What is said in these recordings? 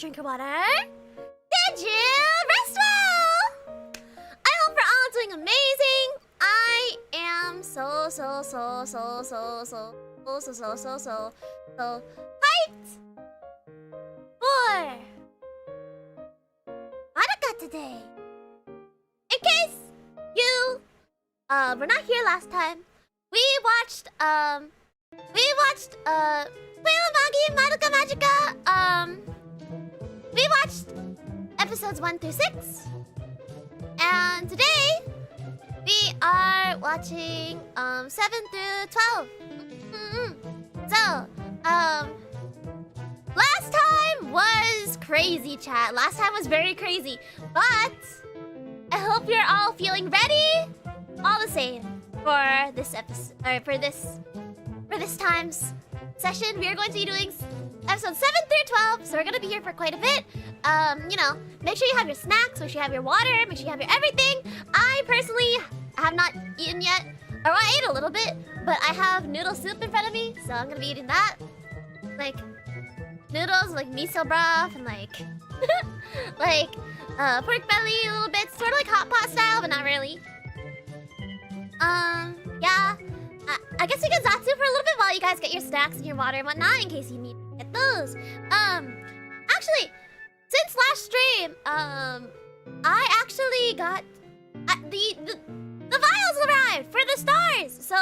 drink your water? Did you rest well? I hope we're all doing amazing. I am so hyped for MADOKA today. In case you were not here last time, we watched MADOKA MAGICA. We watched episodes 1 through 6, and today we are watching 7 through 12. So last time was crazy, chat. Last time was very crazy, but I hope you're all feeling ready, all the same, for this episode, or for this time's session. We are going to be doing episodes 7 through 12, so we're gonna be here for quite a bit. You know, make sure you have your snacks, make sure you have your water, make sure you have your everything. I personally have not eaten yet, or I ate a little bit, but I have noodle soup in front of me, so I'm gonna be eating that. Like noodles, like miso broth, and like pork belly a little bit, sort of like hot pot style, but not really. Yeah. I guess we can zatsu for a little bit while you guys get your snacks and your water and whatnot, in case you need to get those. Actually, since last stream, I actually got the vials arrived for the stars. So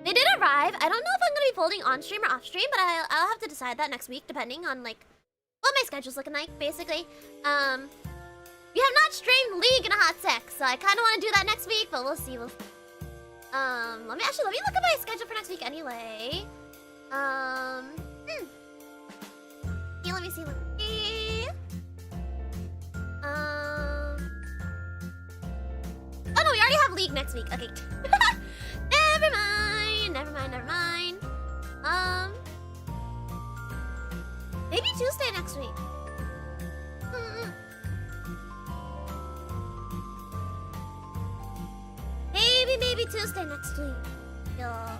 they did arrive. I don't know if I'm gonna be folding on stream or off stream, but I'll have to decide that next week, depending on like what my schedule's looking like. Basically, we have not streamed League in a hot sec, so I kind of want to do that next week, but we'll see. Let me look at my schedule for next week anyway. Yeah, let me see. Oh no, we already have League next week. Okay. Never mind. Maybe Tuesday next week. Maybe Tuesday next week. Yeah,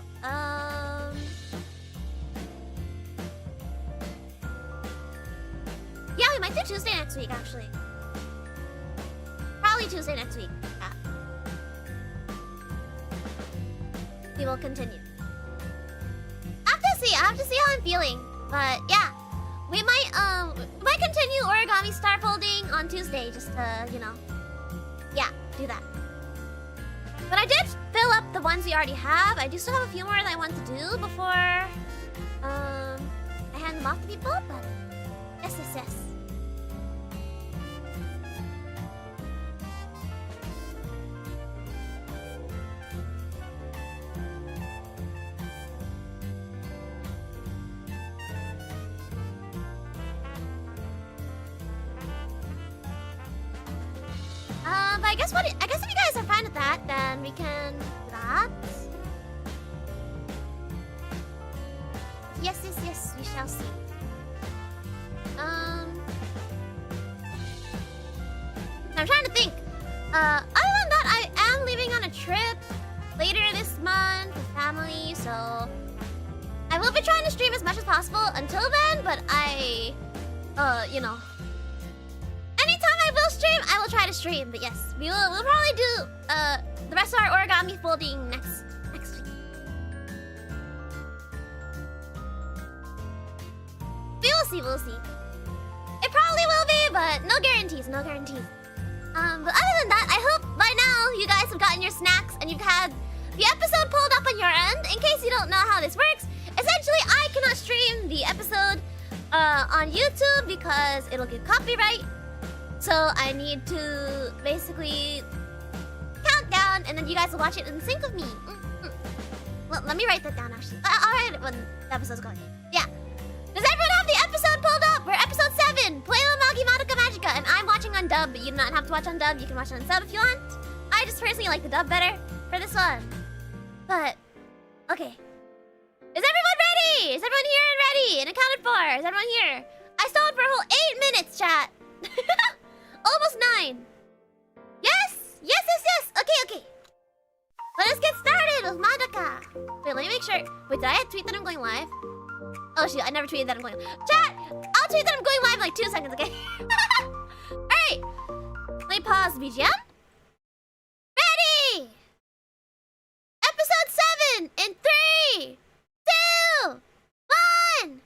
we might do Tuesday next week, actually. Probably Tuesday next week. Yeah. We will continue. I have to see how I'm feeling. But yeah, we might continue origami star folding on Tuesday, just to, you know, yeah, do that. But I did fill up the ones we already have. I do still have a few more that I want to do before I hand them off to people, but yes. But I guess if you guys are fine with that, then we can do that. Yes, we shall see. I'm trying to think. Other than that, I am leaving on a trip later this month with family, so I will be trying to stream as much as possible until then, but you know, anytime I will stream, I will try to stream. But yes, we'll probably do the rest of our origami folding next week. We'll see. It probably will be, but no guarantees. But other than that, I hope by now you guys have gotten your snacks and you've had the episode pulled up on your end. In case you don't know how this works, essentially I cannot stream the episode on YouTube because it'll get copyright. So I need to basically count down, and then you guys will watch it in sync with me. Well, let me write that down, actually. I'll write it when the episode's going. Yeah. Does everyone have the episode pulled up? We're episode 7, MADOKA MAGICA, and I'm watching on dub, but you do not have to watch on dub. You can watch it on sub if you want. I just personally like the dub better for this one. But, okay. Is everyone ready? Is everyone here and ready and accounted for? Is everyone here? I stalled for a whole 8 minutes, chat. Almost 9. Yes. Okay. Let us get started with MADOKA. Wait, let me make sure. Wait, did I tweet that I'm going live? Oh shoot, I never tweeted that I'm going. Chat! I'll tweet that I'm going live in like 2 seconds, okay? Alright! Let me pause the BGM. Ready! Episode 7 in 3, 2, 1,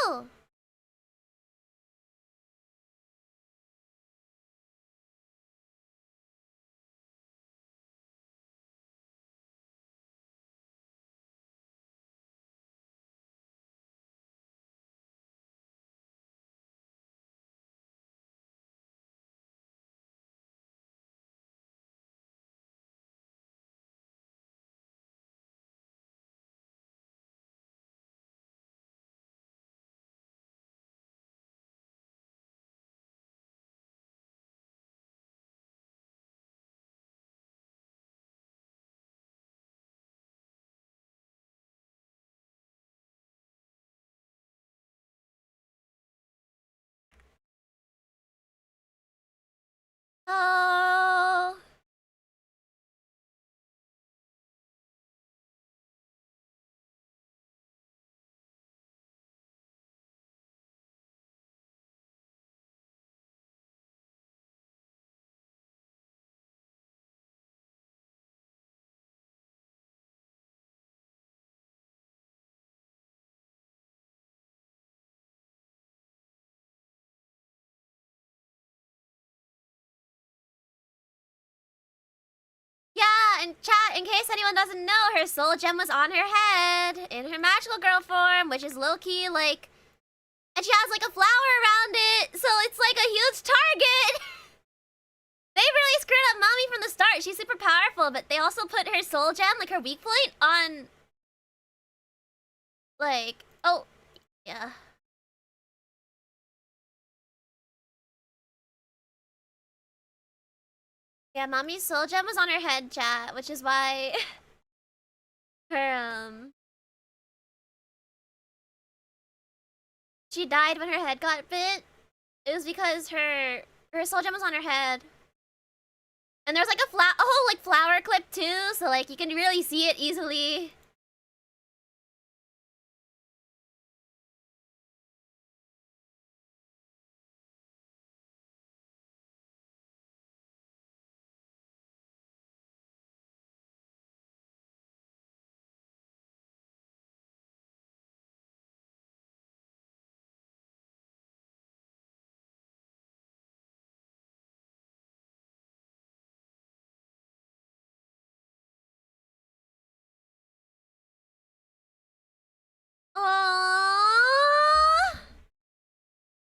go! Oh. Yeah, and chat, in case anyone doesn't know, her soul gem was on her head in her magical girl form, which is low-key, like... And she has, like, a flower around it, so it's, like, a huge target! They really screwed up Mommy from the start. She's super powerful, but they also put her soul gem, like, her weak point, on... Like... Oh, yeah. Yeah, Mommy's soul gem was on her head, chat, which is why... her, She died when her head got bit. It was because her soul gem was on her head. And there's like a whole like flower clip too, so like you can really see it easily. Aww.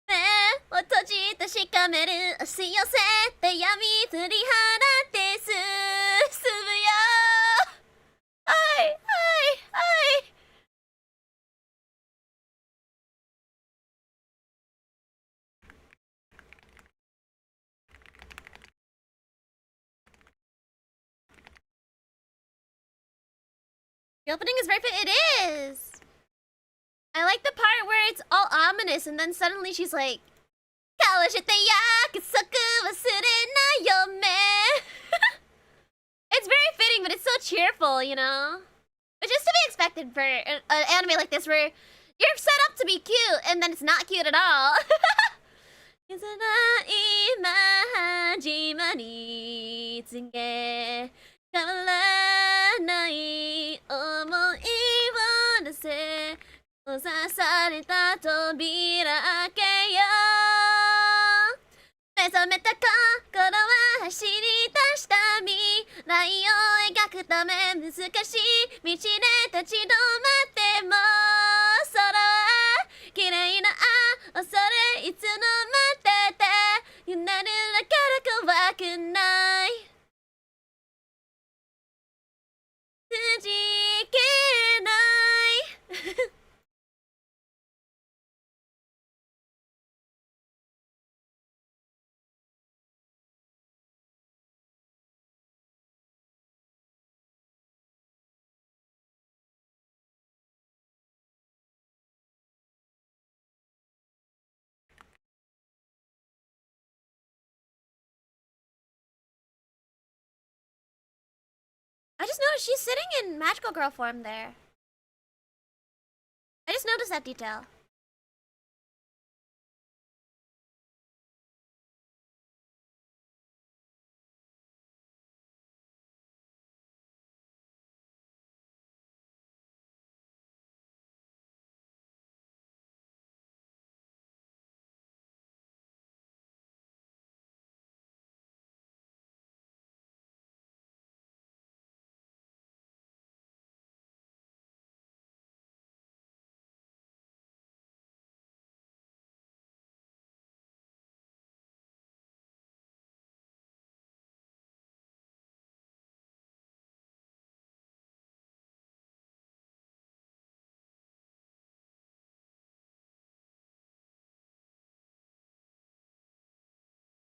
ねえ、を閉じてしかめる押し寄せて闇振り払って進むよ。はいはいはい。The opening is very fit. It is. I like the part where it's all ominous and then suddenly she's like, 交わして約束忘れないよね. It's very fitting, but it's so cheerful, you know? Which is to be expected for an anime like this where you're set up to be cute and then it's not cute at all. いつだ今始まり告げ変わらない想いを出せ閉ざされた扉開けよう目覚めた心は走り出した未来を描くため難しい道で立ち止まっても空は綺麗な恐れいつの待ってて揺れるだから怖くないくじけない I just noticed she's sitting in magical girl form there. I just noticed that detail.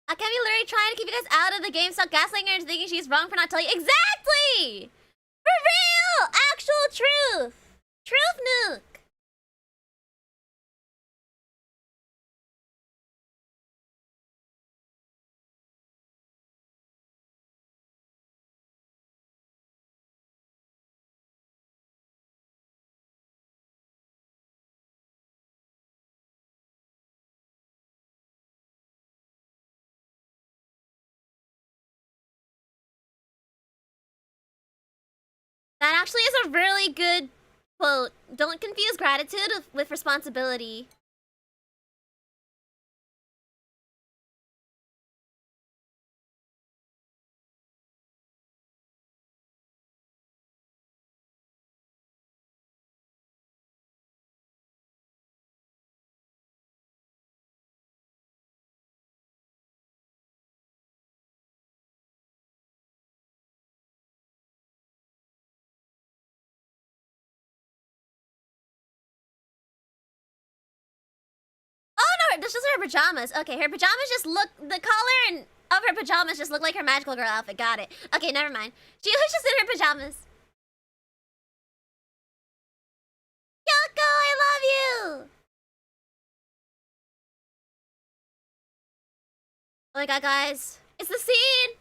I can't be literally trying to keep you guys out of the game. Stop gaslighting her into thinking she's wrong for not telling you. Exactly! For real! Actual truth! Truth nuke! That actually is a really good quote. Don't confuse gratitude with responsibility. Oh no, that's just her pajamas. Okay, her pajamas just look, the color and of her pajamas just look like her magical girl outfit. Got it. Okay, never mind. She was just in her pajamas. Yoko, I love you! Oh my god, guys. It's the scene!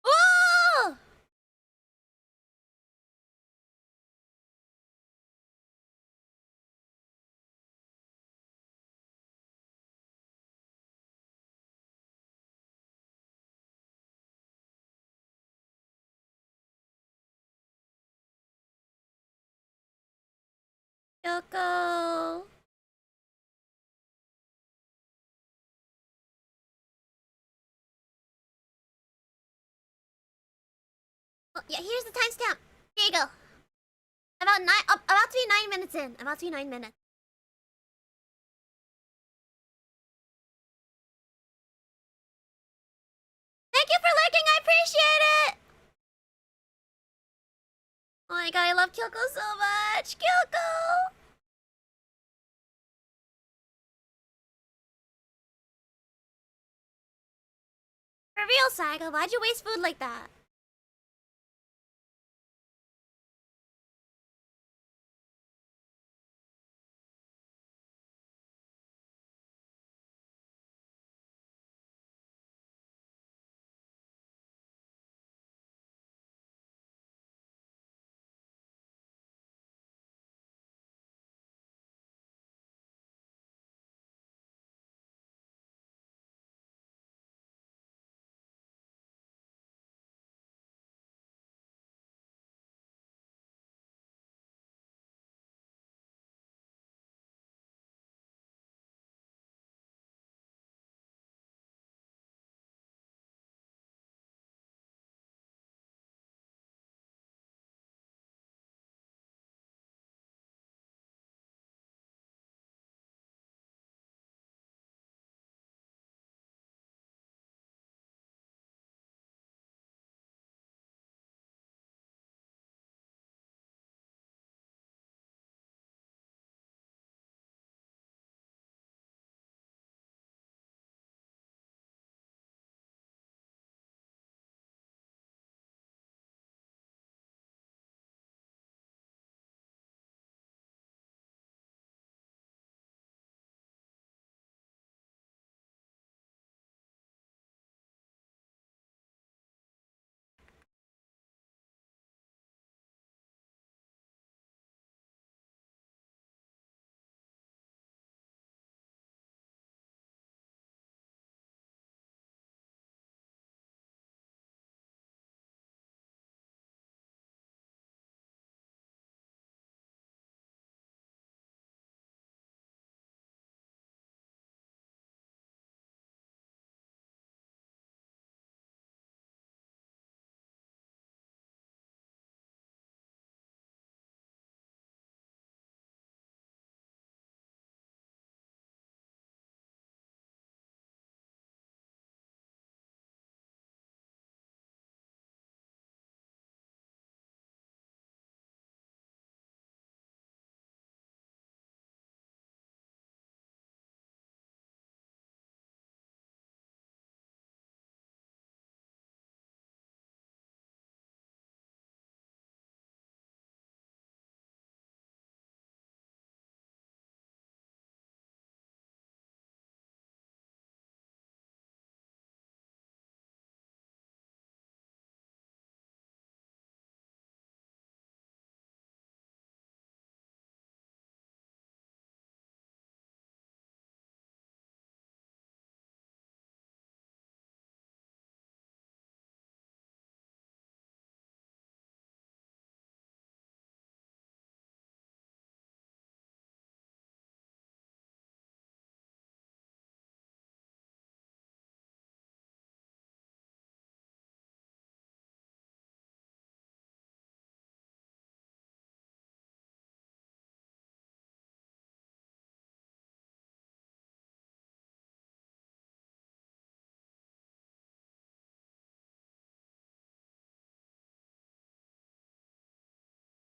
Oh! Yoko. Oh, yeah, here's the timestamp. Here you go. About to be 9 minutes in. About to be 9 minutes. Thank you for lurking. I appreciate it. Oh my god, I love Kyoko so much. Kyoko. For real, Saiga, why'd you waste food like that?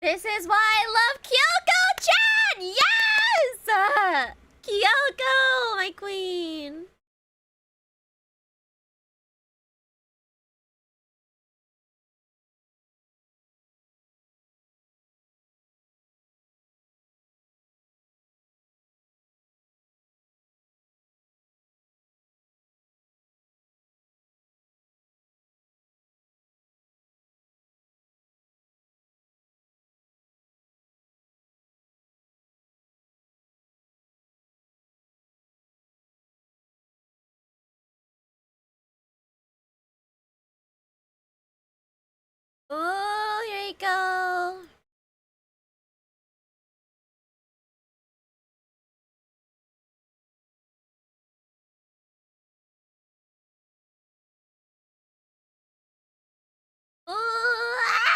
This is why I love Kyoko-chan! Yes! Kyoko, my queen. Oh, here you go. Ooh, ah!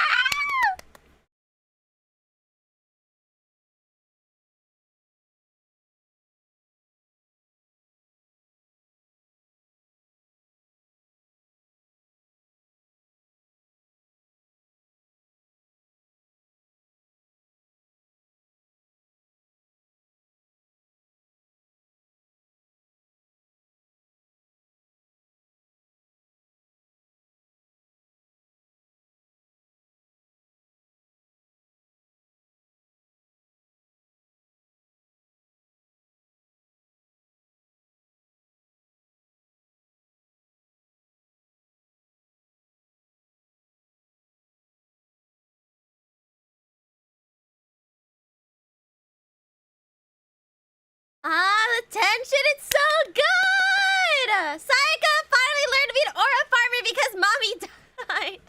Ah, the tension, it's so good! Sayaka finally learned to be an aura farmer because mommy died.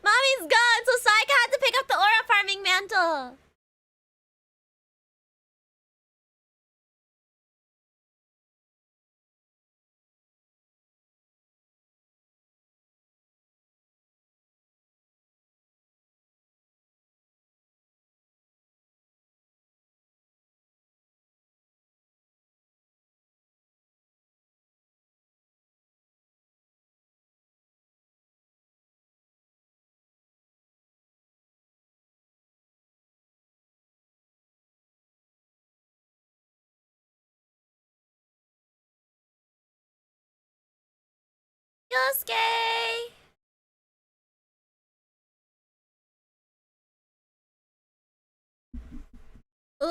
Mommy's gone, so Sayaka had to pick up the aura farming mantle. Yosuke! Ooh!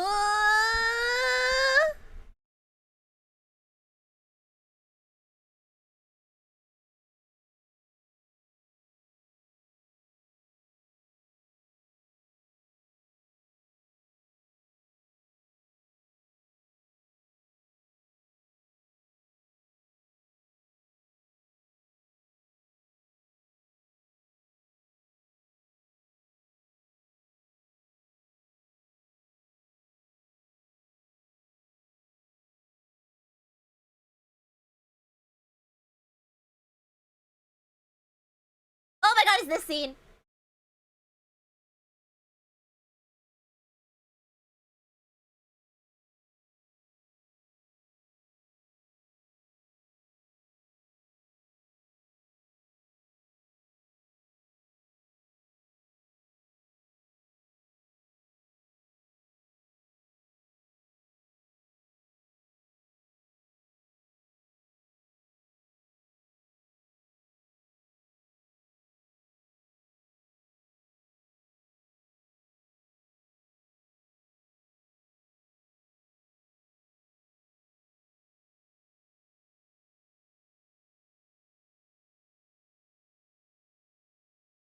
Oh my god, is this scene?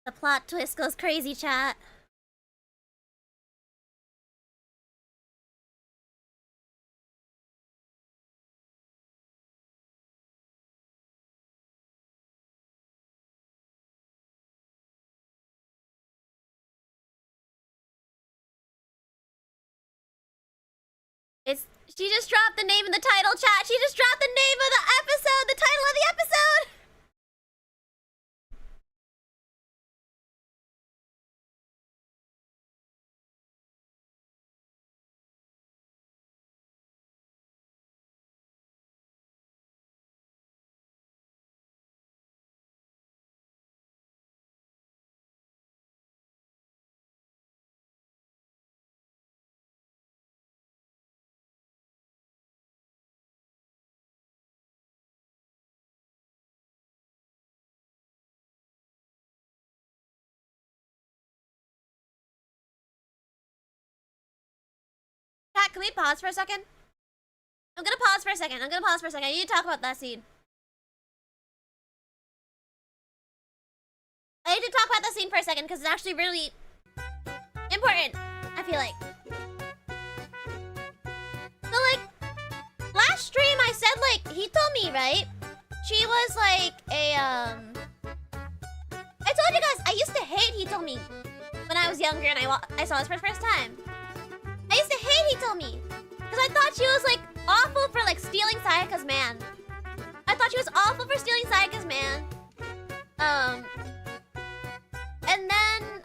The plot twist goes crazy, chat. It's she just dropped the name of the title, chat. She just dropped the name of the episode, the title of the episode. Chat, can we pause for a second? I'm gonna pause for a second. I need to talk about that scene. I need to talk about that scene for a second because it's actually really important, I feel like. So, like, last stream I said, like, he told me, right? She was like I told you guys, I used to hate he told me when I was younger and I saw this for the first time. I used to hate he told me because I thought she was, like, awful for, like, stealing Sayaka's man. I thought she was awful for stealing Sayaka's man. And then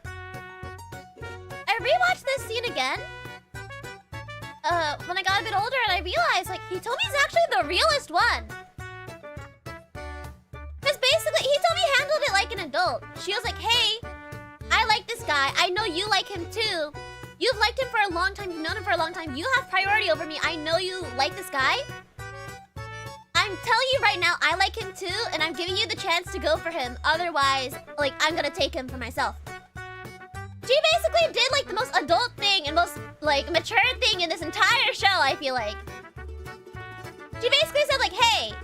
I rewatched this scene again when I got a bit older, and I realized, like, Hitomi's actually the realest one. Because basically, Hitomi handled it like an adult. She was like, hey, I like this guy. I know you like him too. You've liked him for a long time. You've known him for a long time. You have priority over me. I know you like this guy. I'm telling you right now, I like him too, and I'm giving you the chance to go for him. Otherwise, like, I'm gonna take him for myself. She basically did, like, the most adult thing and most, like, mature thing in this entire show, I feel like. She basically said, like, hey,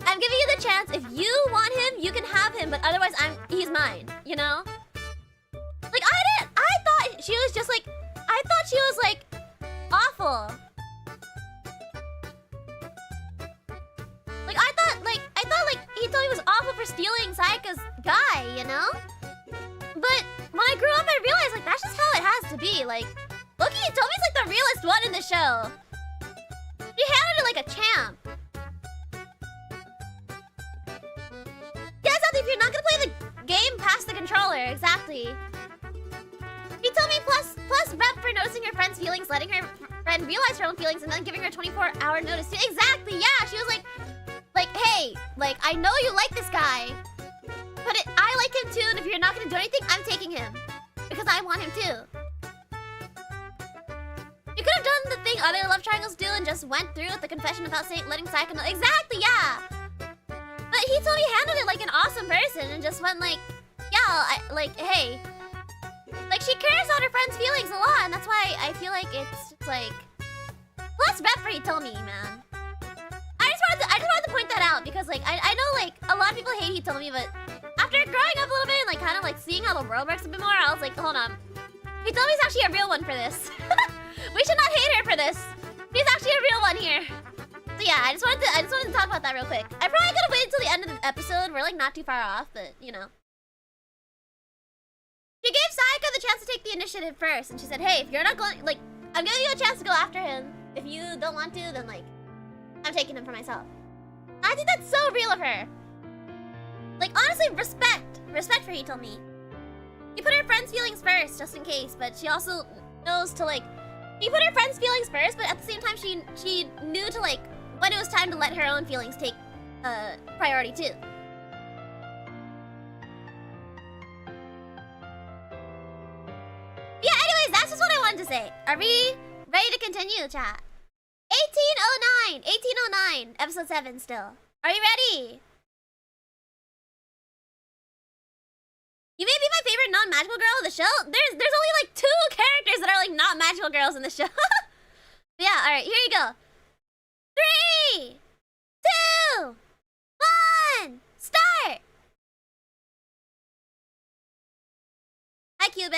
I'm giving you the chance. If you want him, you can have him, but otherwise, he's mine, you know? Like, I thought she was just, like, I thought she was, like, awful. Like, I thought, like, he thought he was awful for stealing Sayaka's guy, you know? But when I grew up, I realized, like, that's just how it has to be. Like, Loki, Tomi's, like, the realest one in the show. She handled it like a champ. Yeah, exactly. If you're not gonna play the game, pass the controller. Exactly. He told me plus rep for noticing her friend's feelings, letting her friend realize her own feelings, and then giving her a 24-hour notice. Exactly, yeah. She was like, hey, like, I know you like this guy, but I like him too, and if you're not gonna do anything, I'm taking him. Because I want him too. You could have done the thing other love triangles do and just went through with the confession without letting Sayaka know. Exactly, yeah. But he totally handled it like an awesome person and just went like, yeah, like, hey. Like, she cares about her friend's feelings a lot, and that's why I feel like it's just like... Plus rep for Hitomi, man. I just wanted to point that out because, like, I know, like, a lot of people hate Hitomi, but after growing up a little bit and, like, kind of, like, seeing how the world works a bit more, I was like, hold on. Hitomi's actually a real one for this. We should not hate her for this. She's actually a real one here. So yeah, I just wanted to talk about that real quick. I probably could have waited until the end of the episode. We're, like, not too far off, but, you know. She gave Sayaka the chance to take the initiative first, and she said, hey, if you're not going, like, I'm giving you a chance to go after him. If you don't want to, then, like, I'm taking him for myself. I think that's so real of her. Like, honestly, respect. Respect for Hitomi. She put her friend's feelings first, just in case, but she also knows to, like... She put her friend's feelings first, but at the same time, she knew to, like, when it was time to let her own feelings take priority, too. Yeah, anyways, that's just what I wanted to say. Are we ready to continue, chat? 1809, episode 7 still. Are you ready? You may be my favorite non-magical girl in the show. There's only like 2 characters that are like not magical girls in the show. Yeah, alright, here you go. 3, 2, 1, start! Hi, Cube.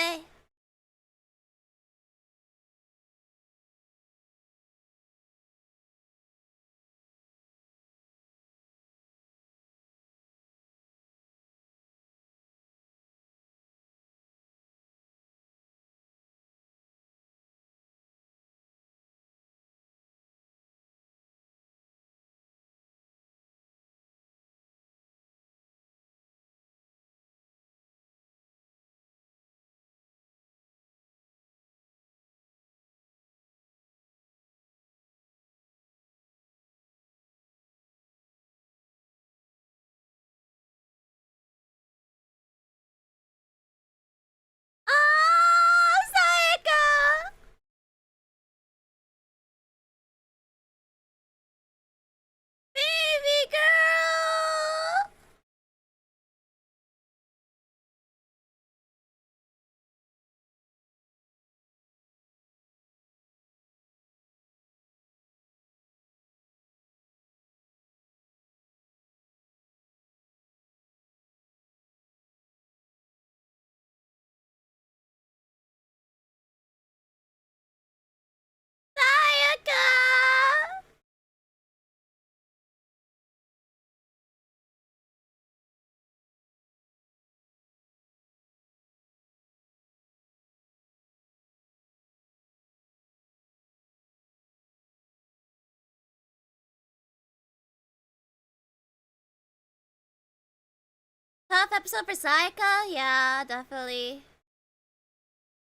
Tough episode for Sayaka? Yeah, definitely.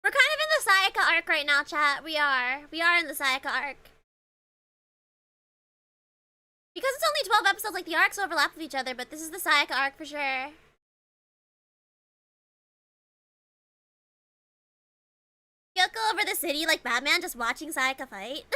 We're kind of in the Sayaka arc right now, chat. We are. We are in the Sayaka arc. Because it's only 12 episodes, like, the arcs overlap with each other, but this is the Sayaka arc for sure. Kyoko over the city like Batman just watching Sayaka fight.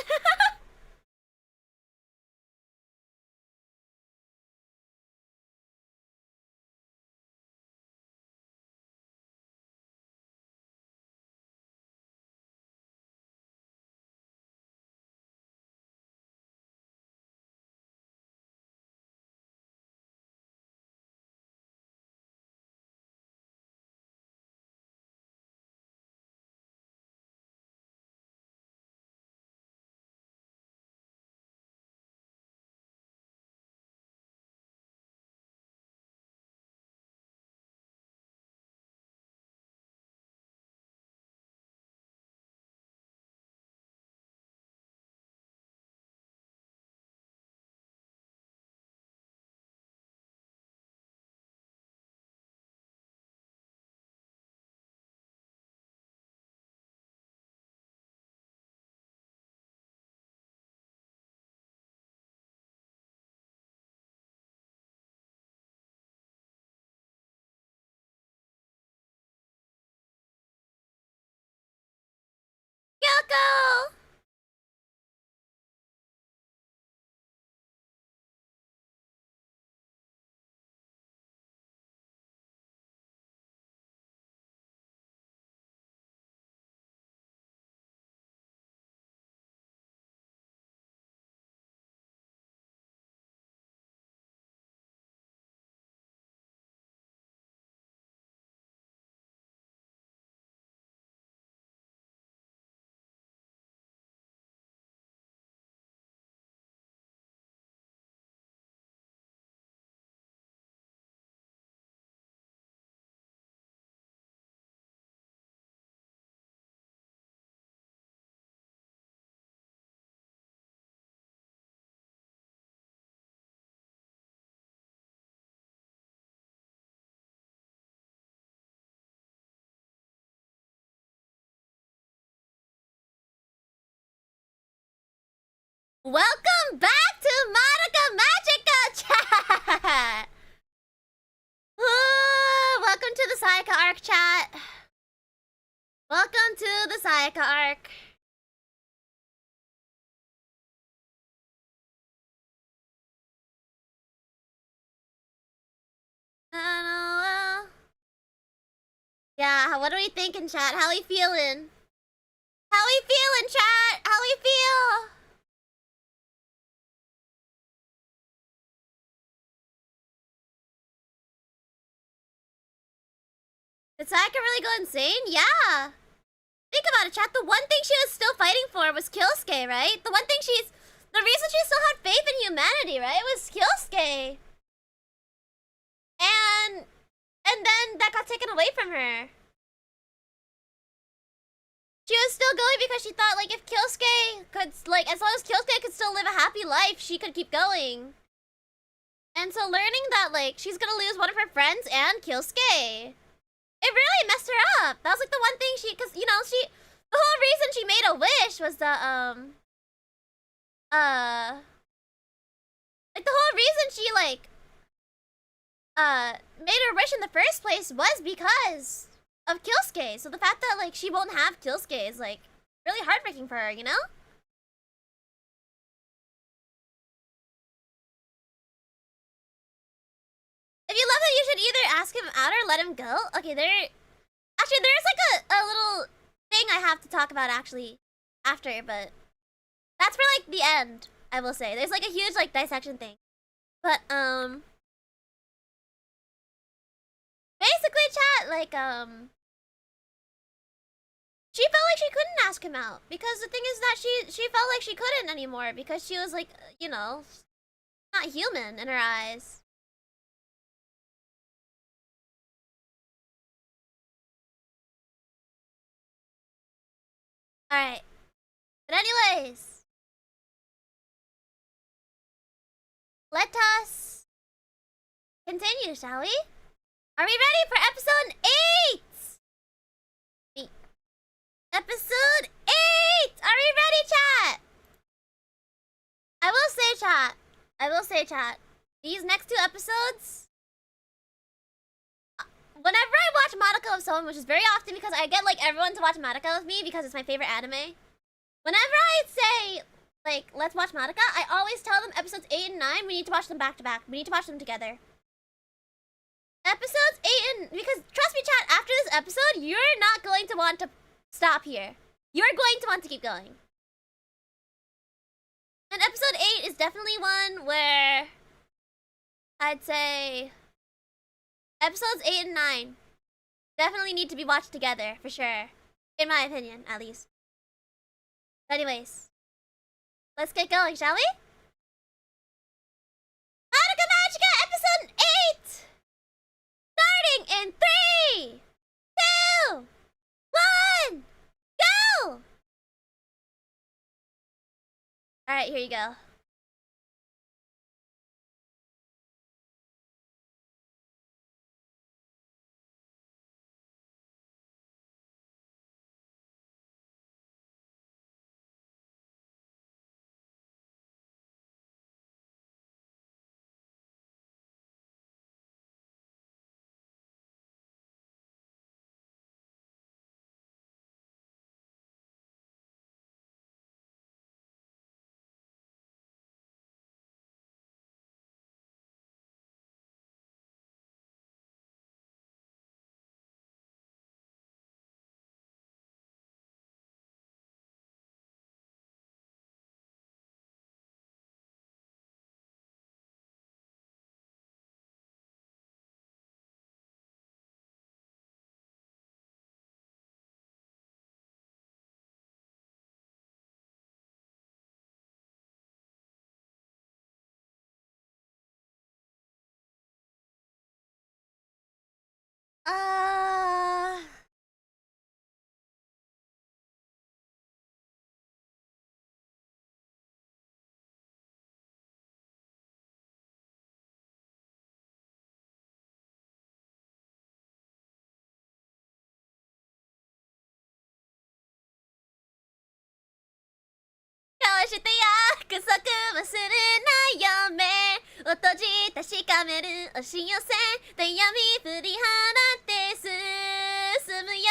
Kyoko! Welcome back to MADOKA MAGICA chat! Welcome to the Sayaka arc, chat. Welcome to the Sayaka arc. Yeah, what are we thinking, chat? How we feeling? How we feeling, chat? How we feel? Did Sayaka really go insane? Yeah. Think about it, chat. The one thing she was still fighting for was Kyosuke, right? The one thing the reason she still had faith in humanity, right, was Kyosuke. And then that got taken away from her. She was still going because she thought, like, if Kyosuke could, like, as long as Kyosuke could still live a happy life, she could keep going. And so learning that, like, she's gonna lose one of her friends and Kyosuke, it really messed her up. That was, like, the one thing because, you know, the whole reason she made a wish was the, like, the whole reason she, like, made her wish in the first place was because of Kyosuke. So the fact that, like, she won't have Kyosuke is, like, really heartbreaking for her, you know? If you love him, you should either ask him out or let him go. Okay, there's like a little thing I have to talk about actually after, but that's for, like, the end, I will say. There's, like, a huge, like, dissection thing. But, basically, chat, like, she felt like she couldn't ask him out because the thing is that she felt like she couldn't anymore because she was, like, you know, not human in her eyes. Alright. But anyways, let us continue, shall we? Are we ready for episode 8? Episode 8! Are we ready, chat? I will say, chat. These next 2 episodes, whenever I watch MADOKA with someone, which is very often because I get like everyone to watch MADOKA with me because it's my favorite anime. Whenever I say like let's watch MADOKA, I always tell them episodes 8 and 9 we need to watch them back to back. We need to watch them together. Episodes 8 and because trust me, chat. After this episode, you're not going to want to stop here. You're going to want to keep going. And episode 8 is definitely one where I'd say episodes 8 and 9 definitely need to be watched together, for sure. In my opinion, at least. But anyways, let's get going, shall we? MADOKA Magica episode 8! Starting in 3, 2, 1, go! Alright, here you go. Uh...こうして約束はするなよ目を閉じ確かめる押し寄せて闇振り払って進むよ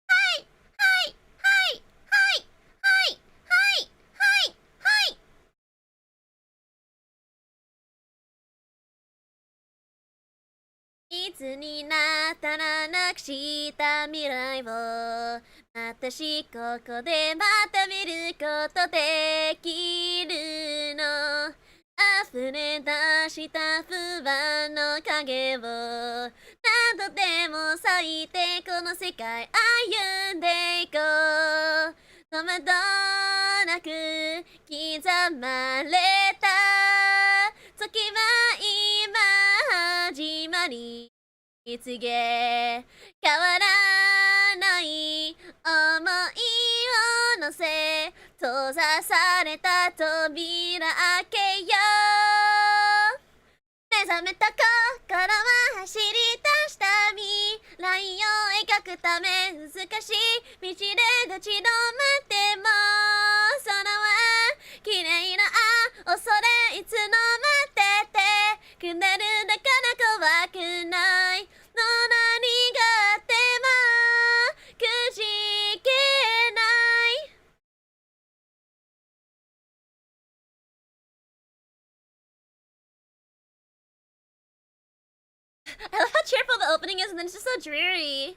はいはいはいはいはいはいはいはいいつになったらなくした未来を私ここでまた見ることできるの溢れ出した不安の影を何度でも咲いてこの世界歩んでいこう戸惑なく刻まれた時は今始まり告げ変わらない想いを乗せ閉ざされた扉開けよう目覚めた心は走り出した未来を描くため難しい道で立ち止まっても空は綺麗な恐れいつの待っててくれるだから怖くないの何があってもくじけない。I love how cheerful the opening is and then it's just so dreary.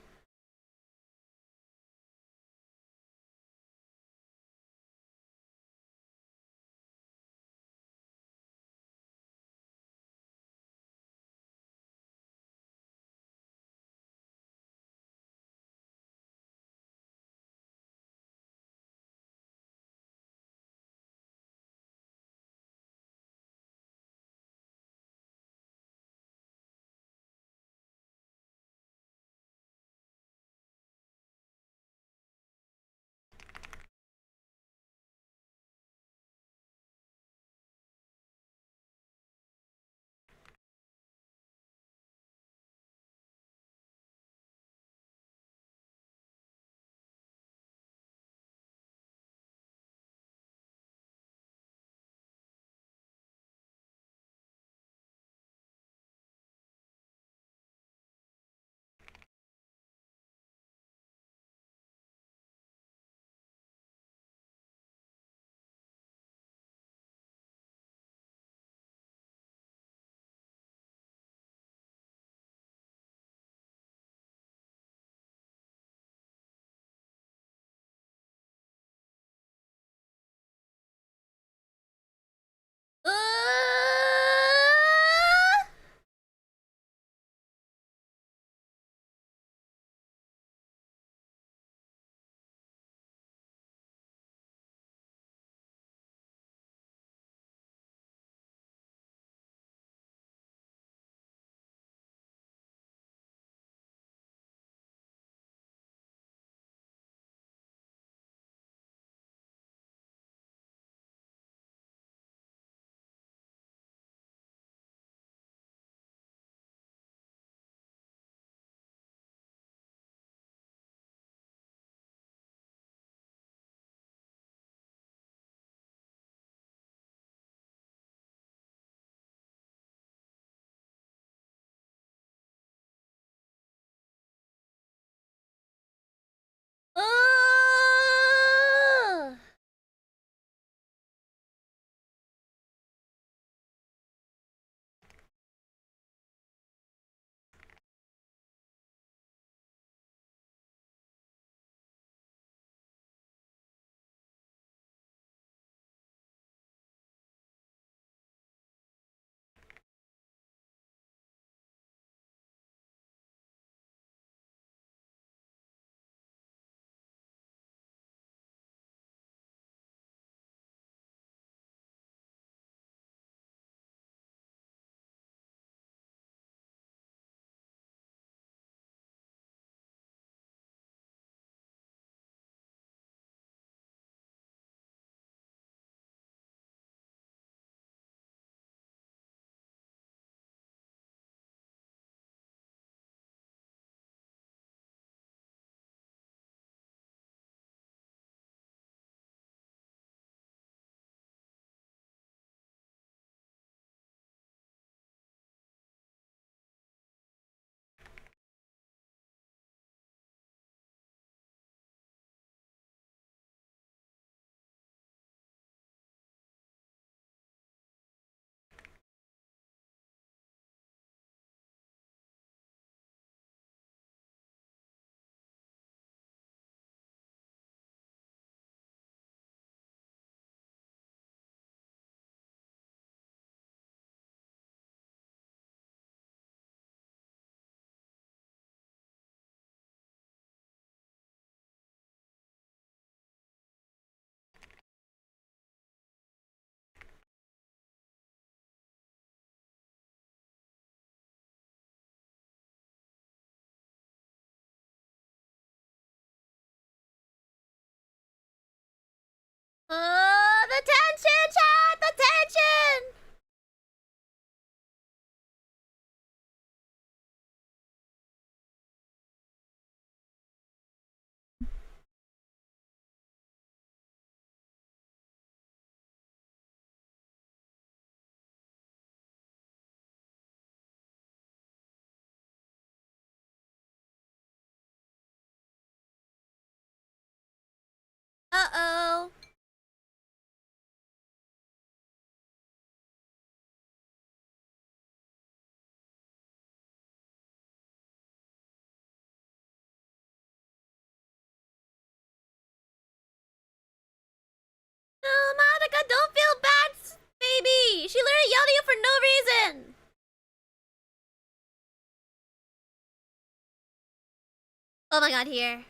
Oh my god, here.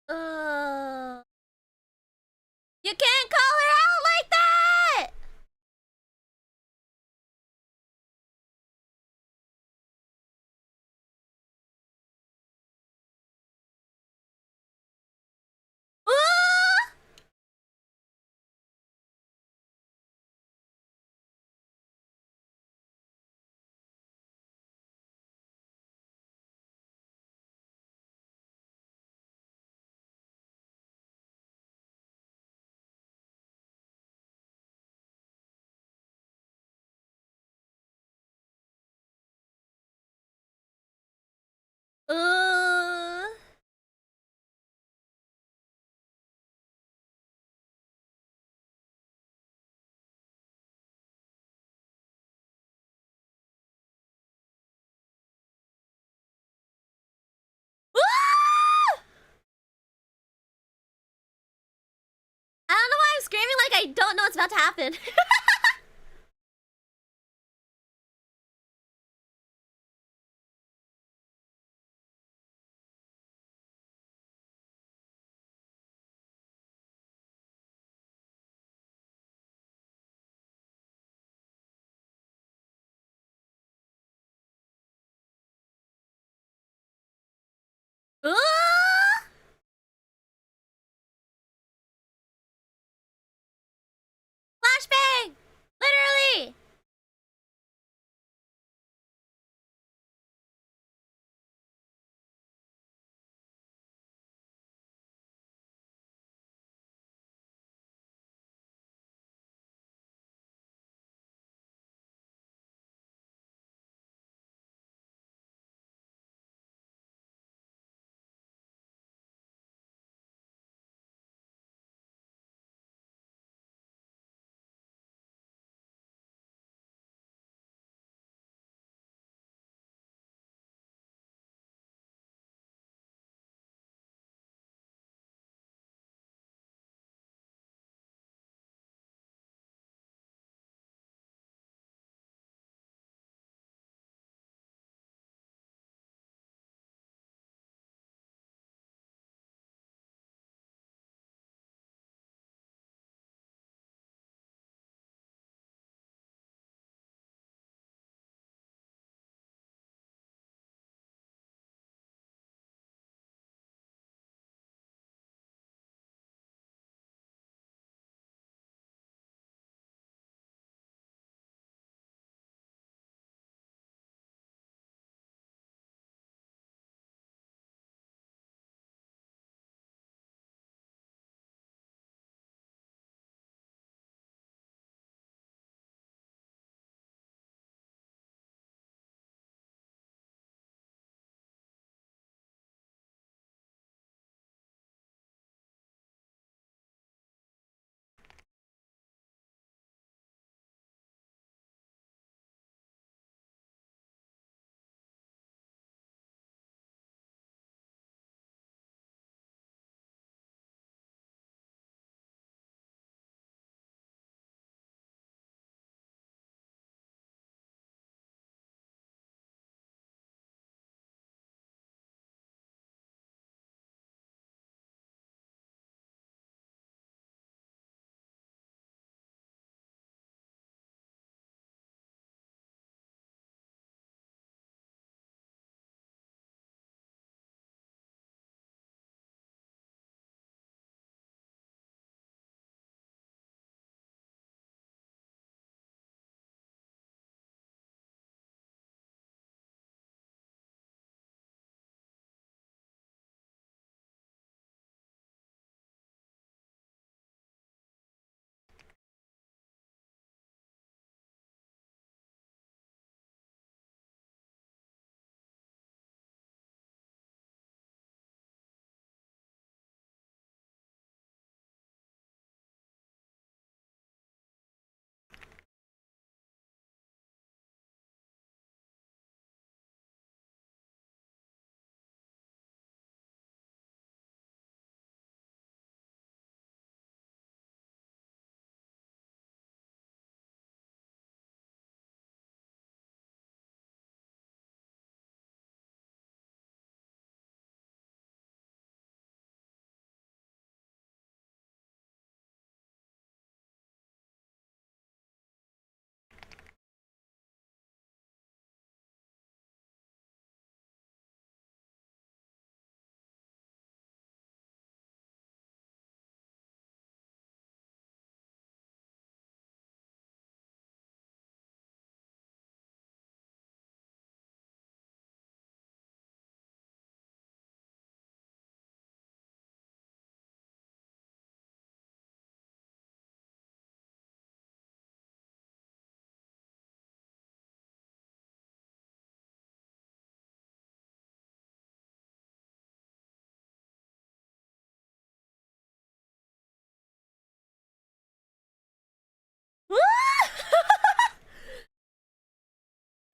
Uh, you can't call her out like that! Ooh! Uh, Woo! I don't know why I'm screaming like I don't know what's about to happen. Ooh! Flashbang!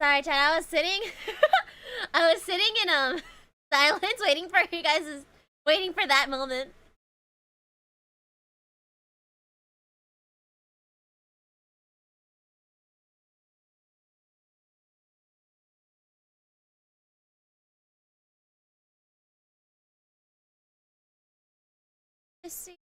Sorry, Chad. I was sitting. I was sitting in silence, waiting for that moment. Let's see.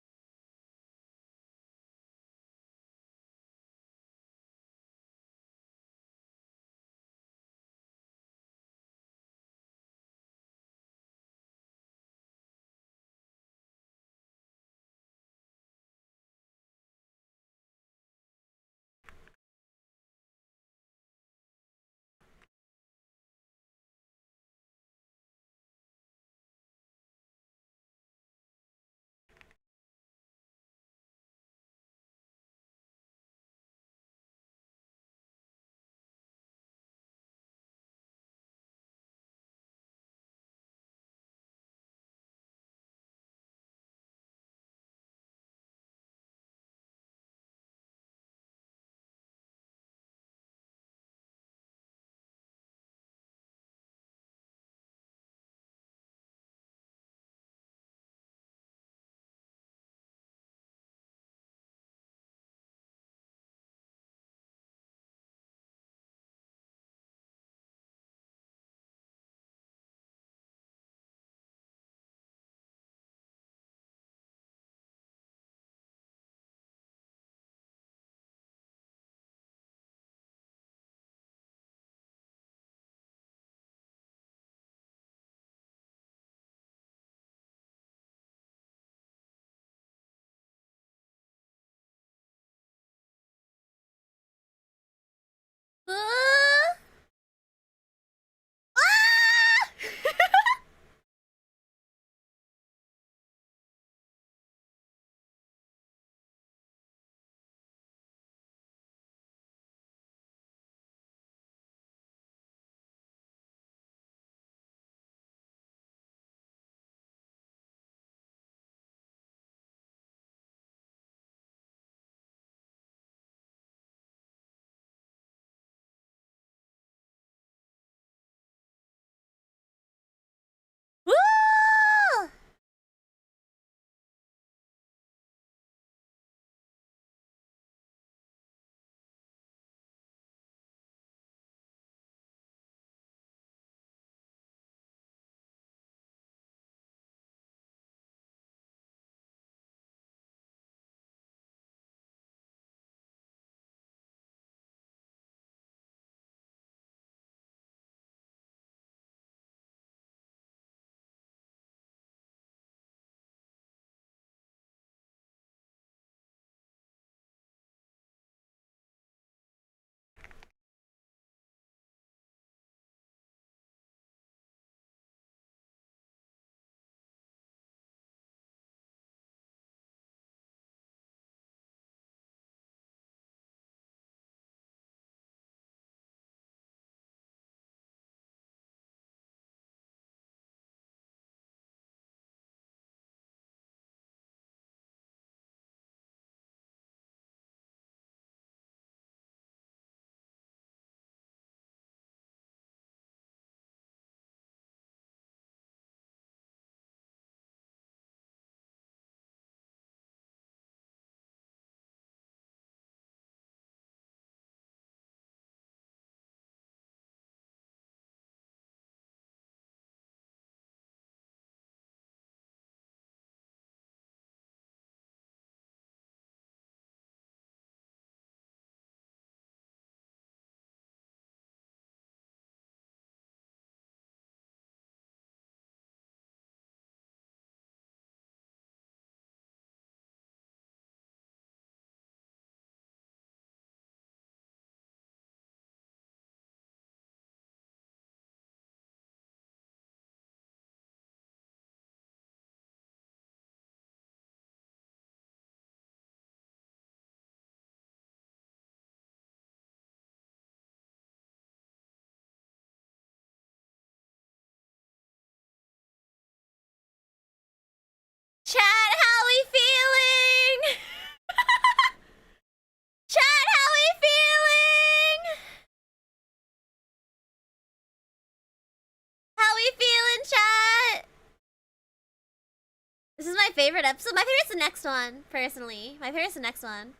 This is my favorite episode. My favorite's the next one, personally. My favorite's the next one.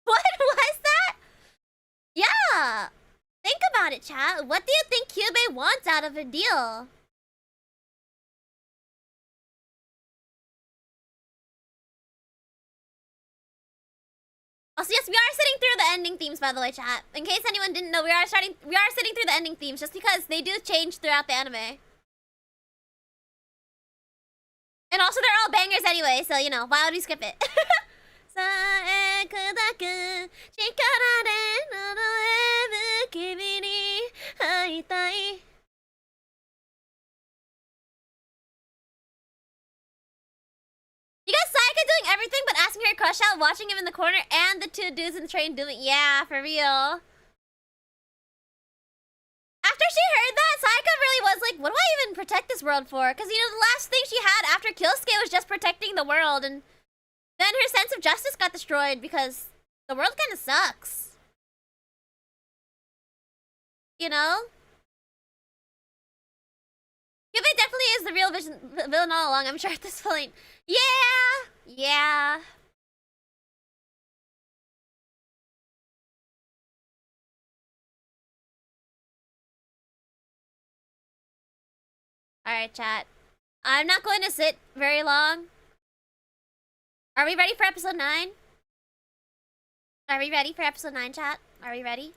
What was that? Yeah! Think about it, chat. What do you think Kyubey wants out of a deal? Also, yes, we are sitting through the ending themes, by the way, chat. In case anyone didn't know, we are sitting through the ending themes just because they do change throughout the anime. And also, they're all bangers anyway, so, you know, why would we skip it? You guys, Sayaka doing everything but asking her crush out, watching him in the corner, and the two dudes in the train doing... Yeah, for real. After she heard that, Sayaka really was like, what do I even protect this world for? Because, you know, the last thing she had after Kyosuke was just protecting the world, and then her sense of justice got destroyed because the world kind of sucks. You know? Kyubey definitely is the real villain all along, I'm sure at this point. Yeah! Yeah. Alright, chat. I'm not going to sit very long. Are we ready for episode 9? Are we ready for episode 9, chat? Are we ready?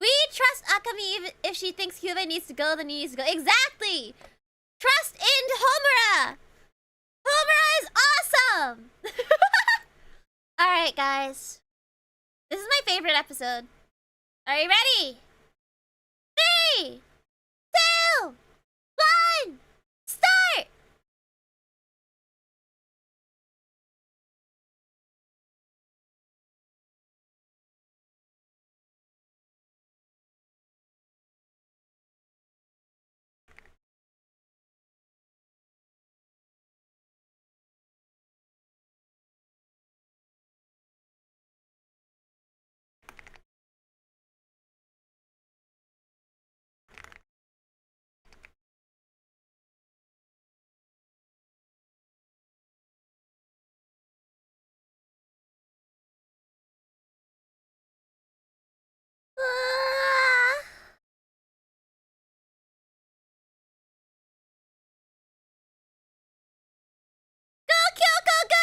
We trust Akami if she thinks Kyubey needs to go, then he needs to go. Exactly! Trust in Homura! Homura is awesome! Alright, guys. This is my favorite episode. Are you ready? 3, 2, 1, start! Go, Kyoko, go!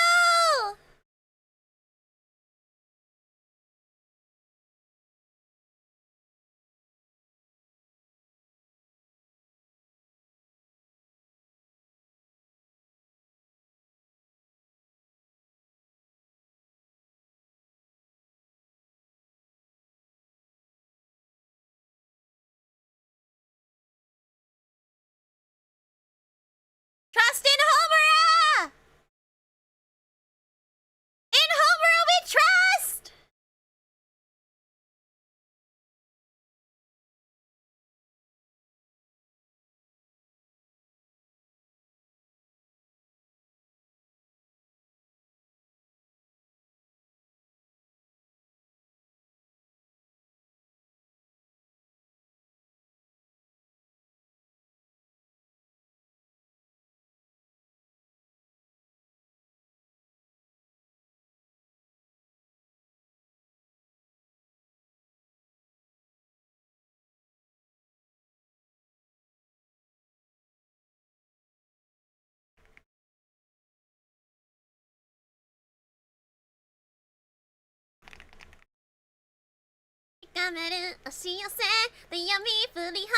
Trust in Homura! In Homura we trust! Come on, 押し寄せて闇振り払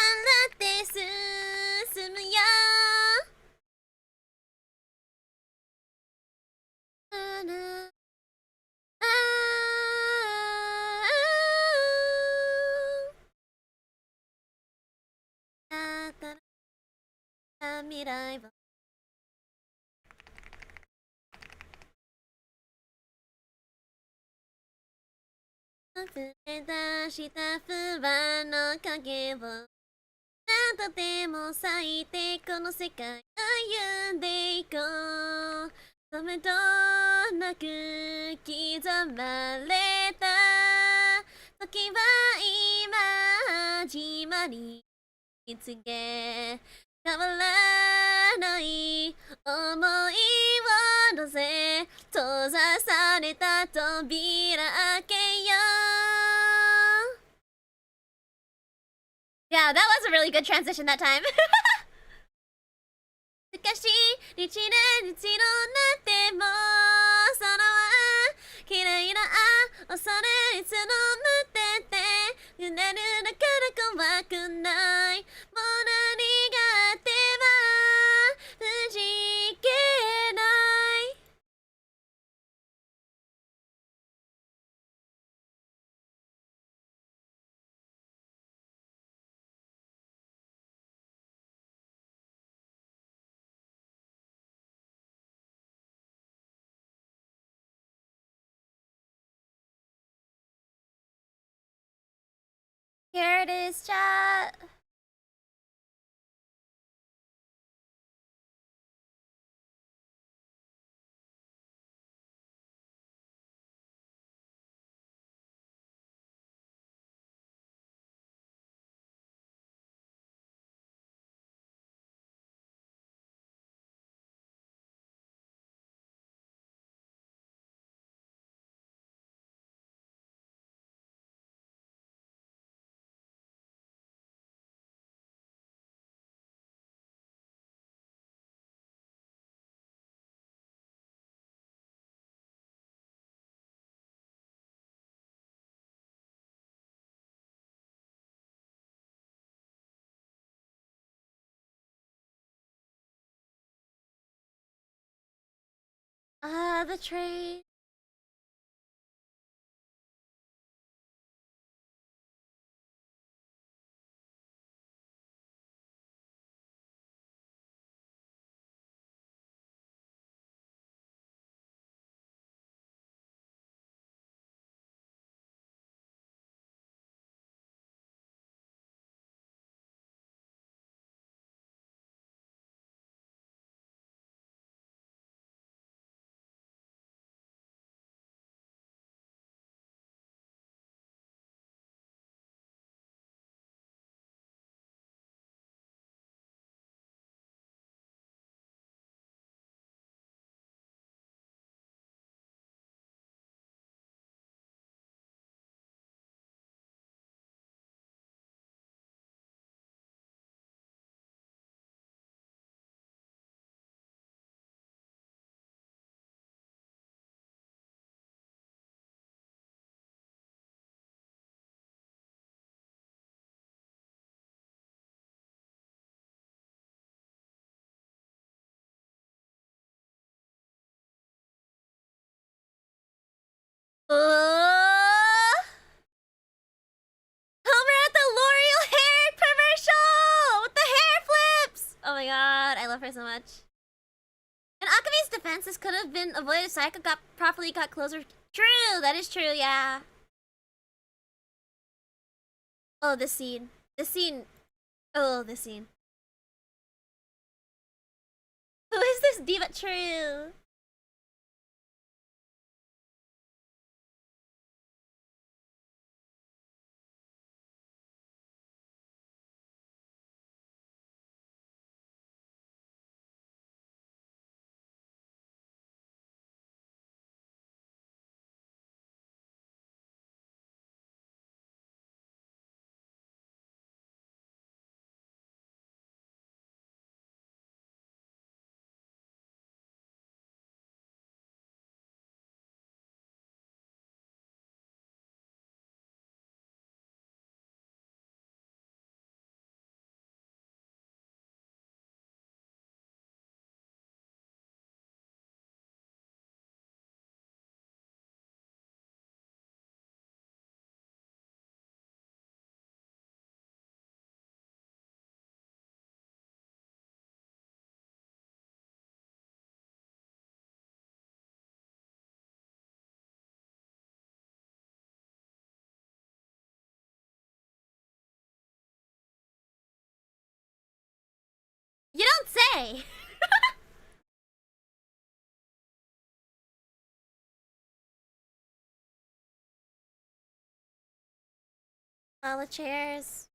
って進むよ。あらああだから未来は溢れ出した不安の影を何とでも咲いてこの世界歩んでいこう止めどなく刻まれた時は今始まりいつげ変わらない思いを乗せ閉ざされた扉開けよう Yeah, that was a really good transition that time. 昔日で日のなってもその嫌いな恐れいつの待ってて揺れるだから怖くないもう何があってもくじけない Here it is, chat. The train. Homer at the L'Oreal hair commercial with the hair flips. Oh my god, I love her so much. In Akame's defense, this could have been avoided if Sayaka got closer. True, that is true, yeah. Oh, this scene. This scene. Oh, this scene. Who is this diva? True. You don't say. All the chairs.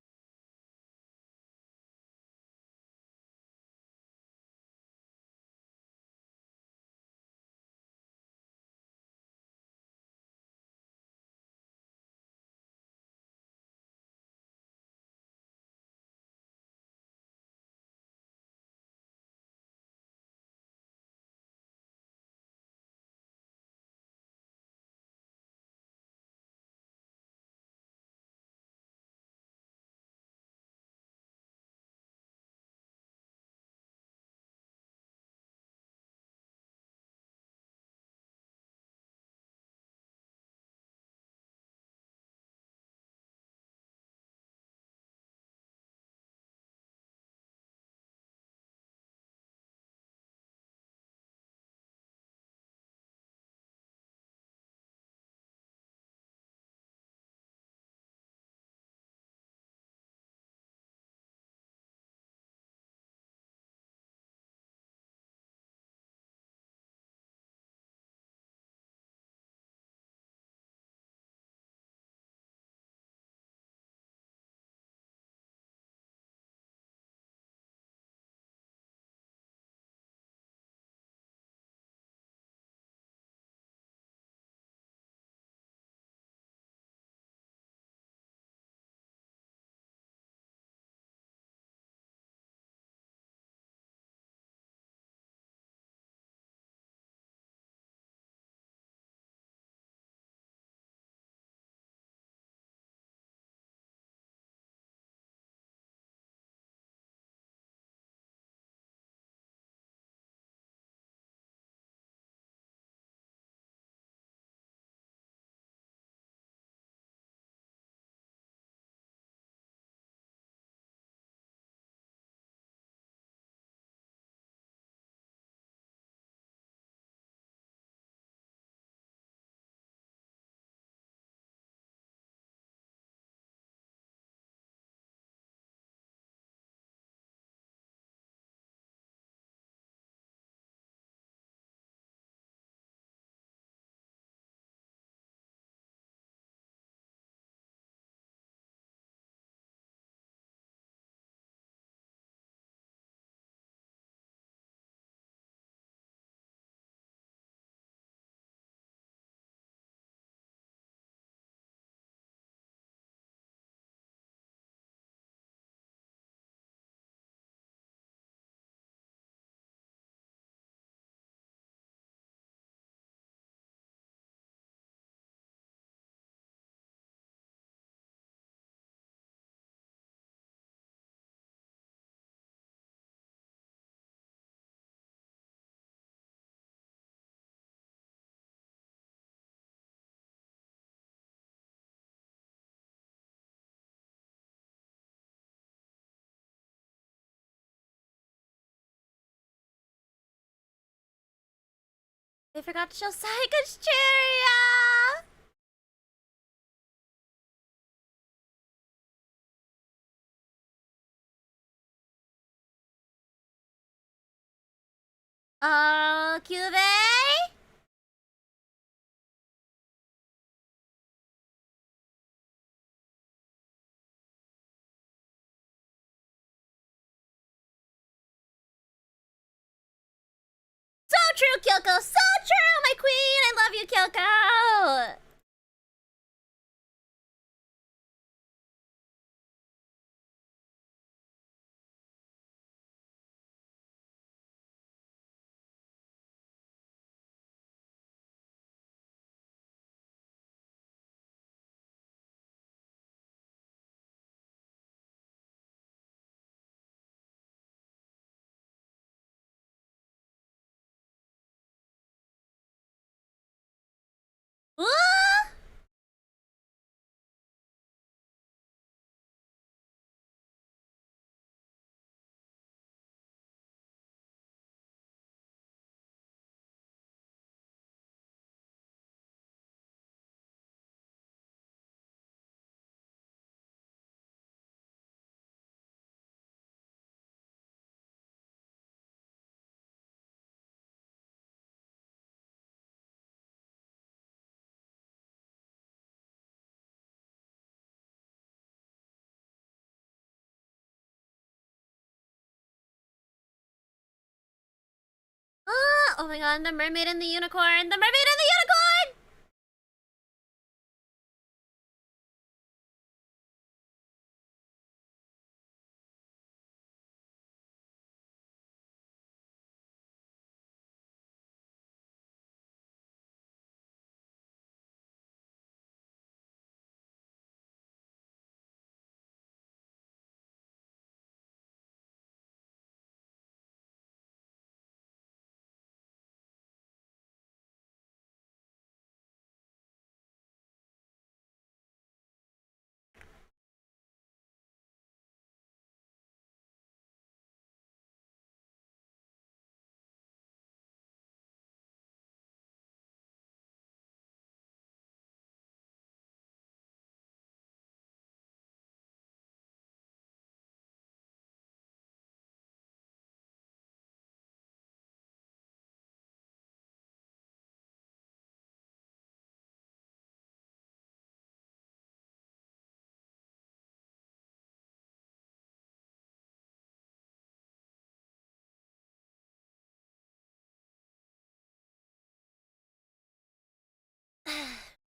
I forgot to show Psychocheria! Cube? So true, Kyoko! So true, my queen! I love you, Kyoko! Ooh! Oh my god, the mermaid and the unicorn! The mermaid and the unicorn!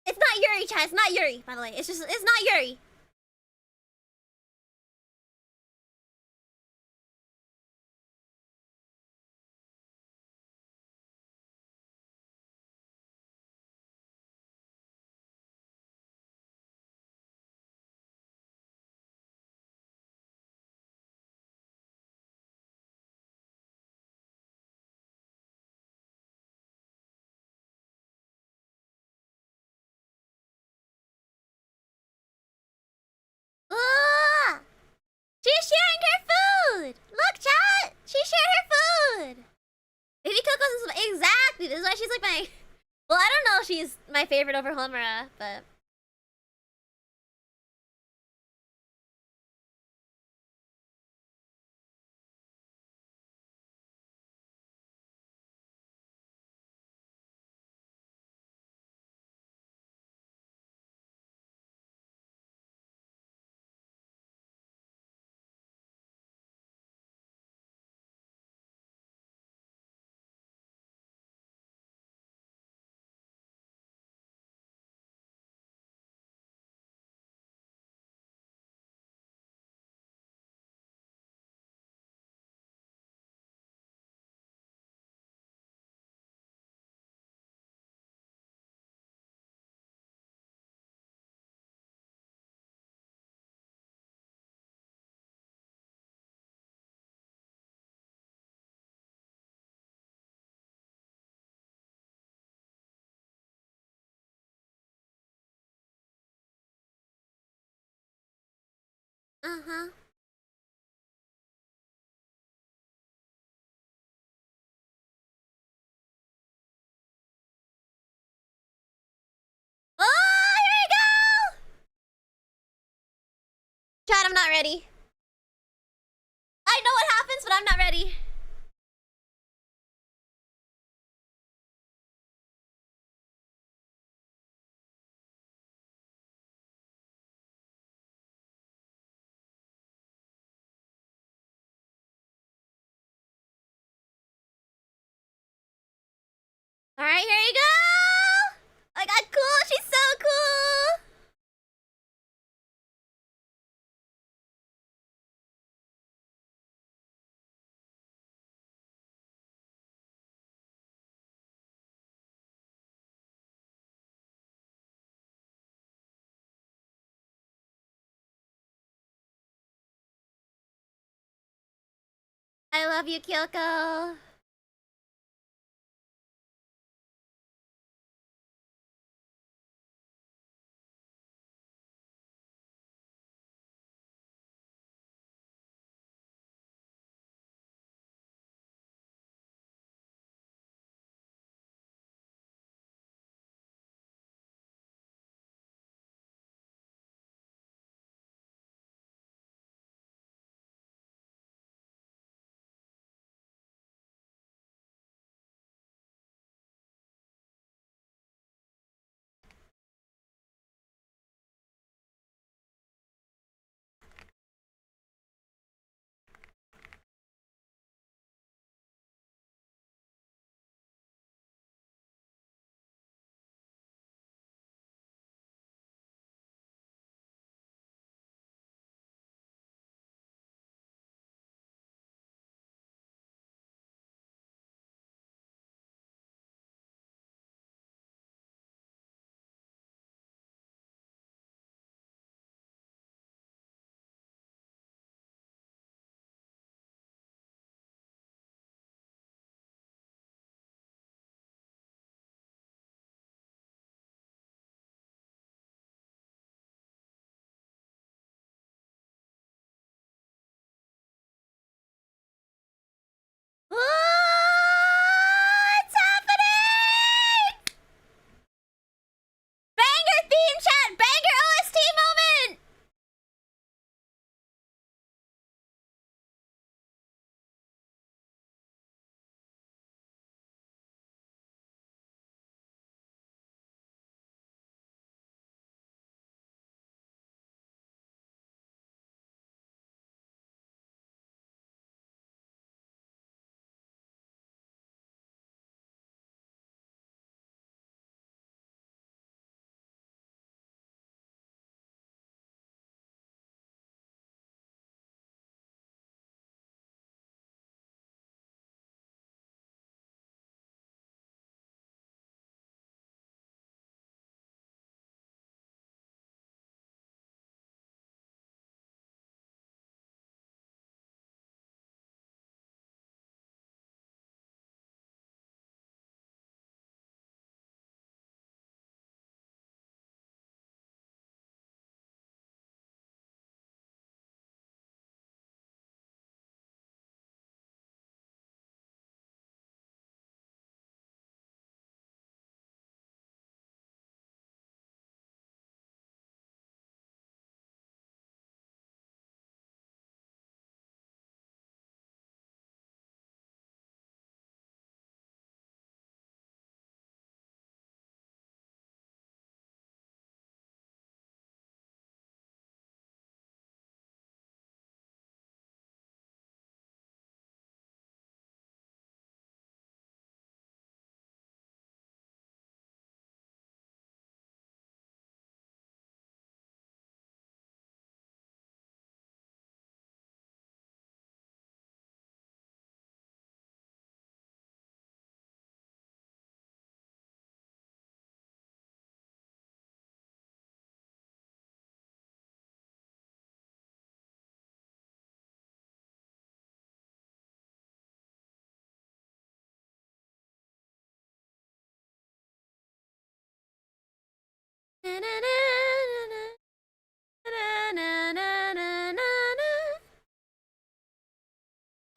It's not Yuri, chat. It's not Yuri, by the way. It's not Yuri. Ooh! She's sharing her food! Look, chat! She shared her food! Baby Coco's is exactly. This is why she's like my. Well, I don't know if she's my favorite over Homura, but. Uh huh. Chat, I'm not ready. I know what happens, but I'm not ready. Alright, here you go! I got cool, she's so cool! I love you, Kyoko. What's happening? Banger theme chat! Banger OST moment!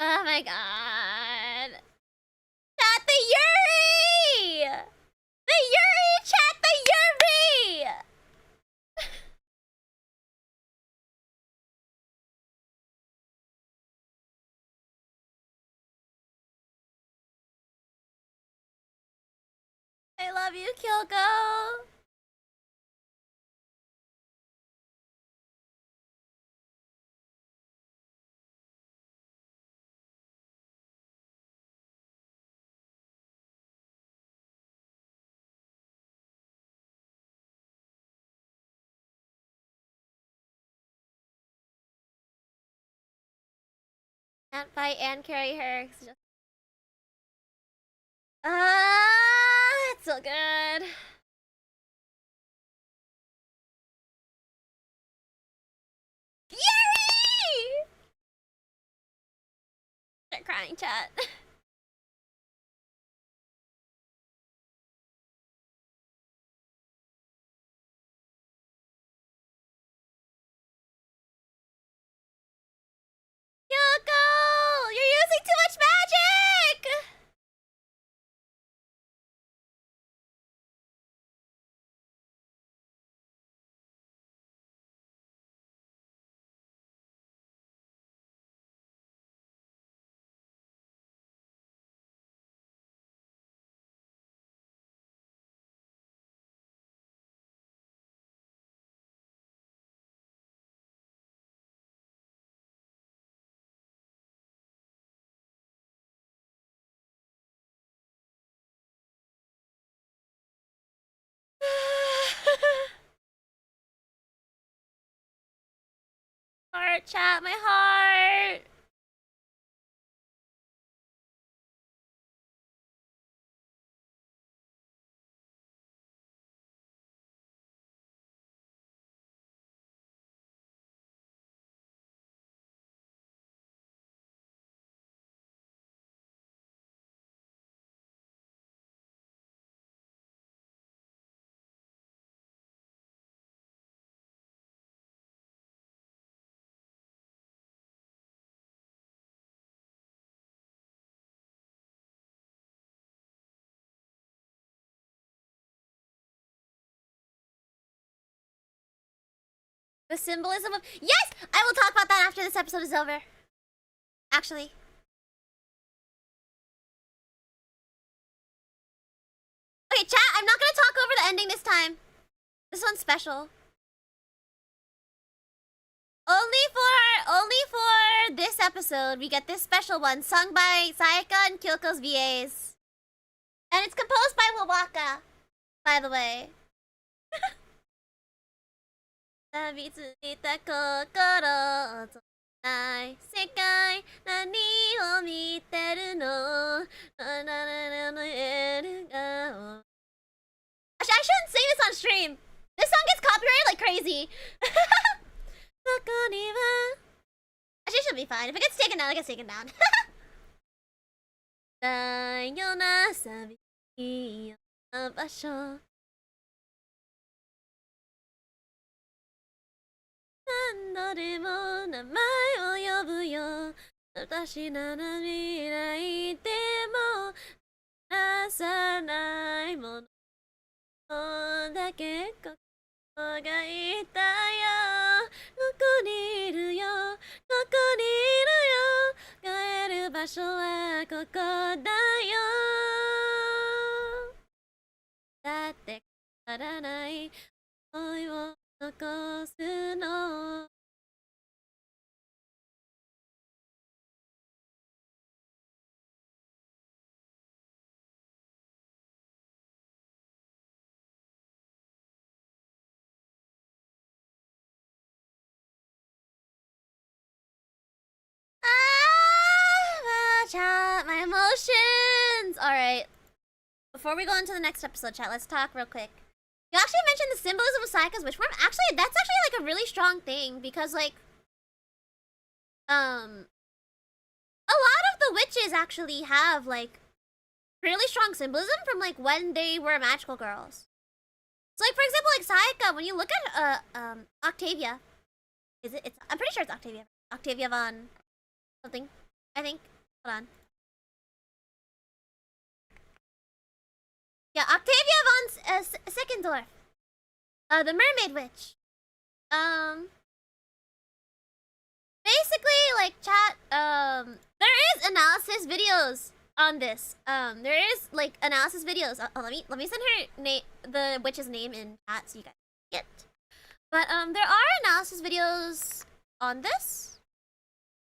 Oh my god. Chat the Yuri! The Yuri! Chat the Yuri! love you, Kyoko. Can't fight and carry her. It's just... it's so good. Yay! Start crying, chat. Kyoko! You're using too much magic! Heart, chat, my heart. The symbolism of... Yes! I will talk about that after this episode is over. Actually. Okay, chat, I'm not gonna talk over the ending this time. This one's special. Only for this episode, we get this special one sung by Sayaka and Kyoko's VAs. And it's composed by WATCHALONG, by the way. 錆びついた心を閉じない世界何を見てるの Actually, I shouldn't sing this on stream. This song gets copyrighted like crazy. Actually, it should be fine. If it gets taken down, it gets taken down. だよな寂しい場所何度でも名前を呼ぶよ私なら未来でも出さないものだけここがいたよここにいるよここにいるよ帰る場所はここだよだって変わらない思いを残すのchat, my emotions! Alright. Before we go into the next episode, chat, let's talk real quick. You actually mentioned the symbolism of Sayaka's wish form. Actually, that's actually like a really strong thing because like a lot of the witches actually have like really strong symbolism from like when they were magical girls. So like for example, like Sayaka, when you look at Octavia, I'm pretty sure it's Octavia. Octavia von something, I think. Hold on. Yeah, Octavia von Sickendorf. The Mermaid Witch. Basically, like, chat, there is analysis videos on this. There is like analysis videos. Let me send her the witch's name in chat so you guys get. But there are analysis videos on this.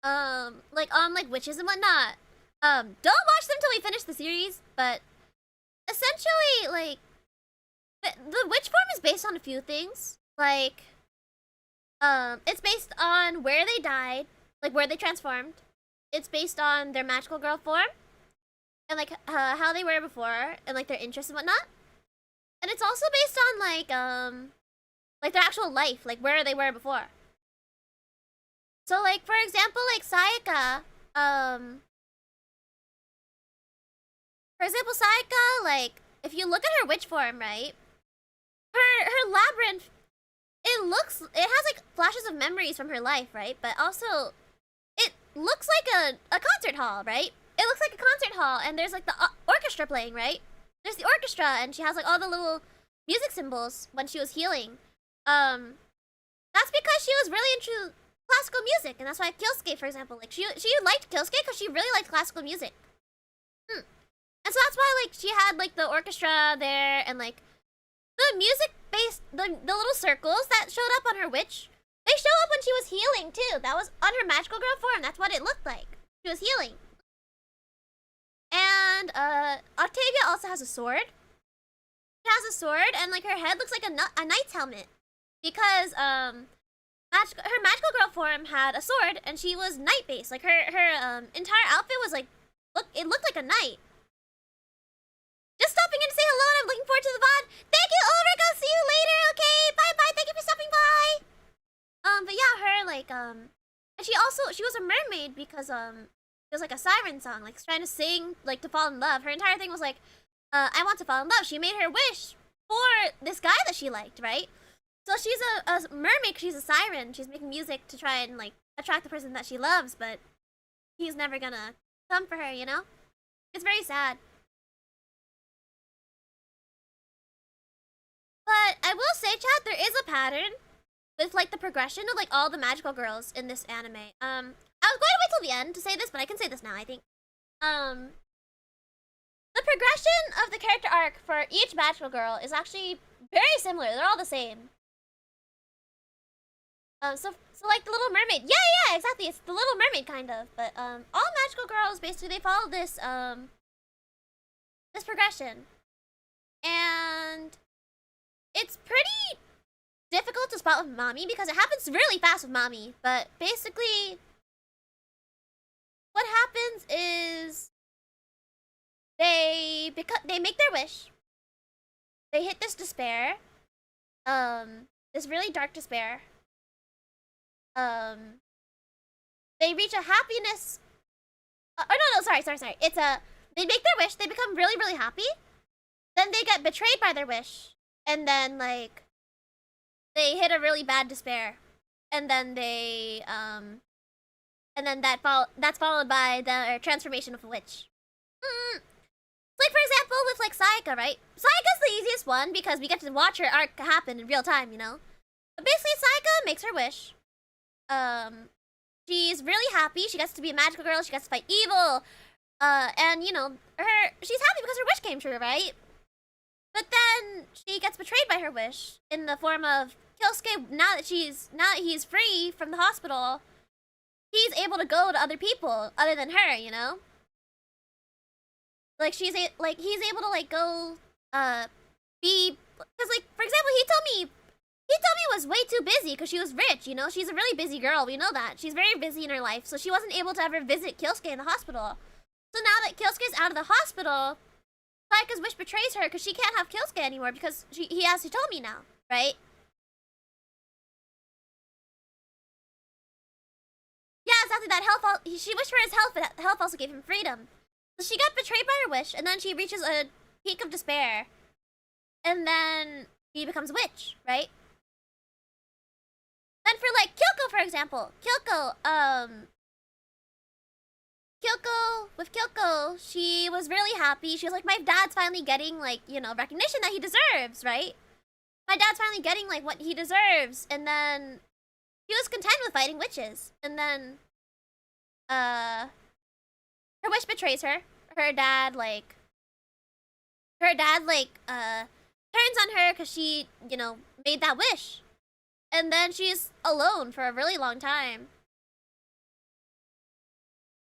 Like on like witches and whatnot. Don't watch them till we finish the series, but essentially like the witch form is based on a few things. Like it's based on where they died, like where they transformed. It's based on their magical girl form, and like how they were before, and like their interests and whatnot. And it's also based on like their actual life, like where they were before. So like for example, like Sayaka, for example, Sayaka, like if you look at her witch form, right? Her labyrinth, it has like flashes of memories from her life, right? But also it looks like a concert hall, right? It looks like a concert hall, and there's like the orchestra playing, right? There's the orchestra, and she has like all the little music symbols when she was healing. That's because she was really into classical music, and that's why Kyosuke, for example, like she liked Kyosuke because she really liked classical music. And so that's why like she had like the orchestra there, and like the music based the little circles that showed up on her witch. They show up when she was healing too. That was on her magical girl form. That's what it looked like. She was healing. And Octavia also has a sword. She has a sword, and like her head looks like a knight's helmet because her magical girl form had a sword, and she was knight based. Like her entire outfit was like it looked like a knight. Just stopping in to say hello, and I'm looking forward to the VOD. Thank you, Ulrich. I'll see you later. Okay, bye bye. Thank you for stopping by. But yeah, her like and she was a mermaid because it was like a siren song, like trying to sing like to fall in love. Her entire thing was like, I want to fall in love. She made her wish for this guy that she liked, right? So she's a mermaid. She's a siren. She's making music to try and like attract the person that she loves, but he's never gonna come for her, you know? It's very sad. But I will say, chat, there is a pattern with like the progression of like all the magical girls in this anime. I was going to wait till the end to say this, but I can say this now, I think. The progression of the character arc for each magical girl is actually very similar. They're all the same. So like the Little Mermaid. Yeah, exactly. It's the Little Mermaid kind of, but all magical girls basically they follow this this progression. And it's pretty difficult to spot with Mami because it happens really fast with Mami, but basically what happens is they make their wish. They hit this despair. This really dark despair. They reach a happiness. Sorry. It's they make their wish. They become really, really happy. Then they get betrayed by their wish, and then like they hit a really bad despair, and then they and then that's followed by the transformation of a witch. Like for example, with like Sayaka, right? Sayaka's the easiest one because we get to watch her arc happen in real time, you know. But basically, Sayaka makes her wish. She's really happy. She gets to be a magical girl. She gets to fight evil. And you know, she's happy because her wish came true, right? But then she gets betrayed by her wish in the form of Kyosuke. Now that he's free from the hospital, he's able to go to other people other than her, you know. Like he's able to like go be, because like for example he told me it was way too busy because she was rich, you know. She's a really busy girl, we know that. She's very busy in her life, so she wasn't able to ever visit Kyosuke in the hospital. So now that Kyosuke's out of the hospital, Sayaka's wish betrays her because she can't have Kyosuke anymore because he has Hitomi now, right? Yeah, exactly. That health. She wished for his health, but health also gave him freedom. So she got betrayed by her wish, and then she reaches a peak of despair, and then she becomes a witch, right? Then for like Kyoko, for example, Kyoko, she was really happy. She was like, my dad's finally getting like, you know, recognition that he deserves, right? My dad's finally getting like what he deserves, and then he was content with fighting witches, and then her wish betrays her, her dad like turns on her because she, you know, made that wish. And then she's alone for a really long time.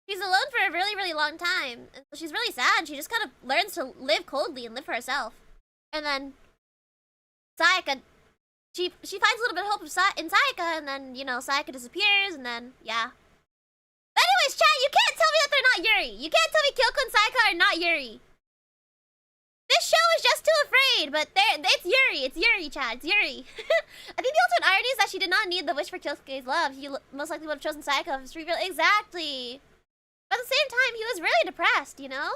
She's alone for a really, really long time. And so she's really sad. She just kind of learns to live coldly and live for herself. And then Sayaka, she finds a little bit of hope in Sayaka, and then, you know, Sayaka disappears, and then, yeah. But anyways, chat, you can't tell me that they're not Yuri. You can't tell me Kyoko and Sayaka are not Yuri. This show is just too afraid, but it's Yuri. It's Yuri, chat. It's Yuri. I think the ultimate irony is that she did not need the wish for Kyosuke's love. He most likely would have chosen Sayaka if it's revealed. Exactly. But at the same time, he was really depressed, you know?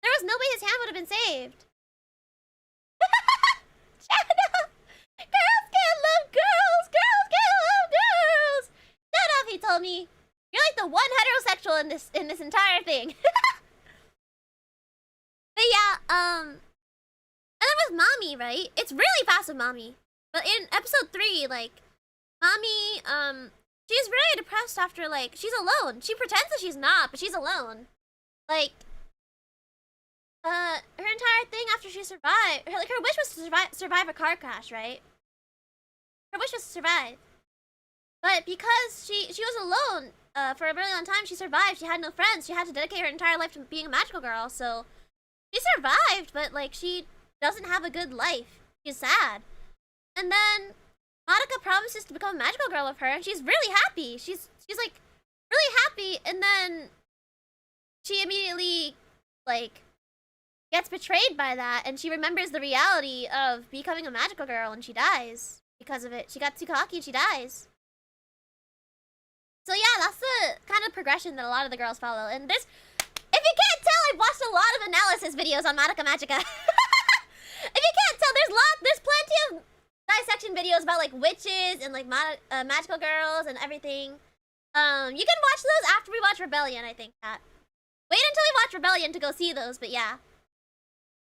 There was no way his hand would have been saved. Shut up! Girls can't love girls! Girls can't love girls! Shut up, he told me. You're like the one heterosexual in this entire thing. But yeah, and then with Mommy, right? It's really fast with Mommy. But in episode 3, like, Mommy, she's really depressed after, like, she's alone. She pretends that she's not, but she's alone. Like, her entire thing after she survived, her wish was to survive a car crash, right? Her wish was to survive. But because she was alone, for a really long time, she survived. She had no friends. She had to dedicate her entire life to being a magical girl, so she survived, but, like, she doesn't have a good life. She's sad. And then MADOKA promises to become a magical girl with her, and she's really happy. She's like, really happy, and then she immediately, like, gets betrayed by that, and she remembers the reality of becoming a magical girl, and she dies because of it. She got too cocky, and she dies. So yeah, that's the kind of progression that a lot of the girls follow. And there's, if you can't tell, I've watched a lot of analysis videos on Madoka Magica. If you can't tell, there's plenty of dissection videos about, like, witches and, like, magical girls and everything. You can watch those after we watch Rebellion, I think, Pat. Wait until we watch Rebellion to go see those, but yeah.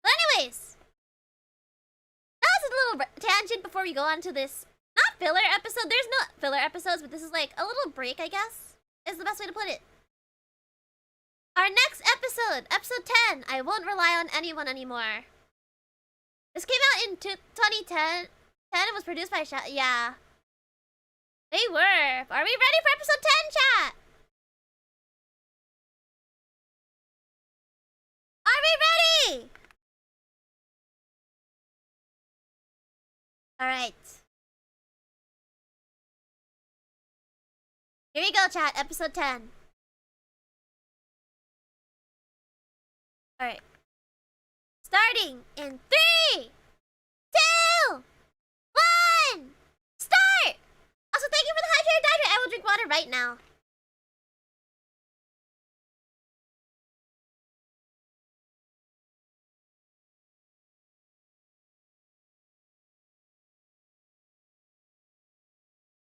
But anyways, that was a little tangent before we go on to this, not filler episode. There's no filler episodes, but this is like a little break, I guess, is the best way to put it. Our next episode, episode 10, I Won't Rely on Anyone Anymore. This came out in 2010. It was produced by yeah. They were. Are we ready for episode 10, chat? Are we ready? Alright. Here we go, chat. Episode 10. Alright. Starting in 3, 2, 1, start! Also, thank you for the hydrated diet. I will drink water right now.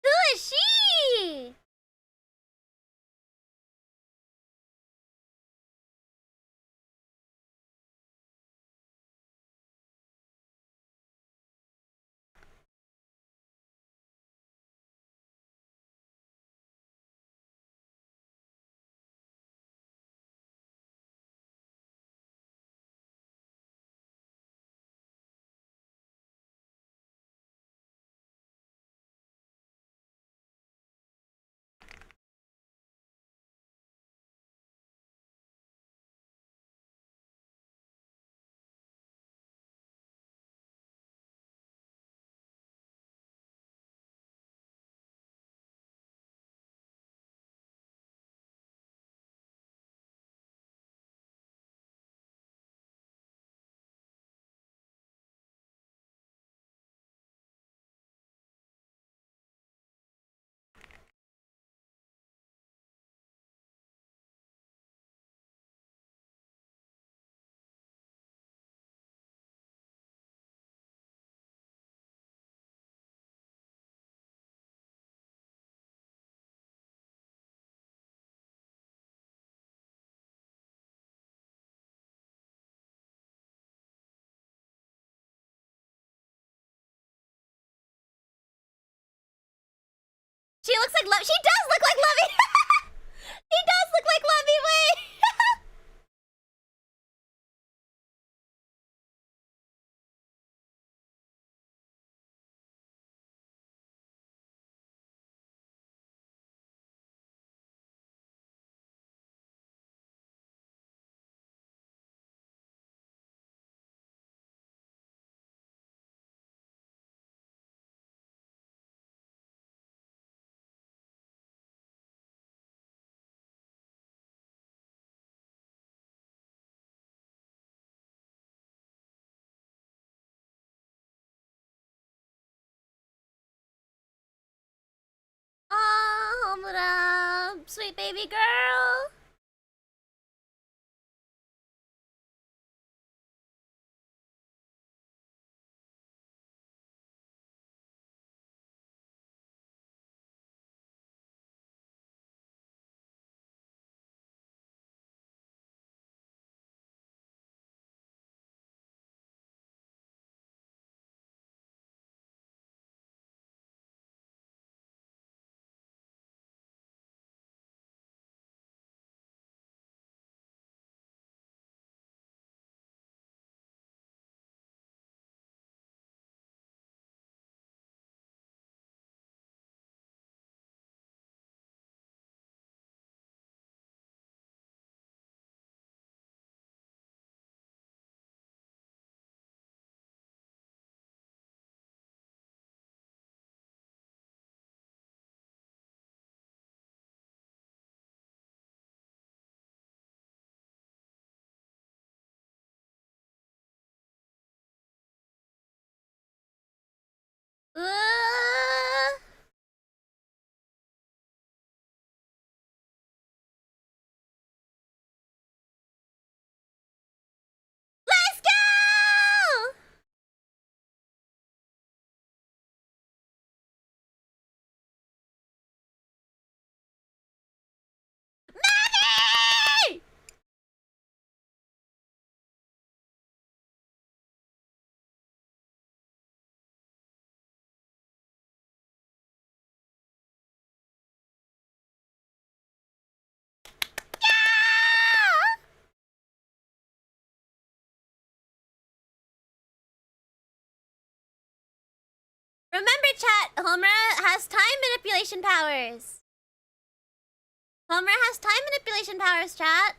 Who is she? She looks like Lovey. She does look like Lovey. She does look like Lovey. Wait. What up, sweet baby girl? Let's go! Maggie! Yeah! Remember, chat, Homura has time manipulation powers. Homura has time manipulation powers, chat.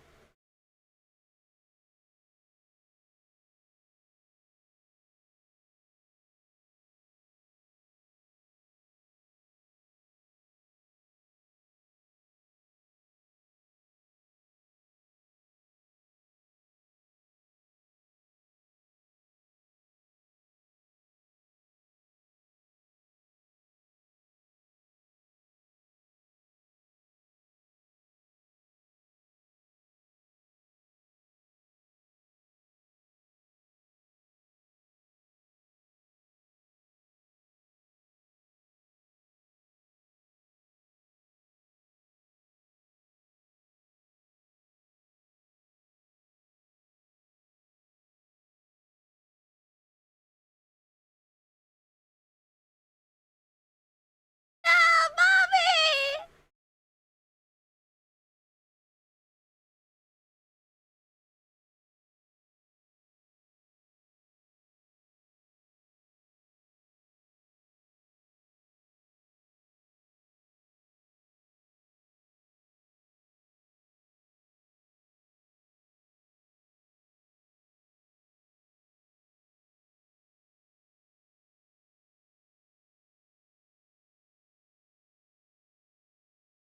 Ah, mommy!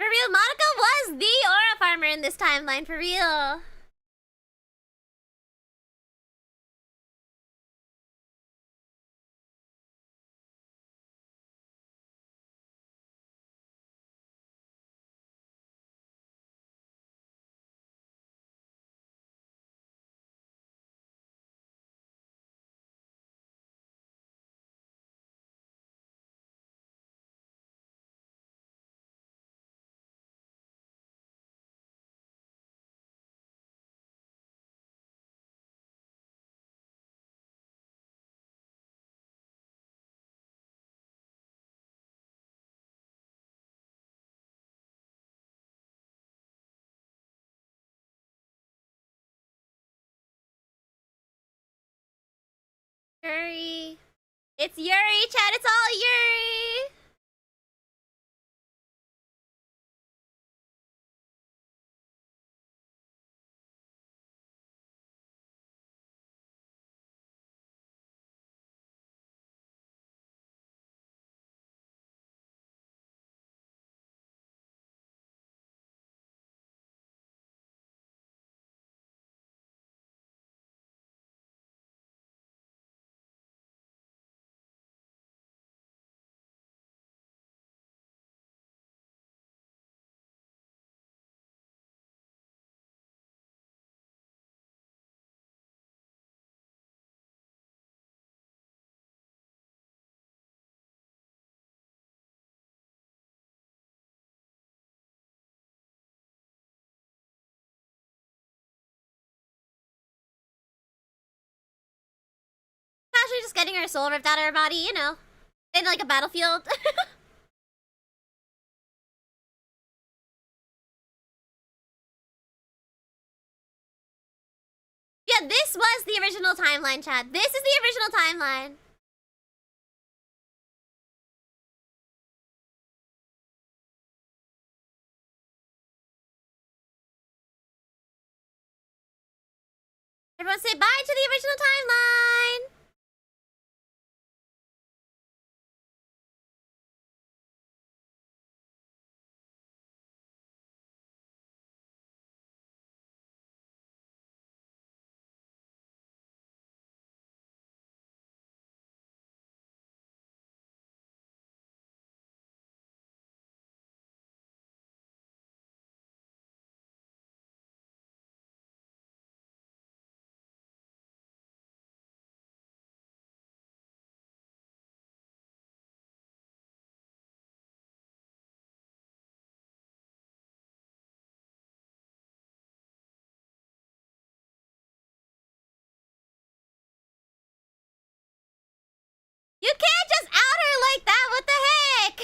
For real, MADOKA was the aura farmer in this timeline, for real. Yuri. It's Yuri, chat. It's all Yuri. actually just getting her soul ripped out of her body, you know, in like a battlefield. Yeah, this was the original timeline, chat. This is the original timeline. Everyone say bye to the original timeline. You can't just out her like that. What the heck?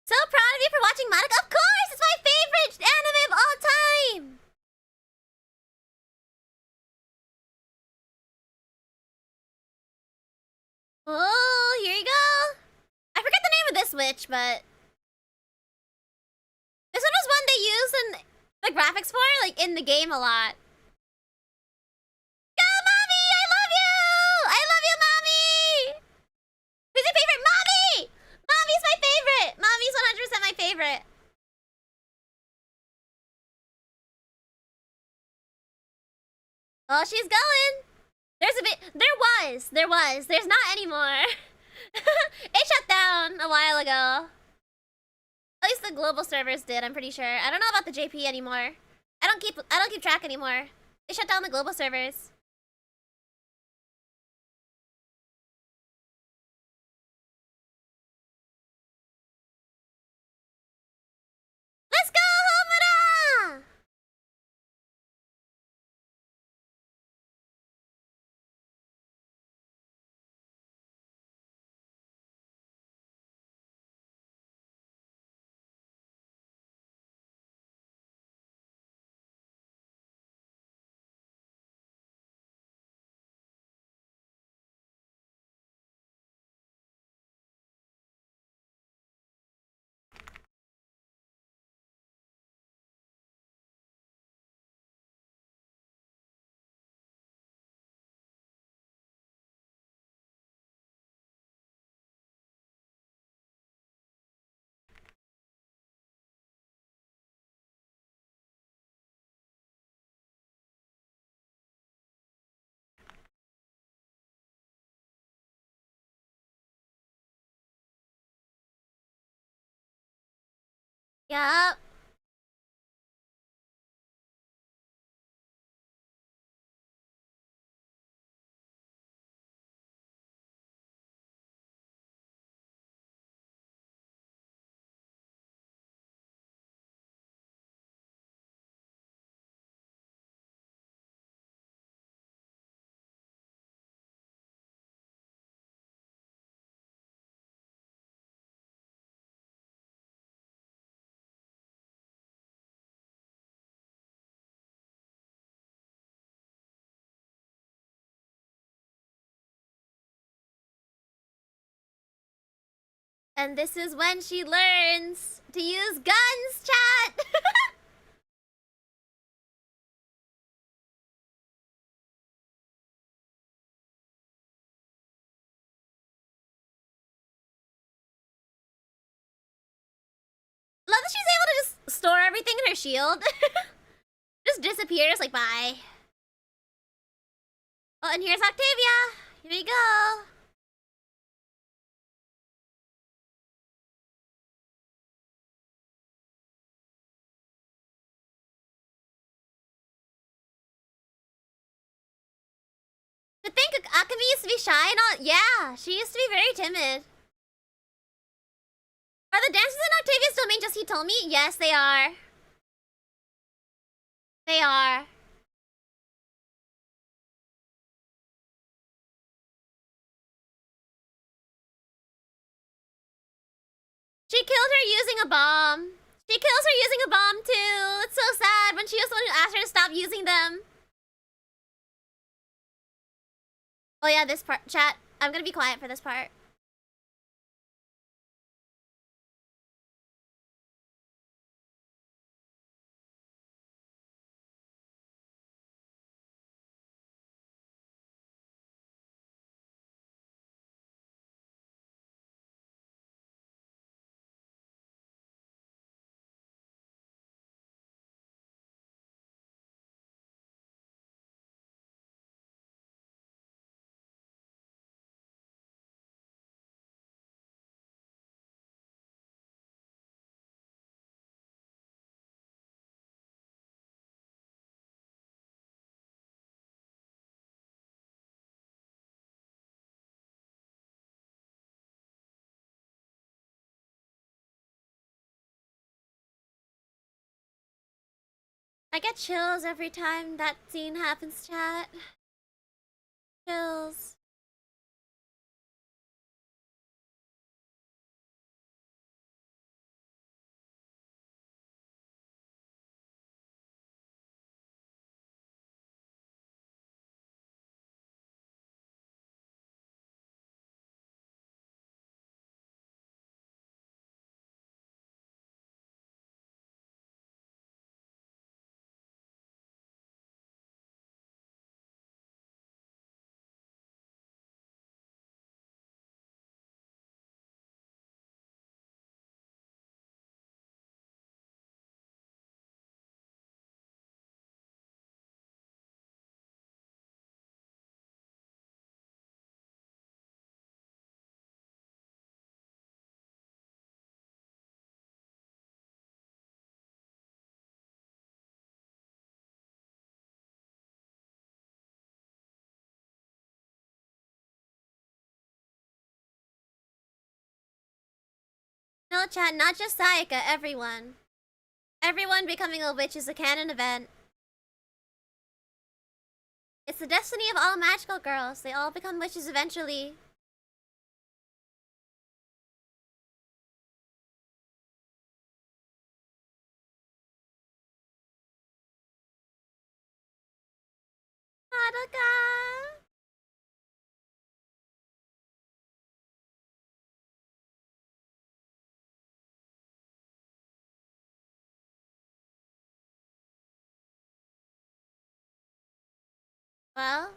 So proud of you for watching MADOKA. Of course, it's my favorite anime of all time. Oh, here you go. I forget the name of this witch, but this one was one they used in the graphics for, like in the game a lot. Go, mommy! I love you! I love you, mommy! Who's your favorite? Mommy! Mommy's my favorite! Mommy's 100% my favorite. Oh, she's going. There's a bit. There was. There's not anymore. It shut down a while ago. At least the global servers did, I'm pretty sure. I don't know about the JP anymore. I don't keep track anymore. They shut down the global servers. Let's go, Homura! Yup. And this is when she learns to use guns, chat! Love that she's able to just store everything in her shield. Just disappears, like, bye. Oh, and here's Octavia. Here we go. To think Akemi used to be shy and all. Yeah, she used to be very timid. Are the dances in Octavia's domain just he told me? Yes, they are. They are. She killed her using a bomb. She kills her using a bomb too. It's so sad when she was the one who asked her to stop using them. Oh yeah, this part. Chat, I'm gonna be quiet for this part. I get chills every time that scene happens, chat. Chills. No, chat, not just Sayaka, everyone. Everyone becoming a witch is a canon event. It's the destiny of all magical girls. They all become witches eventually. MADOKA! Well,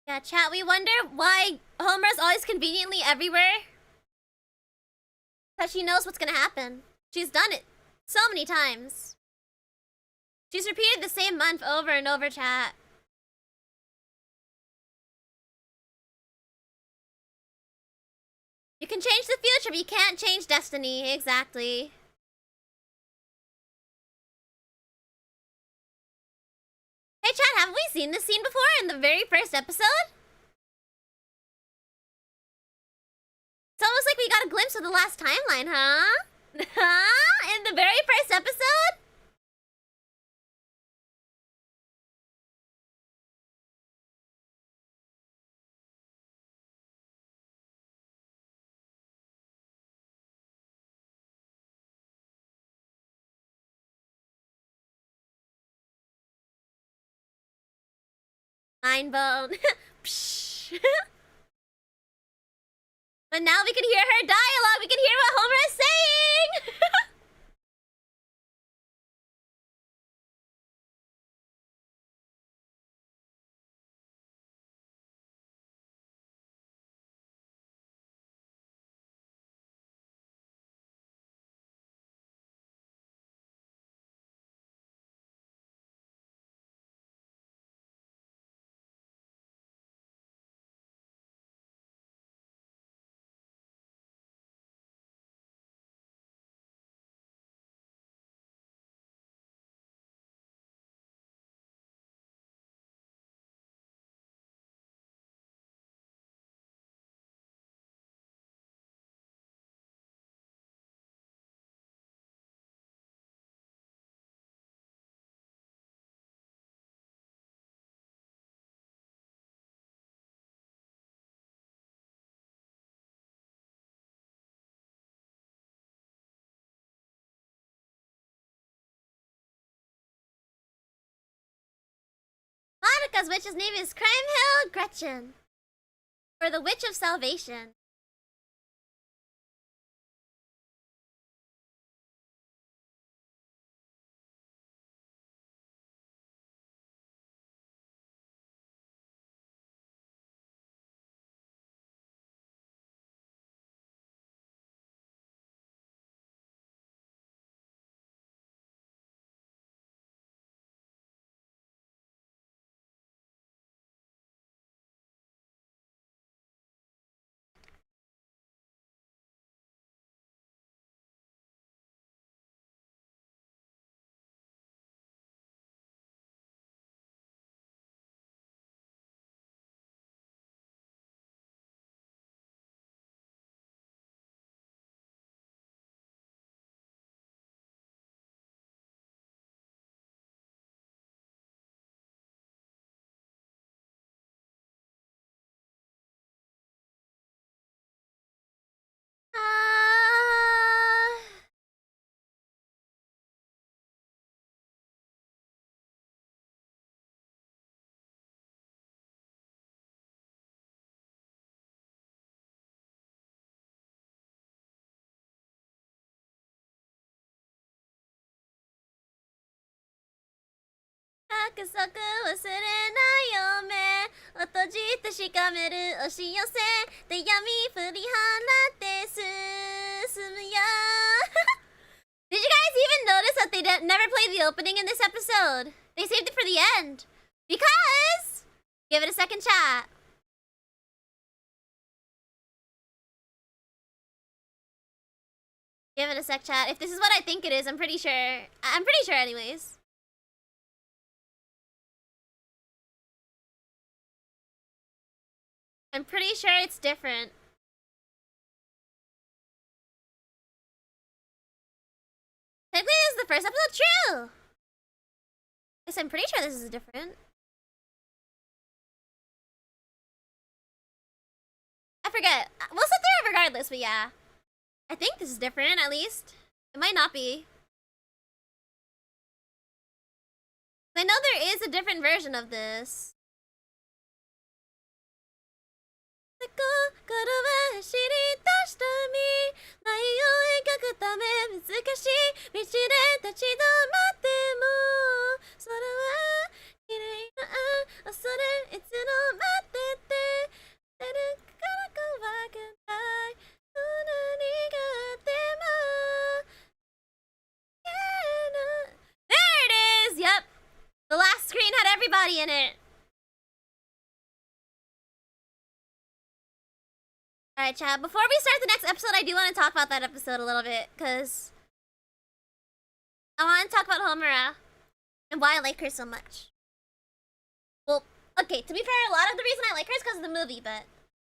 Yeah, chat, we wonder why Homer's always conveniently everywhere. Because she knows what's gonna happen. She's done it so many times. She's repeated the same month over and over, chat. You can change the future, but you can't change destiny. Exactly. Hey, chat, haven't we seen this scene before in the very first episode? It's almost like we got a glimpse of the last timeline, huh? Huh? In the very first episode? Mind blown. Psh. But now we can hear her dialogue. We can hear what Homer is saying. Monica's witch's name is Crimehill Gretchen. For the Witch of Salvation. Akasaku wa surenayo me. Otojite shikameru oshiyose. De yami furihanate susumu yo. Did you guys even notice that they never played the opening in this episode? They saved it for the end. Because... Give it a second, chat. Give it a sec, chat. If this is what I think it is, I'm pretty sure. I'm pretty sure anyways. I'm pretty sure it's different. Technically, this is the first episode. True! Yes, I'm pretty sure this is different. I forget. We'll sit there regardless, but yeah. I think this is different, at least. It might not be. I know there is a different version of this. body in it. Alright, chat. Before we start the next episode, I do want to talk about that episode a little bit, because I want to talk about Homura and why I like her so much. Well, okay, to be fair, a lot of the reason I like her is because of the movie, but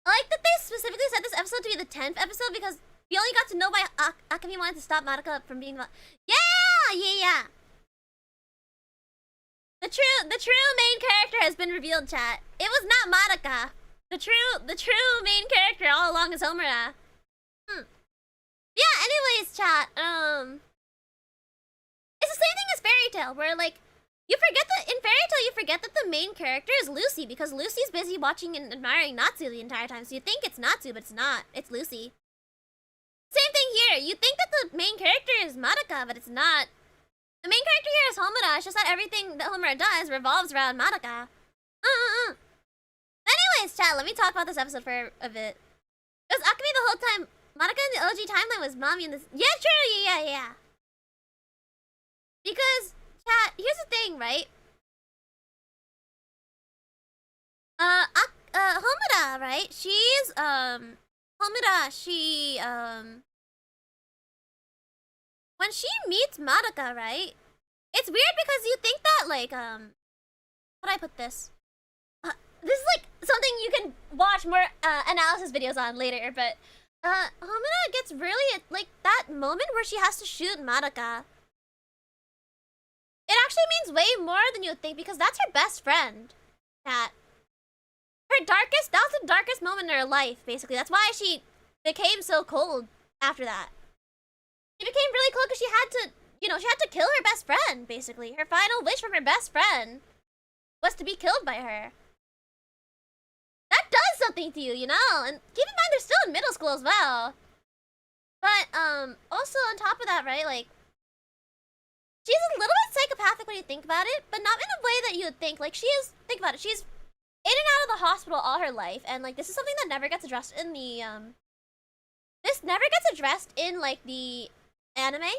I like that they specifically set this episode to be the 10th episode because we only got to know why Akemi wanted to stop MADOKA from being... Yeah! The true main character has been revealed, chat. It was not MADOKA. The true main character all along is Homura. Yeah, anyways, chat, it's the same thing as Fairy Tail, where, like, you forget that, in Fairy Tail, you forget that the main character is Lucy, because Lucy's busy watching and admiring Natsu the entire time, so you think it's Natsu, but it's not. It's Lucy. Same thing here. You think that the main character is MADOKA, but it's not. The main character here is Homura. It's just that everything that Homura does revolves around MADOKA. Anyways, chat, let me talk about this episode for a bit. It was Akemi the whole time. MADOKA in the OG timeline was mommy in this. Yeah, true. Yeah. Because, chat, here's the thing, right? Homura, right? She's, Homura, she, when she meets MADOKA, right? It's weird because you think that, like, how do I put this? This is, like, something you can watch more, analysis videos on later, but, Homura gets really, like, that moment where she has to shoot MADOKA. It actually means way more than you would think because that's her best friend, Kat. That was the darkest moment in her life, basically. That's why she became so cold after that. She became really cold because she had to kill her best friend, basically. Her final wish from her best friend was to be killed by her. That does something to you, you know? And keep in mind, they're still in middle school as well. But, also on top of that, right, like, she's a little bit psychopathic when you think about it, but not in a way that you would think. Like, think about it, she's in and out of the hospital all her life, and, like, this is something that never gets addressed in the, like, the anime,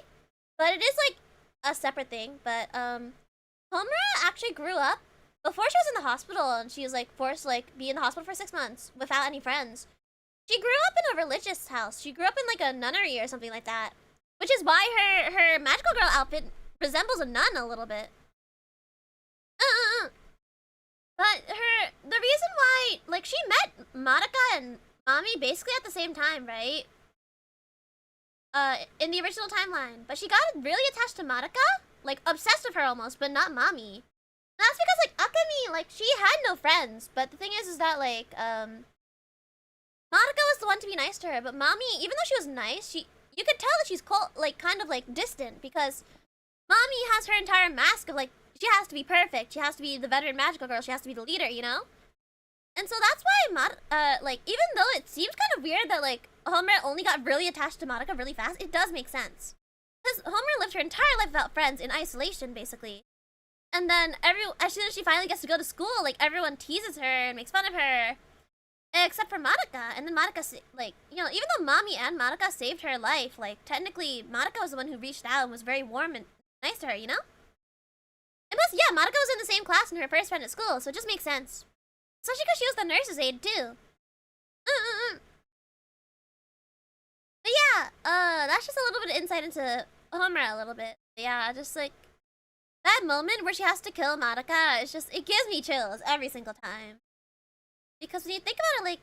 but it is, like, a separate thing. But, Homura actually grew up, before she was in the hospital, and she was, like, forced to, like, be in the hospital for 6 months without any friends. She grew up in a religious house. She grew up in, like, a nunnery or something like that, which is why her magical girl outfit resembles a nun a little bit. But the reason why, like, she met MADOKA and Mami basically at the same time, right? In the original timeline. But she got really attached to MADOKA, like, obsessed with her almost, but not Mami. And that's because, like, Akemi, like, she had no friends. But the thing is that, like, MADOKA was the one to be nice to her, but Mami, even though she was nice, you could tell that she's cold, like, kind of, like, distant, because Mami has her entire mask of, like, she has to be perfect. She has to be the veteran magical girl. She has to be the leader, you know? And so that's why, like, even though it seems kind of weird that, like, Homura only got really attached to MADOKA really fast, it does make sense. Because Homura lived her entire life without friends, in isolation, basically. And then, as soon as she finally gets to go to school, like, everyone teases her and makes fun of her. Except for MADOKA. And then MADOKA, like, you know, even though Mami and MADOKA saved her life, like, technically, MADOKA was the one who reached out and was very warm and nice to her, you know? And plus, yeah, MADOKA was in the same class and her first friend at school, so it just makes sense. Especially because she was the nurse's aide, too. But yeah, that's just a little bit of insight into Homura a little bit. Yeah, just, like, that moment where she has to kill MADOKA, it's just, it gives me chills every single time. Because when you think about it, like,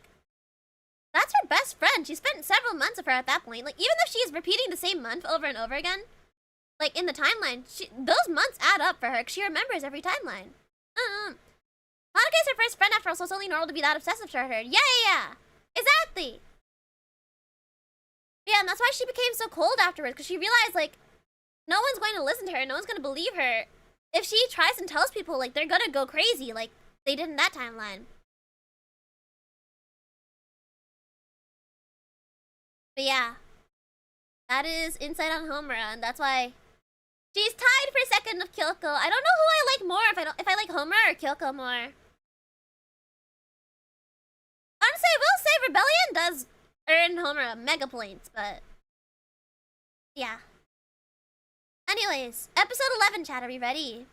that's her best friend. She spent several months with her at that point. Like, even though she's repeating the same month over and over again, like, in the timeline, those months add up for her, because she remembers every timeline. MADOKA is her first friend after all, so it's only normal to be that obsessive to her. Yeah. Exactly. Yeah, and that's why she became so cold afterwards, because she realized, like, no one's going to listen to her, no one's going to believe her. If she tries and tells people, like, they're going to go crazy, like they did in that timeline. But yeah, that is insight on Homura, and that's why she's tied for second of Kyoko. I don't know who I like more, if I like Homura or Kyoko more. Honestly, I will say Rebellion does earn Homura mega points, but yeah. Anyways, episode 11, chat, are we ready?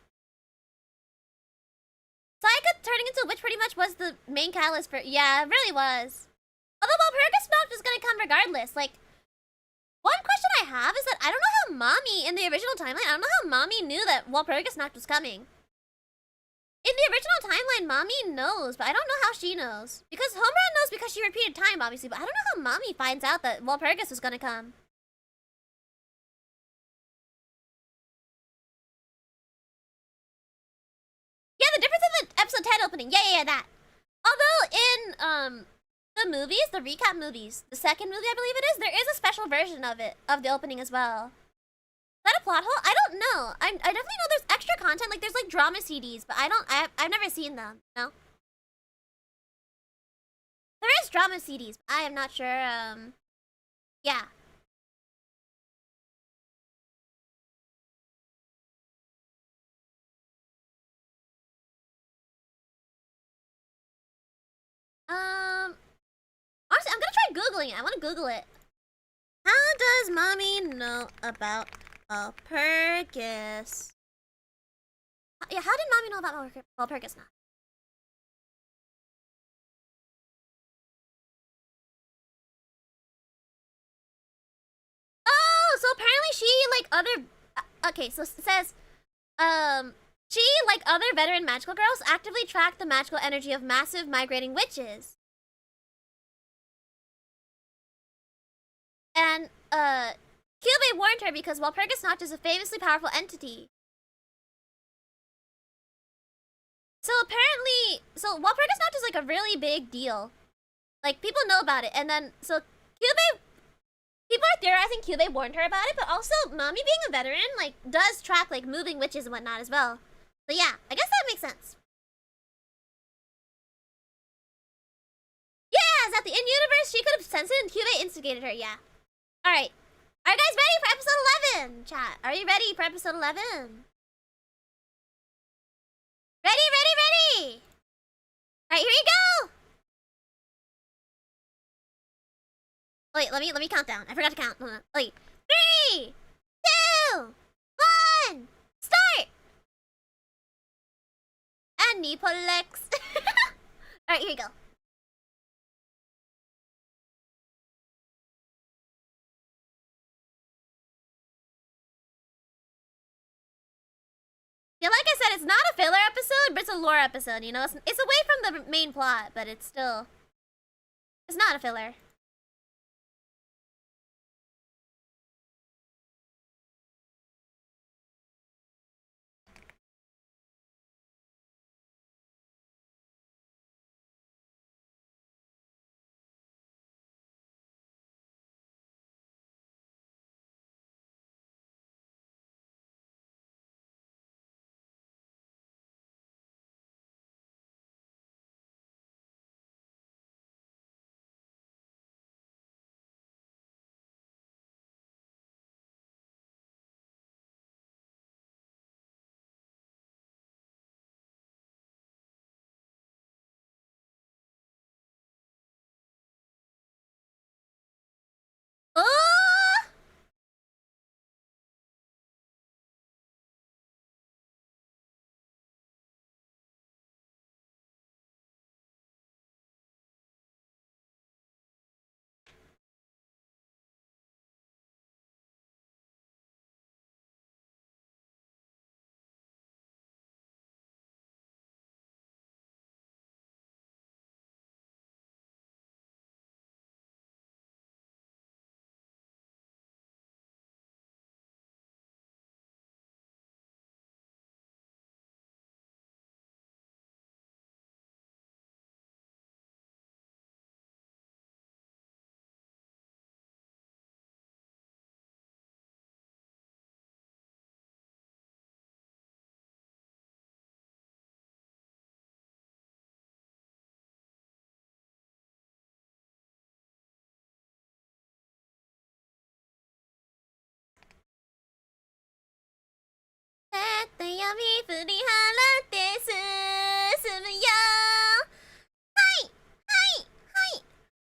turning into a witch pretty much was the main catalyst for... Yeah, it really was. Although Walpurgis Knocked was gonna come regardless. Like, one question I have is that I don't know how Mommy, in the original timeline, I don't know how Mommy knew that Walpurgis Knocked was coming. In the original timeline, Mommy knows, but I don't know how she knows. Because Homeran knows because she repeated time, obviously, but I don't know how Mommy finds out that Walpurgis was gonna come. Yeah, the difference in the episode 10 opening. Yeah, that. Although in, the movies, the recap movies, the second movie I believe it is, there is a special version of it, of the opening as well. Is that a plot hole? I don't know. I definitely know there's extra content, like there's like drama CDs, but I've never seen them, no? There is drama CDs, but I am not sure, yeah. Honestly, I'm gonna try Googling it. I wanna Google it. How does Mommy know about Walpurgis? Yeah, how did Mommy know about Walpurgis Knocked? Oh, so apparently she, like other... okay, so it says, she, like other veteran magical girls, actively tracked the magical energy of massive migrating witches. And, Kyubey warned her because Walpurgis Knocked is a famously powerful entity. So apparently, so Walpurgis Knocked is like a really big deal. Like, people know about it, and then, so Kyubey, people are theorizing Kyubey warned her about it, but also Mommy being a veteran, like, does track, like, moving witches and whatnot as well. So yeah, I guess that makes sense. Yeah, is that the in-universe? She could have sensed it and Kyubey instigated her, yeah. Alright. Are you guys ready for episode 11? Chat, are you ready for episode 11? Ready! Alright, here you go! Wait, let me count down. I forgot to count. Wait. 3, 2, 1, start! And Nipolex. Alright, here you go. Yeah, like I said, it's not a filler episode, but it's a lore episode, you know? It's away from the main plot, but it's still... It's not a filler. Oh!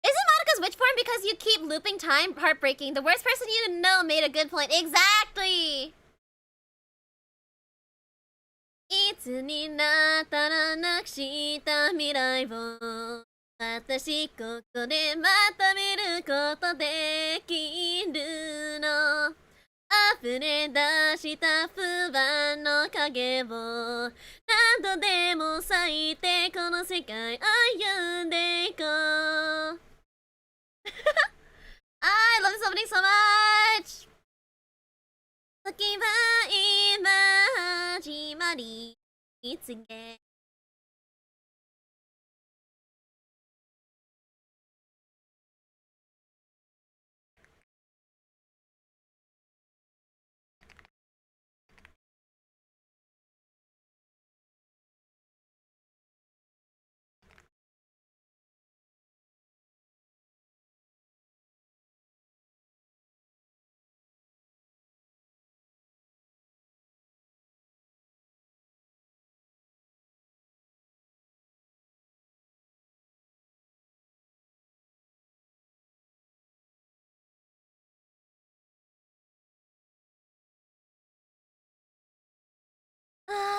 Isn't Madoka's witch form because you keep looping time heartbreaking? The worst person you know made a good point. Exactly! いつになったらなくした未来を私ここでまた見ることできるの溢れ出した不安の影を何度でも咲いてこの世界歩んでいこう I love this opening so much 時は今始まり告げあー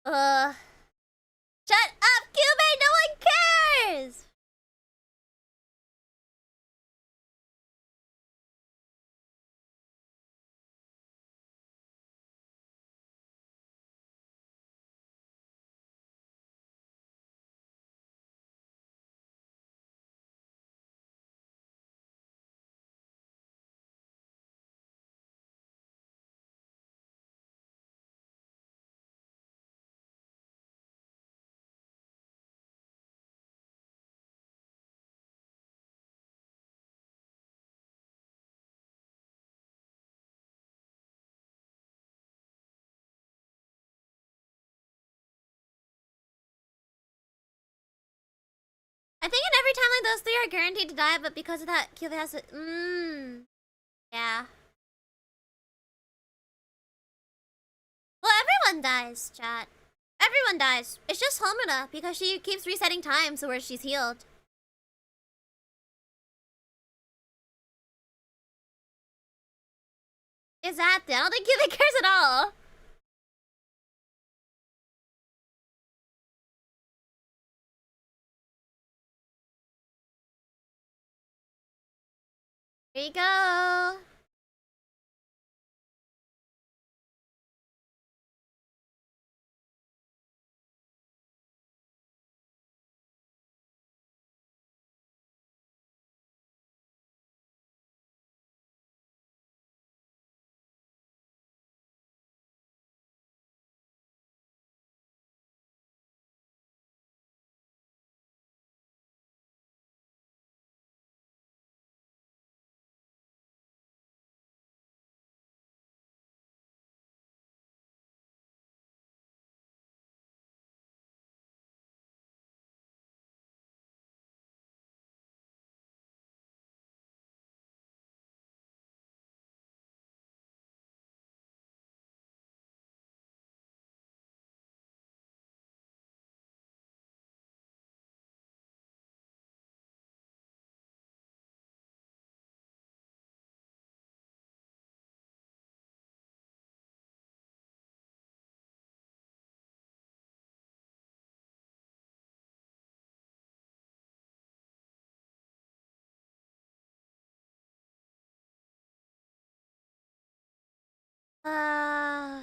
uh Shut up, Cubase! No one cares! I think in every timeline those three are guaranteed to die, but because of that, Cubase has to. Yeah. Well, everyone dies, chat. Everyone dies. It's just Homura because she keeps resetting time to where she's healed. Exactly. I don't think Cubase cares at all. Here you go. Uh.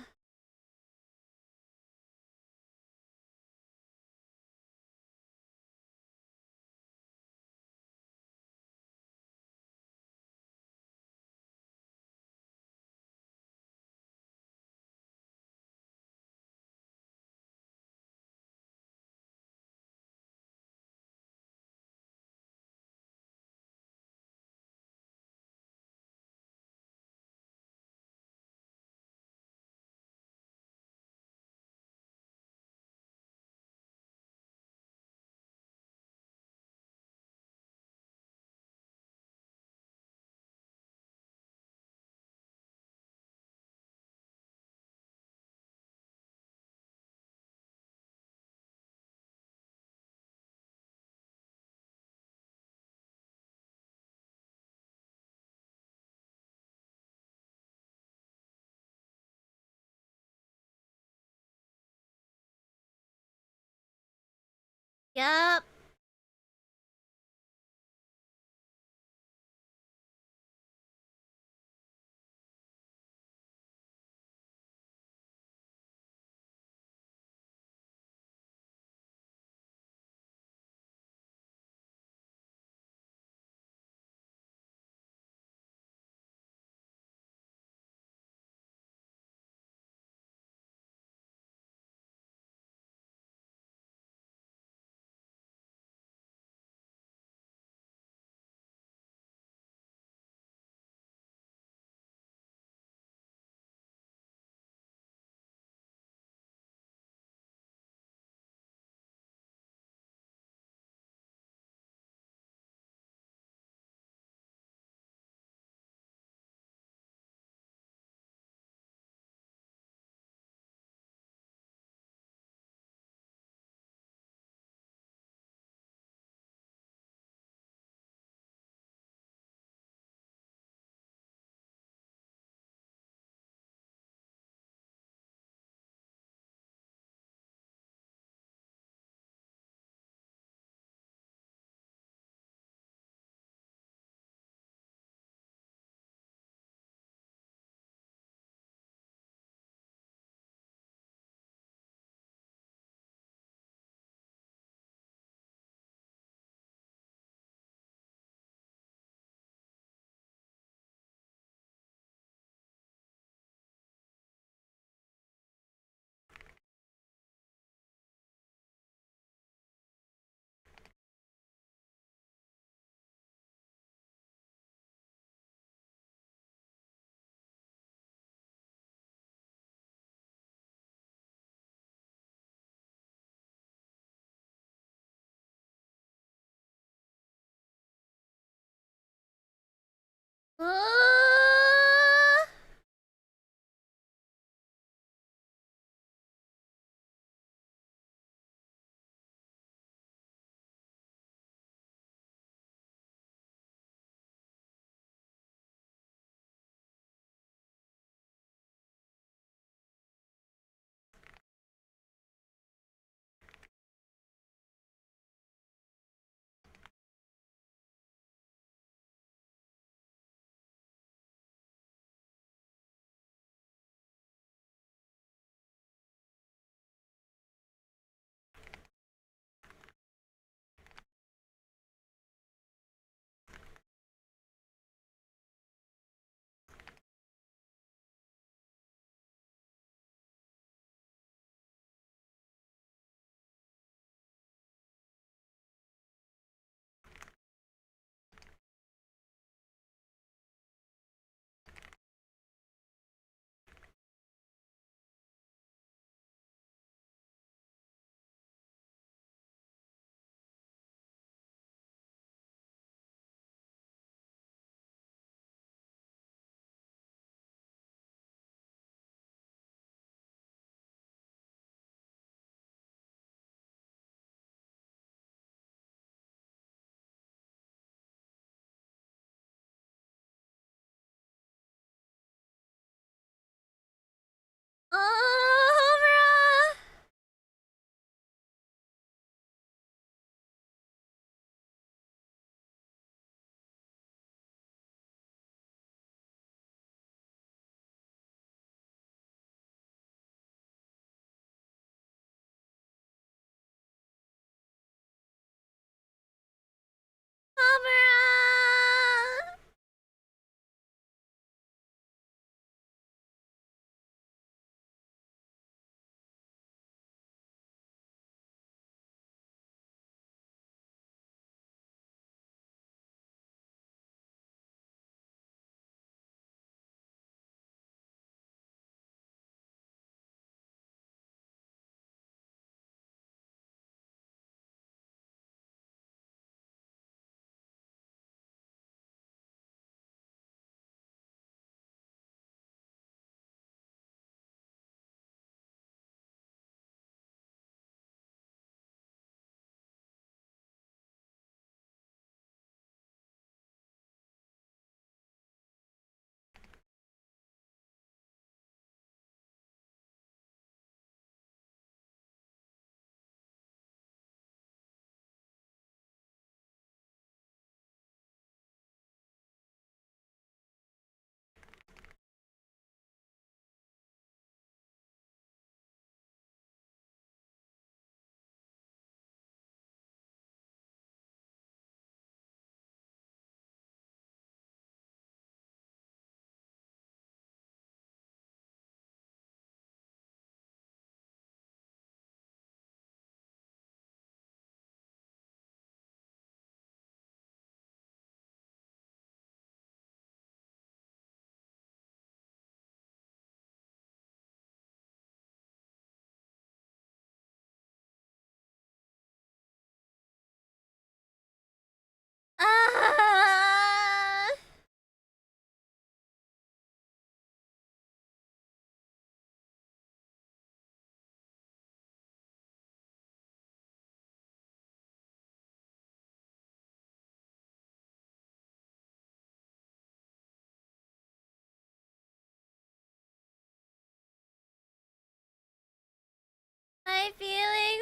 Yep.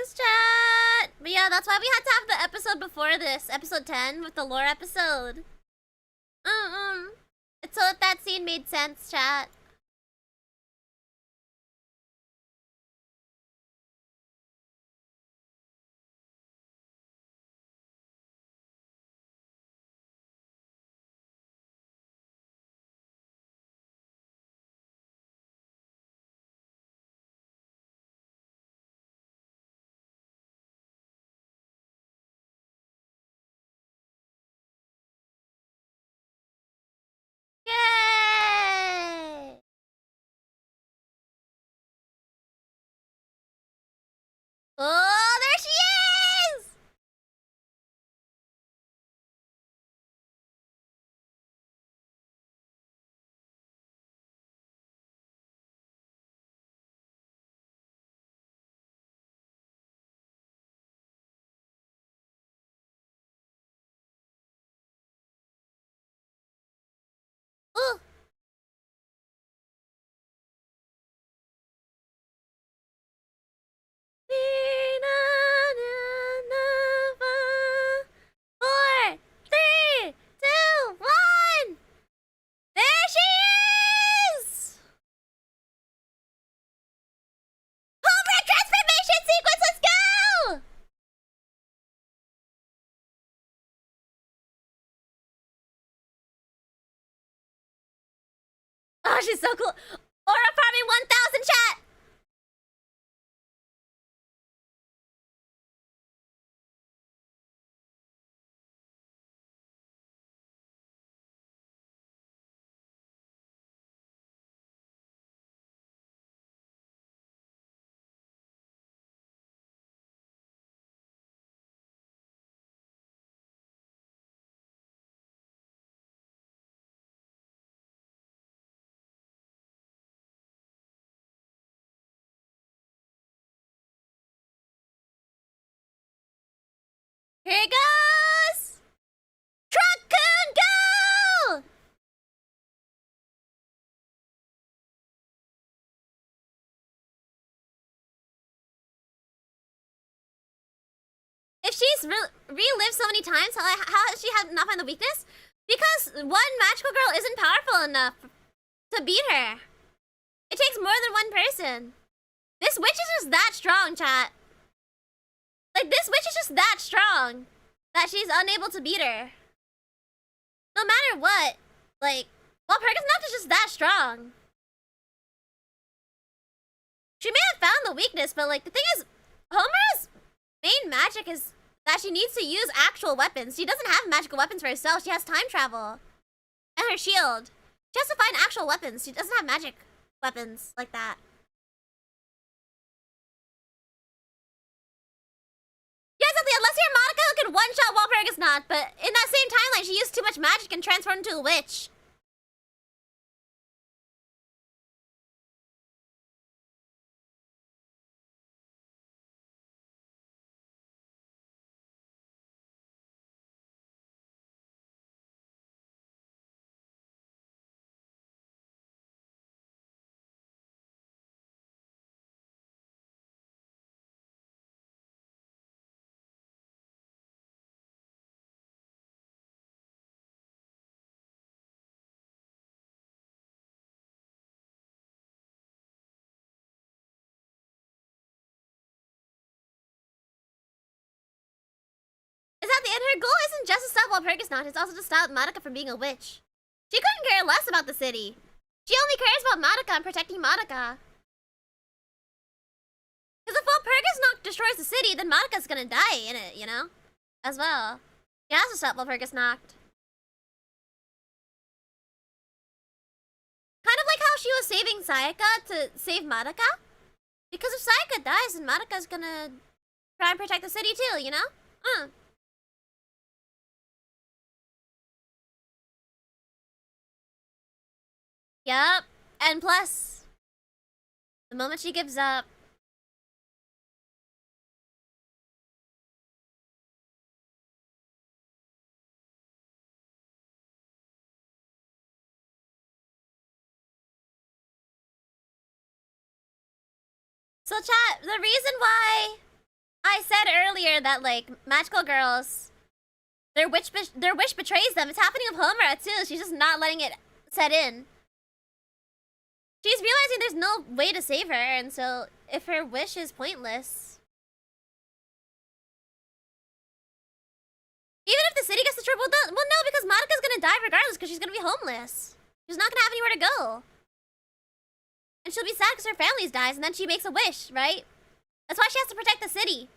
Thanks, chat. But yeah, that's why we had to have the episode before this, episode 10, with the lore episode. It's so that scene made sense, chat. Yay! Oh, there she is! Ooh. Four, three, two, one. There she is! Homer transformation sequence, let's go! Oh, she's so cool. Aura farming 1,000, chat. Here it goes! Truck-kun, go! If she's relived so many times, how has she not found the weakness? Because one magical girl isn't powerful enough to beat her. It takes more than one person. This witch is just that strong, chat. Like, this witch is just that strong that she's unable to beat her. No matter what, like, Walpurgis is just that strong. She may have found the weakness, but like, the thing is, Homer's main magic is that she needs to use actual weapons. She doesn't have magical weapons for herself. She has time travel and her shield. She has to find actual weapons. She doesn't have magic weapons like that. Yeah, exactly. Unless you're MADOKA who can one-shot Walpurgis not, but in that same timeline, she used too much magic and transformed into a witch. At the end, her goal isn't just to stop Walpurgis not, it's also to stop MADOKA from being a witch. She couldn't care less about the city. She only cares about MADOKA and protecting MADOKA. Because if Walpurgis not destroys the city, then MADOKA's gonna die in it, you know? As well. She has to stop Walpurgis knocked. Kind of like how she was saving Sayaka to save MADOKA. Because if Sayaka dies, then MADOKA's gonna try and protect the city too, you know? Yup. And plus, the moment she gives up, so chat, the reason why I said earlier that like magical girls, their wish betrays them. It's happening with Homura too. She's just not letting it set in. She's realizing there's no way to save her, and so if her wish is pointless, even if the city gets destroyed, well, no, because Madoka's gonna die regardless because she's gonna be homeless. She's not gonna have anywhere to go. And she'll be sad because her family dies, and then she makes a wish, right? That's why she has to protect the city.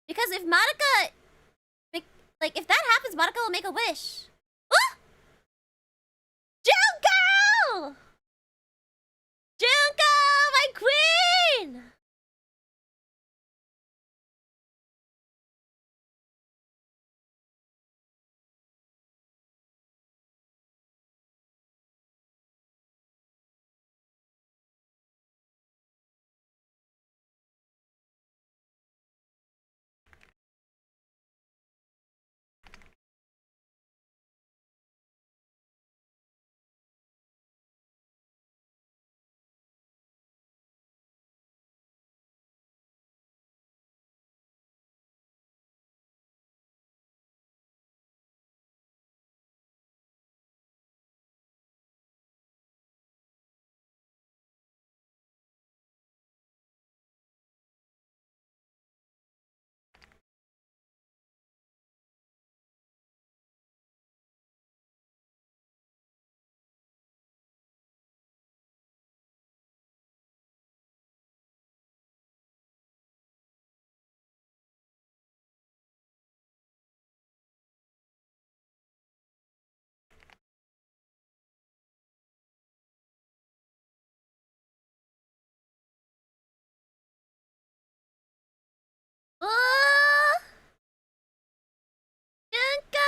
Because if Madoka... Like, if that happens, Madoka will make a wish. Ah! Junko! Junko, my queen! Oh! Junko!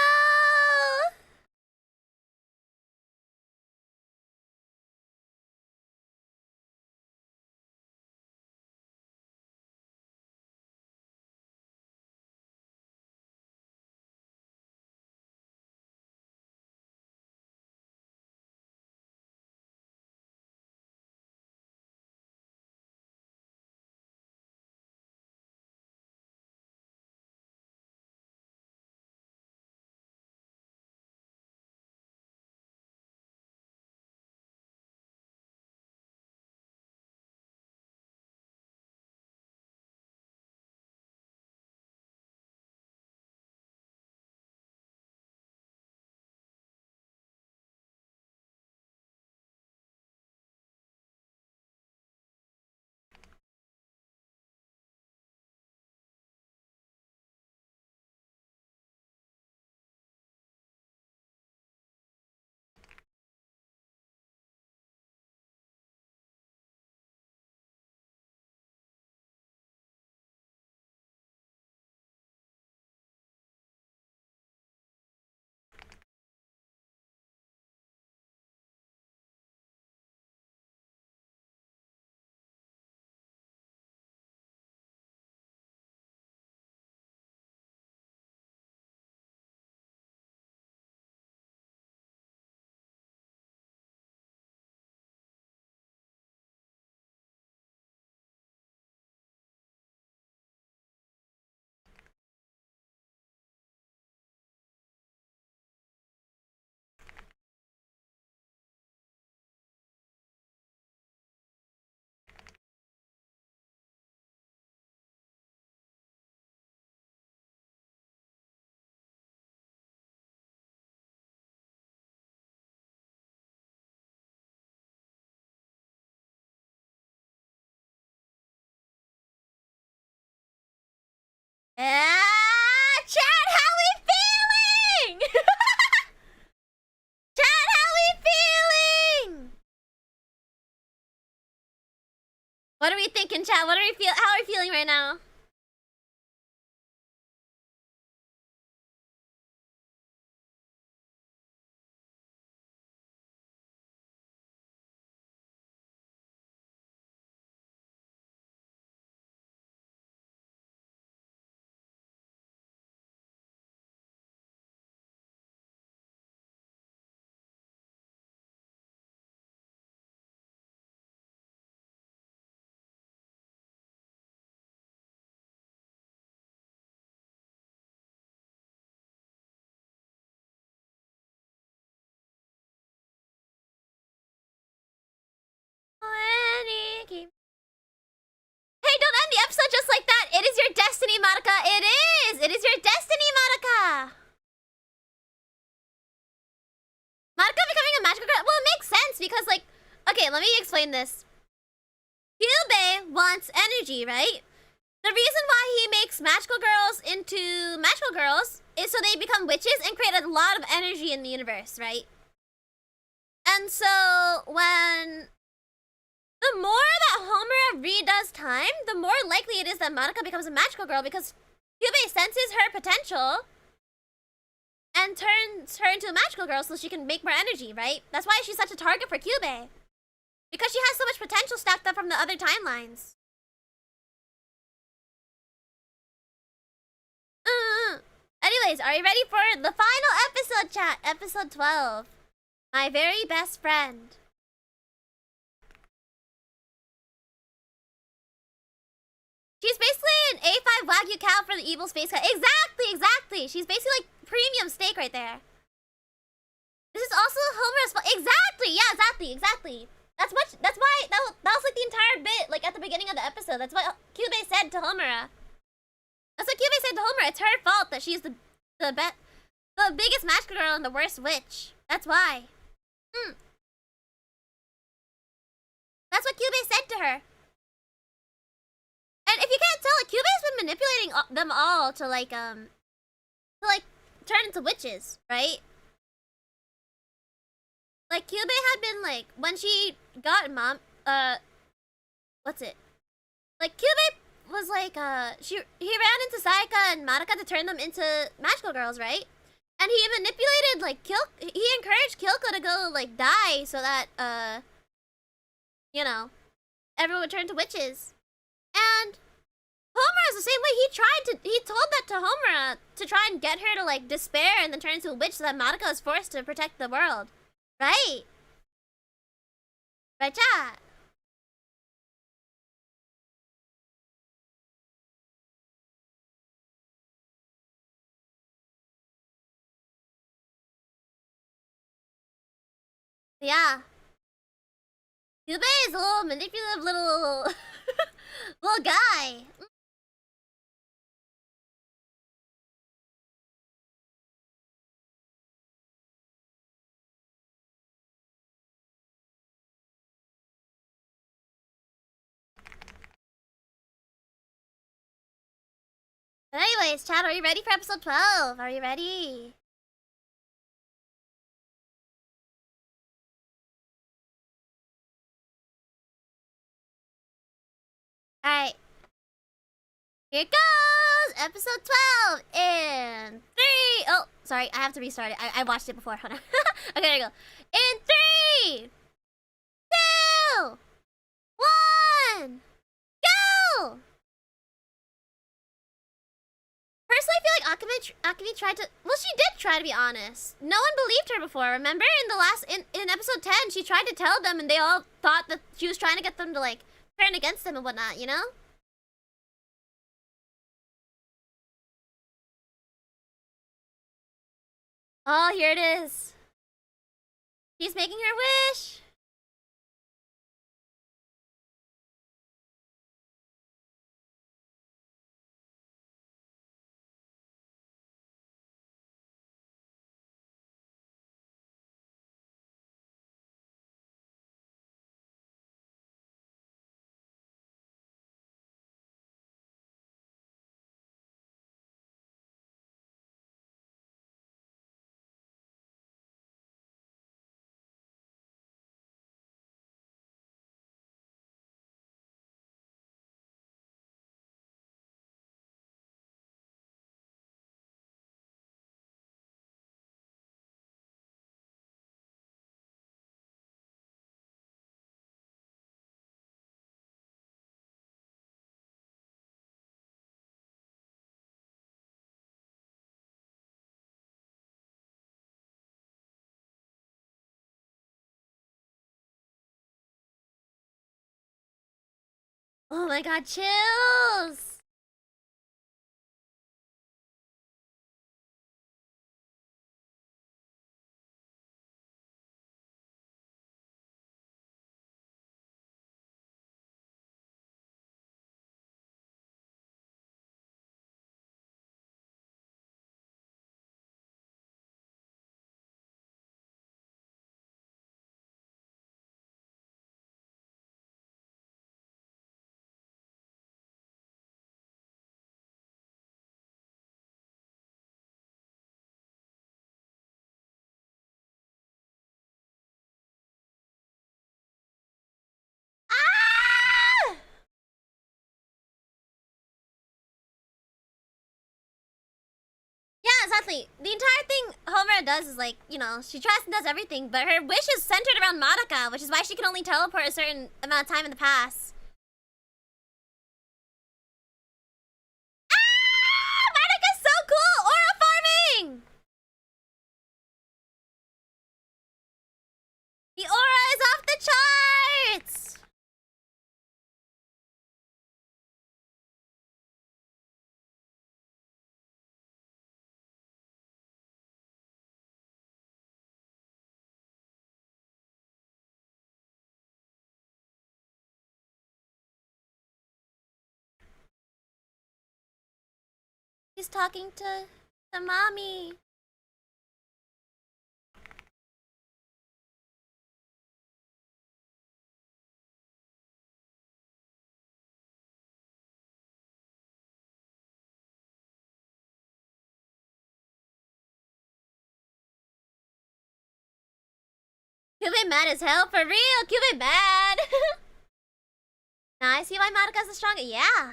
Chat, how we feeling? Chat, how we feeling? What are we thinking, chat? What are we feel? How are we feeling right now? Okay, let me explain this. Kyubey wants energy, right? The reason why he makes magical girls into magical girls is so they become witches and create a lot of energy in the universe, right? And so when the more that Homura redoes time, the more likely it is that MADOKA becomes a magical girl because Kyubey senses her potential and turns her into a magical girl so she can make more energy, right? That's why she's such a target for Kyubey. Because she has so much potential stacked up from the other timelines. Anyways, are you ready for the final episode, chat? Episode 12. My very best friend. She's basically an A5 Wagyu cow for the evil space cat. Exactly. She's basically like premium steak right there. This is also Homura's fault. Exactly. That's why that was like the entire bit, like at the beginning of the episode. That's what Kyubey said to Homura. It's her fault that she's the biggest magical girl and the worst witch. That's why. That's what Kyubey said to her. And if you can't tell, like, Kyubey's been manipulating them all to turn into witches, right? Like, Kyubey had been, like, when she got what's it? Like, Kyubey was like, he ran into Sayaka and MADOKA to turn them into magical girls, right? And he manipulated, like, he encouraged Kyoko to go, like, die so that, you know, everyone would turn to witches. And Homura is the same way. He told that to Homura to try and get her to, like, despair and then turn into a witch so that MADOKA was forced to protect the world. Right? Right, chat? Yeah. Kyubey is a little manipulative little little guy. But anyways, chat, are you ready for episode 12? Are you ready? Alright. Here goes! Episode 12 in 3... Oh, sorry, I have to restart it. I watched it before. Hold on. Okay, there you go. In 3, 2, 1, go! Personally, I feel like Akemi tried to... Well, she did try to be honest. No one believed her before. Remember in episode 10, she tried to tell them and they all thought that she was trying to get them to, like, turn against them and whatnot, you know? Oh, here it is. She's making her wish. Oh my god, chills! definitely. The entire thing Homura does is like, you know, she tries and does everything, but her wish is centered around MADOKA, which is why she can only teleport a certain amount of time in the past. Ah! MADOKA's so cool! Aura farming! The aura is off the charts! He's talking to the mommy. Cube mad as hell, for real. Cube mad. Now I see why Madoka's the strongest. Yeah.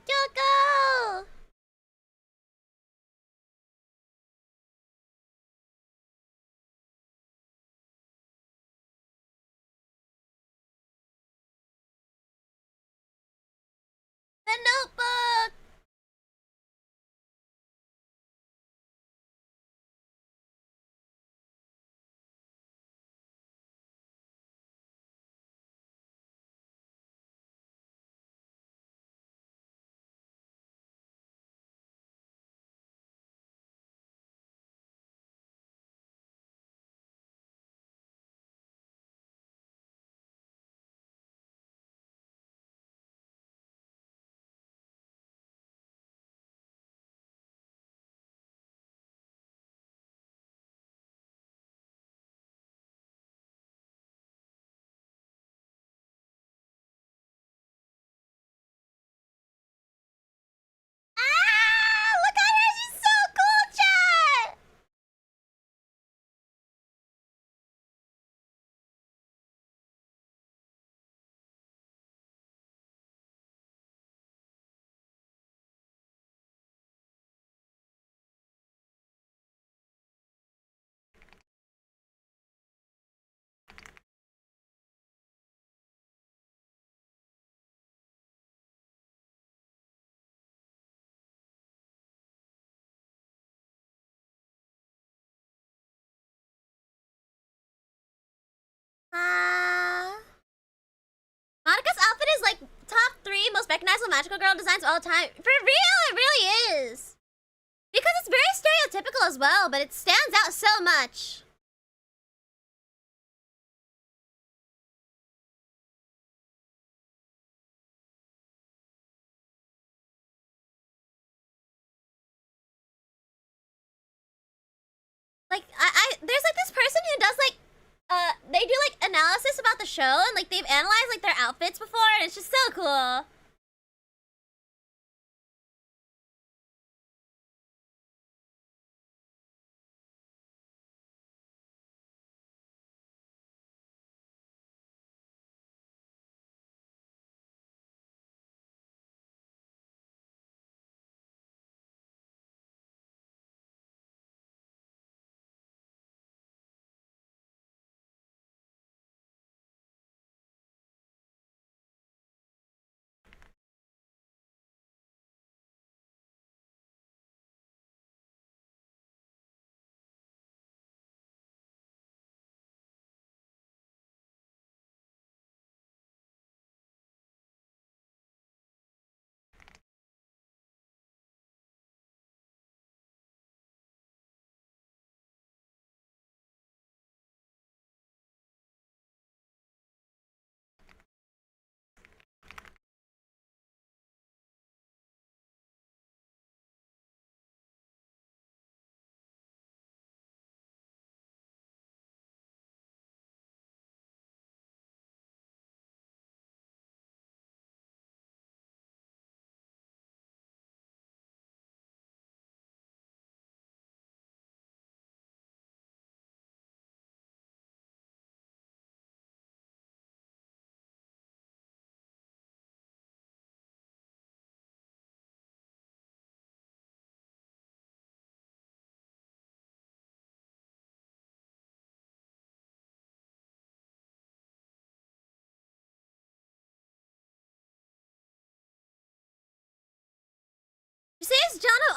Kyoko! The notebook! Ah! Look at her! She's so cool, chat! Monika's outfit is like top 3 most recognizable magical girl designs of all time. For real, it really is. Because it's very stereotypical as well, but it stands out so much. Like, there's like this person who does like, they do like analysis about the show and like they've analyzed like their outfits before and it's just so cool.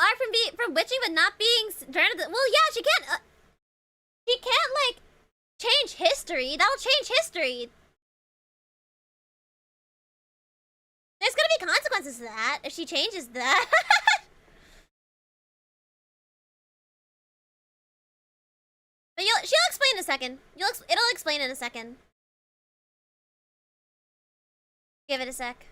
barred from witching, but not being turned. Well, yeah, she can't. She can't like change history. That'll change history. There's gonna be consequences to that if she changes that. But she'll explain in a second. It'll explain in a second. Give it a sec.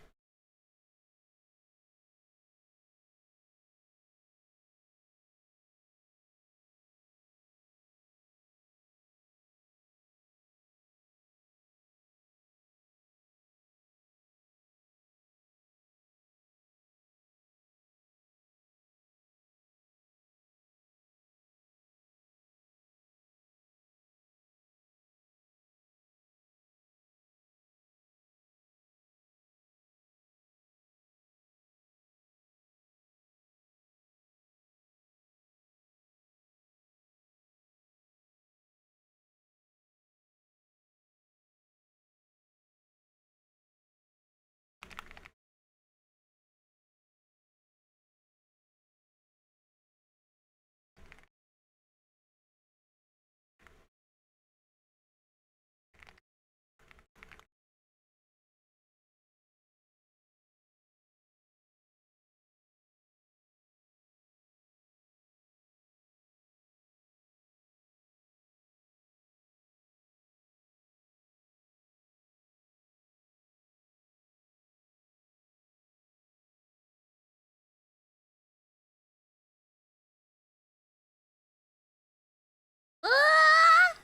Ah!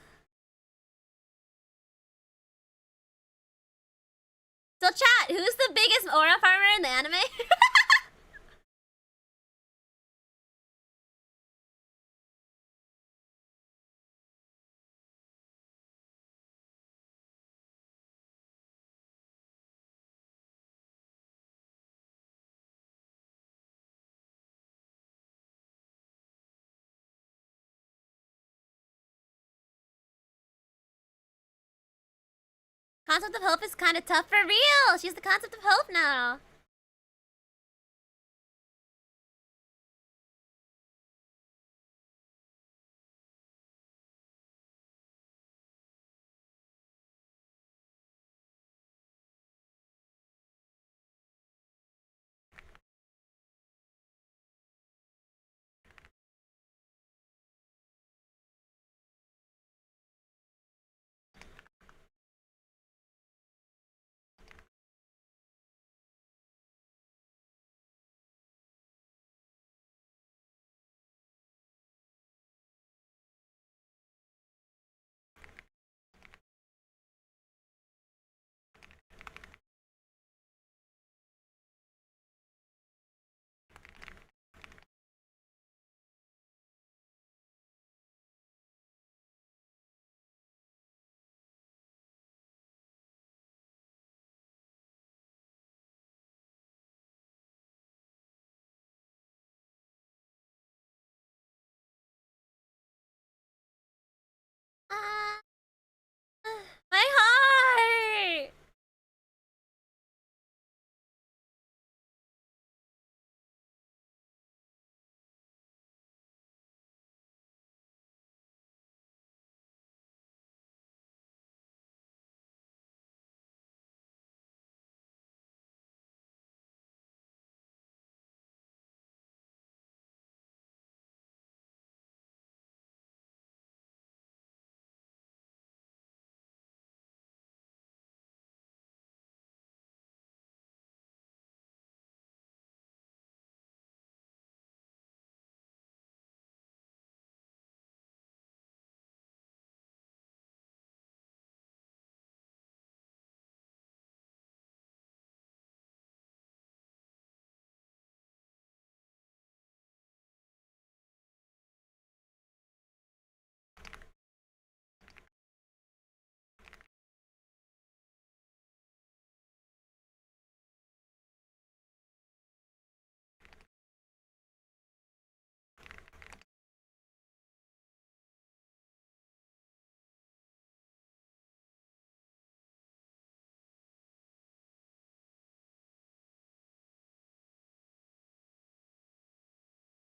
So chat, who's the biggest aura farmer in the anime? Concept of hope is kind of tough for real. She's the concept of hope now.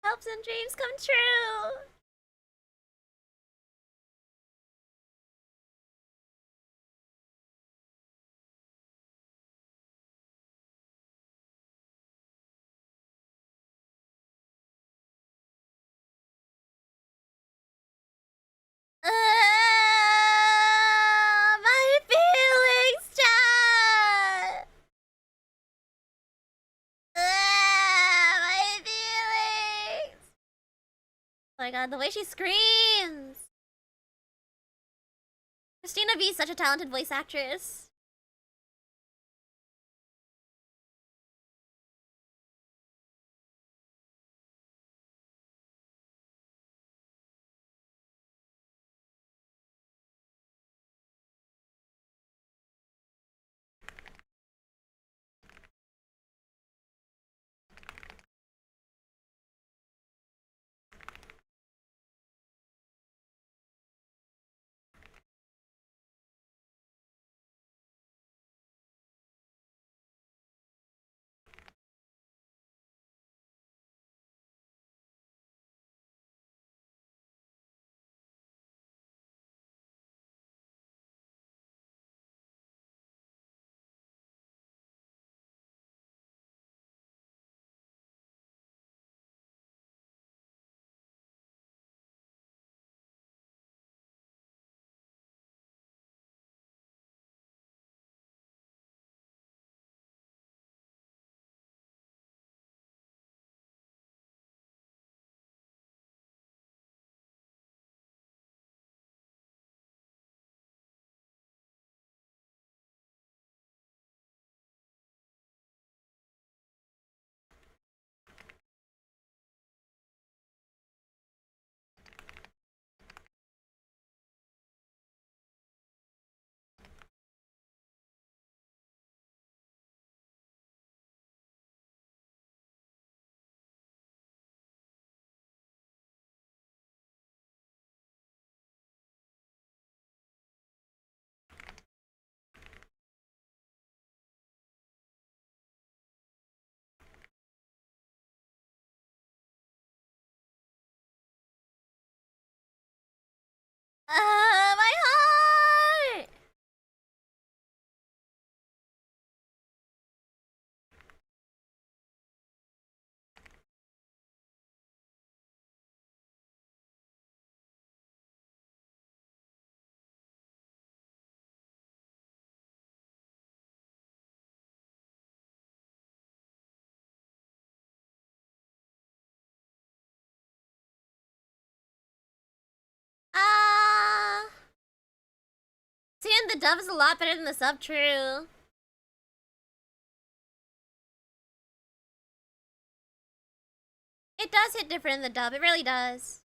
Hopes and dreams come true. My feelings, chat. My feelings. Oh my god, the way she screams. Christina V is such a talented voice actress. My heart! Ah, seeing the dub is a lot better than the sub, true. It does hit different in the dub, it really does.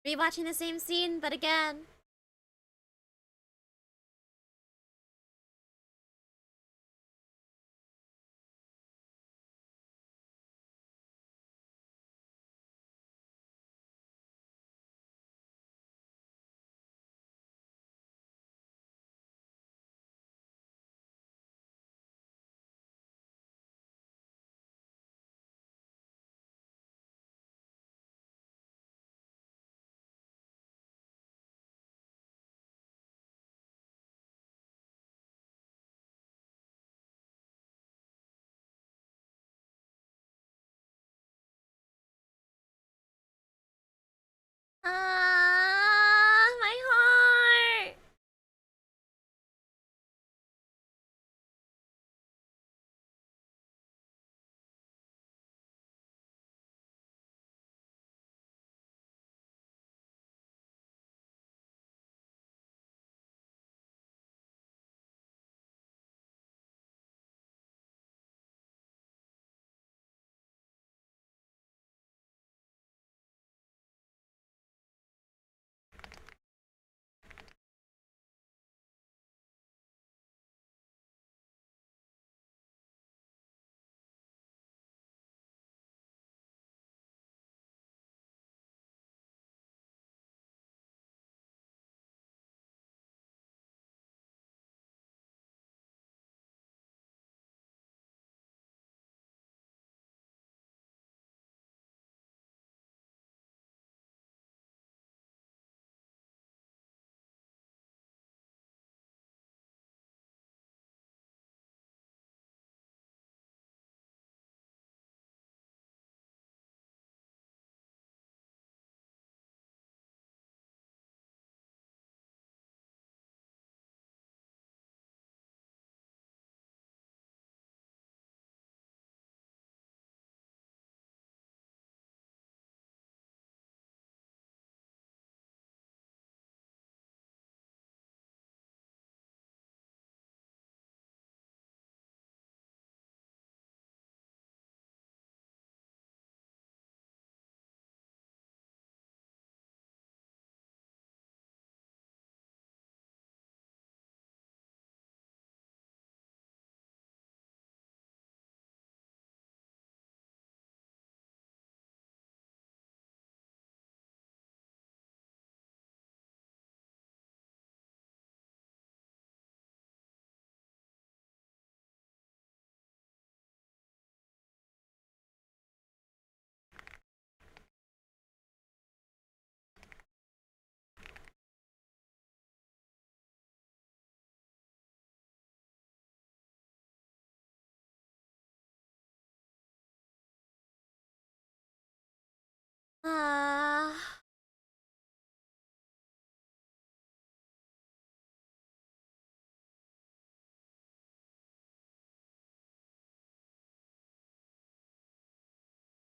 Rewatching the same scene, but again.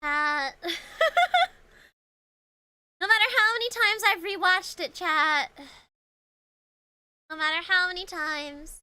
Chat. No matter how many times I've rewatched it, chat. No matter how many times.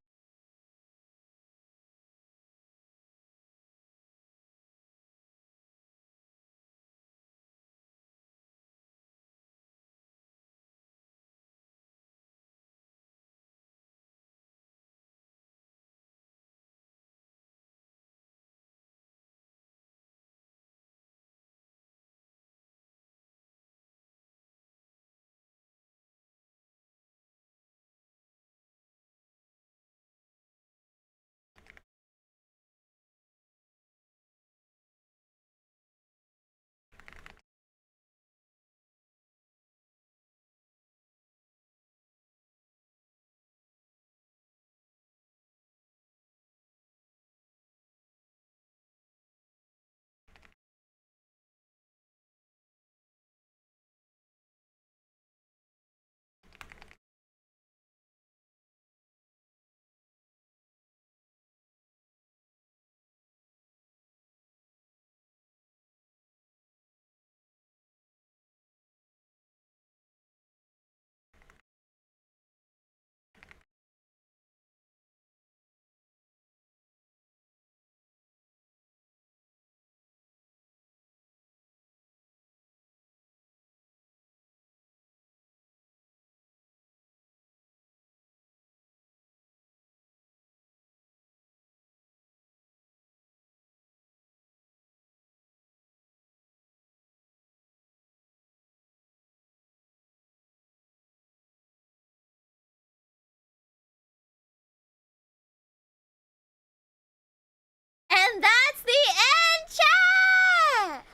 And that's the end, chat!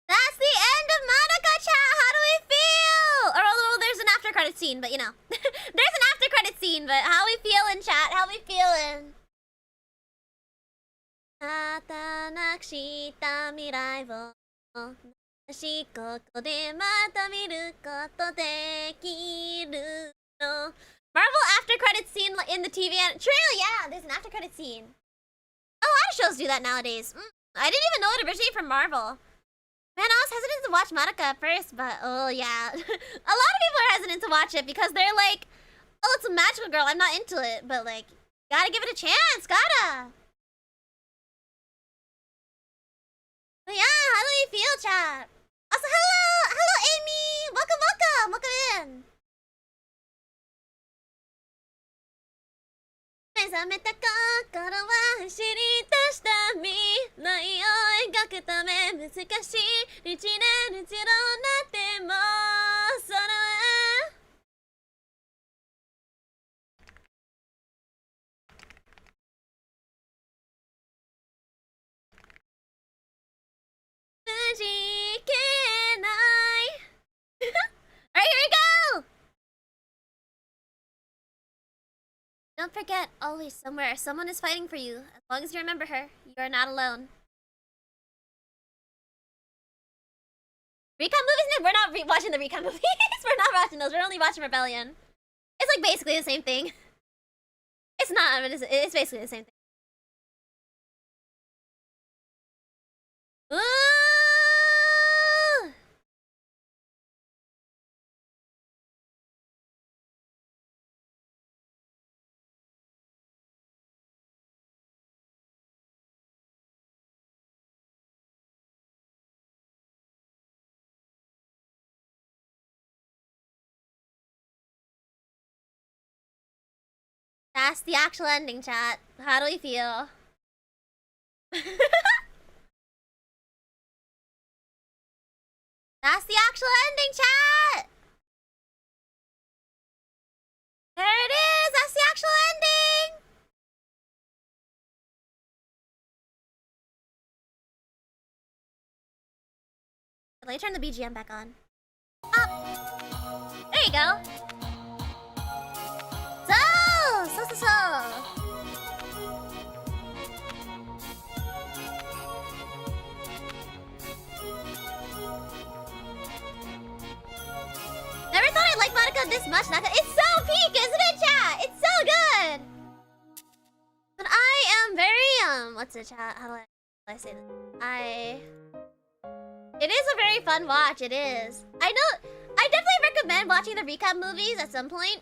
That's the end of MADOKA, chat! How do we feel? Or although there's an after credit scene, but you know. There's an after credit scene, but how we feeling, chat? How we feeling? またなくした未来を私ここでまた見ることできるの Marvel after credit scene in the TV and true, yeah, there's an after credit scene. A lot of shows do that nowadays. I didn't even know it originated from Marvel. Man, I was hesitant to watch MADOKA at first, but oh yeah. A lot of people are hesitant to watch it because they're like, oh, it's a magical girl, I'm not into it. But like, gotta give it a chance, gotta. But yeah, how do you feel, chat? Also, hello, Amy! Welcome in! 目覚めた心は走り出した未来を描くため難しい一年一度なってもそのくじけない Alright, here we go! Don't forget, always somewhere, someone is fighting for you. As long as you remember her, you are not alone. Recon movies? No, we're not watching the Recon movies. We're not watching those. We're only watching Rebellion. It's like basically the same thing. It's not, but it's basically the same thing. Ooh! That's the actual ending, chat. How do we feel? That's the actual ending, chat! There it is! That's the actual ending! Let me turn the BGM back on. Up! There you go! So! Never thought I'd like MADOKA this much. It's so peak, isn't it, chat? It's so good! what's it, chat? How do I say this? It is a very fun watch, it is. I definitely recommend watching the recap movies at some point.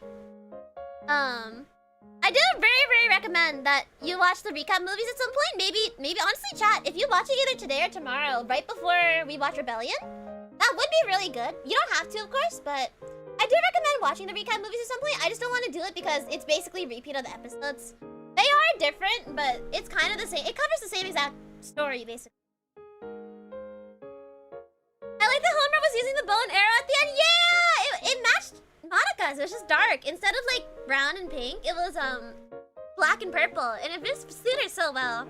I do very recommend that you watch the recap movies at some point. Maybe honestly, chat, if you watch it either today or tomorrow, right before we watch Rebellion, that would be really good. You don't have to, of course, but I do recommend watching the recap movies at some point. I just don't want to do it because it's basically a repeat of the episodes. They are different, but it's kind of the same. It covers the same exact story, basically. I like that Homer was using the bow and arrow at the end. Yeah, it matched MADOKA's. It was just dark. Instead of like brown and pink, it was black and purple, and it just suited so well.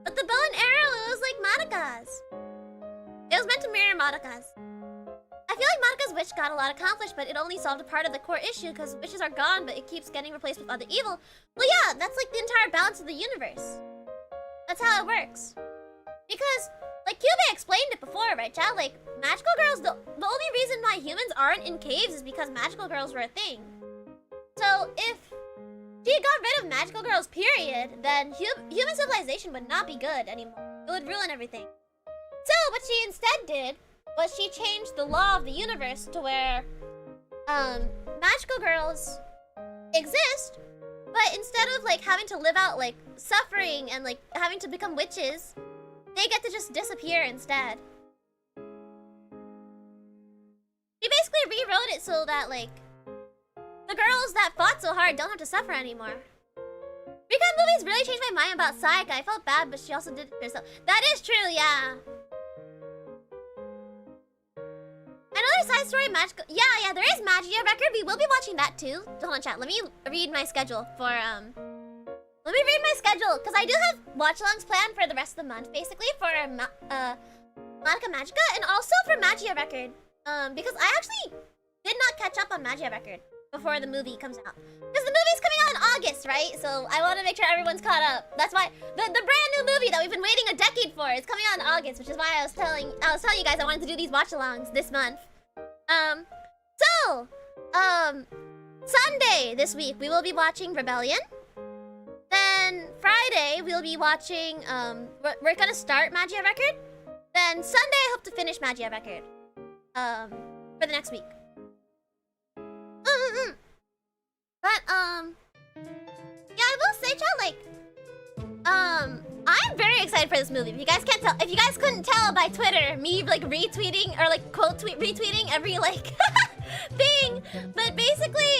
But the bow and arrow, it was like MADOKA's. It was meant to mirror MADOKA's. I feel like MADOKA's wish got a lot accomplished, but it only solved a part of the core issue because wishes are gone, but it keeps getting replaced with other evil. Well, yeah, that's like the entire balance of the universe. That's how it works. Because, like Cube explained it before, right, chat? Like, magical girls, the only reason why humans aren't in caves is because magical girls were a thing. So, if she got rid of magical girls, period, then human civilization would not be good anymore. It would ruin everything. So, what she instead did was she changed the law of the universe to where magical girls exist, but instead of like having to live out like suffering and like having to become witches, they get to just disappear instead. She basically rewrote it so that like the girls that fought so hard don't have to suffer anymore. Recap movies really changed my mind about Sayaka. I felt bad, but she also did it herself. That is true, yeah. Another side story, magical. Yeah, there is MAGICA record. We will be watching that too. Hold on, chat. Let me read my schedule for Let me read my schedule because I do have watch-alongs planned for the rest of the month, basically for MADOKA MAGICA and also for MAGICA record. Because I actually did not catch up on MAGICA record before the movie comes out. Because the movie's coming out in August, right? So I want to make sure everyone's caught up. That's why the brand new movie that we've been waiting a decade for is coming out in August, which is why I was telling you guys I wanted to do these watch-alongs this month. Sunday this week we will be watching Rebellion. Then Friday we'll be watching we're gonna start MAGICA record. Then Sunday I hope to finish MAGICA record. For the next week. But yeah, I will say, chat, like I'm very excited for this movie. If you guys can't tell, if you guys couldn't tell by Twitter, me like retweeting or like quote tweet retweeting every like thing. But basically,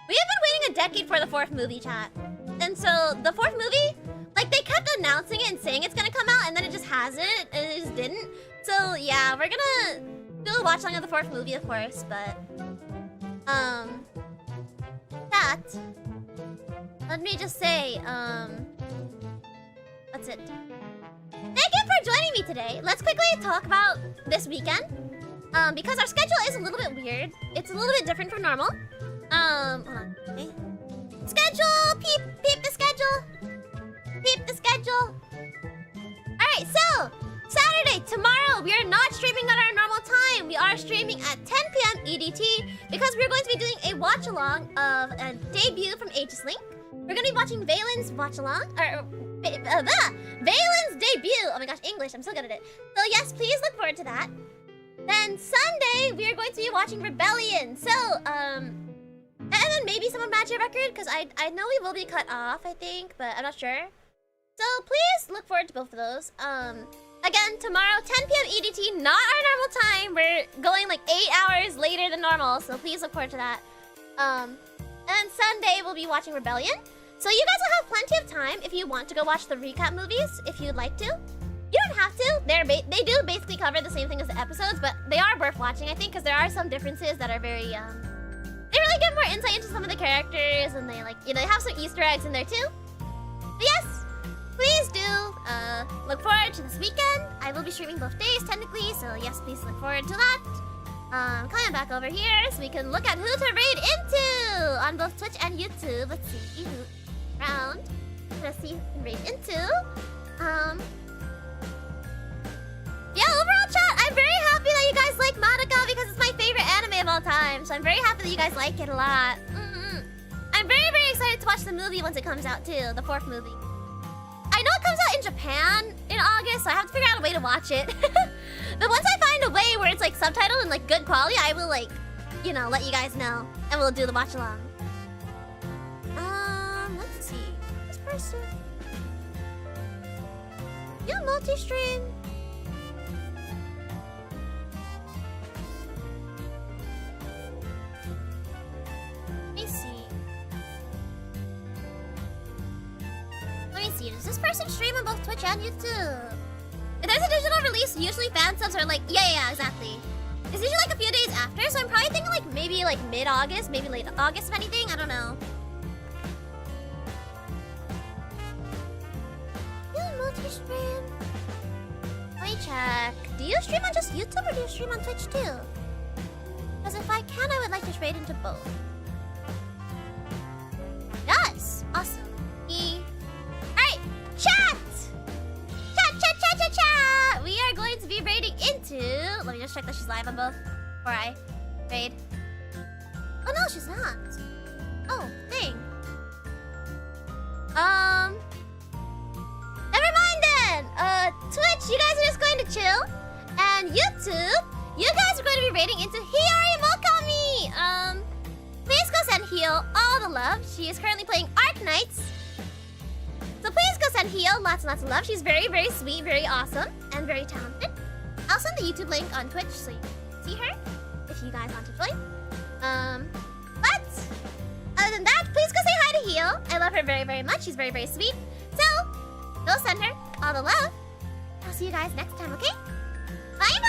we have been waiting a decade for the 4th movie, chat. And so the 4th movie, like they kept announcing it and saying it's gonna come out, and then it just hasn't, and it just didn't. So yeah, we're gonna do a watch along of the 4th movie, of course, but that. Let me just say, that's it. Thank you for joining me today. Let's quickly talk about this weekend. Because our schedule is a little bit weird. It's a little bit different from normal. Hold on. Okay. Schedule! Peep the schedule! Peep the schedule! Alright, so Saturday, tomorrow, we are not streaming at our normal time. We are streaming at 10 p.m. EDT because we're going to be doing a watch-along of a debut from Aegis Link. We're going to be watching Valen's watch-along, or Valen's debut. Oh my gosh, English, I'm so good at it. So yes, please look forward to that. Then Sunday, we are going to be watching Rebellion. So, and then maybe some of MAGICA record, because I know we will be cut off, I think, but I'm not sure. So please look forward to both of those. Again, tomorrow, 10 p.m. EDT, not our normal time. We're going like 8 hours later than normal, so please look forward to that. And Sunday, we'll be watching Rebellion. So you guys will have plenty of time if you want to go watch the recap movies, if you'd like to. You don't have to. They do basically cover the same thing as the episodes, but they are worth watching, I think, because there are some differences that are very, they really give more insight into some of the characters, and they, like, you know, they have some Easter eggs in there, too. But yes, please do look forward to this weekend. I will be streaming both days, technically, so yes, please look forward to that. Coming back over here so we can look at who to raid into on both Twitch and YouTube. Let's see who round. Let's see who can raid into. Yeah, overall chat, I'm very happy that you guys like MADOKA because it's my favorite anime of all time. So I'm very happy that you guys like it a lot. I'm very, very excited to watch the movie once it comes out too, the 4th movie. I comes out in Japan in August, so I have to figure out a way to watch it. But once I find a way where it's like subtitled in like good quality, I will like, you know, let you guys know, and we'll do the watch along. Let's see. This person. Yeah, multi-stream. Let me see. Let me see. Does this person stream on both Twitch and YouTube? If there's a digital release, usually fan subs are like, yeah, exactly. It's usually like a few days after, so I'm probably thinking like maybe like mid-August, maybe late August if anything, I don't know. Yeah, multi-stream. Let me check. Do you stream on just YouTube or do you stream on Twitch too? Because if I can, I would like to trade into both. Yes! Awesome. Alright, chat! Chat! We are going to be raiding into... Let me just check that she's live on both before I raid. Oh no, she's not. Oh, dang. Never mind then! Twitch, you guys are just going to chill. And YouTube, you guys are going to be raiding into Hiyori Mokami! Please go send Hio all the love. She is currently playing Arc Knights. So please go send Hio lots and lots of love. She's very, very sweet, very awesome, and very talented. I'll send the YouTube link on Twitch so you can see her if you guys want to join. But other than that, please go say hi to Hio. I love her very, very much. She's very, very sweet. So go send her all the love. I'll see you guys next time, okay? Bye.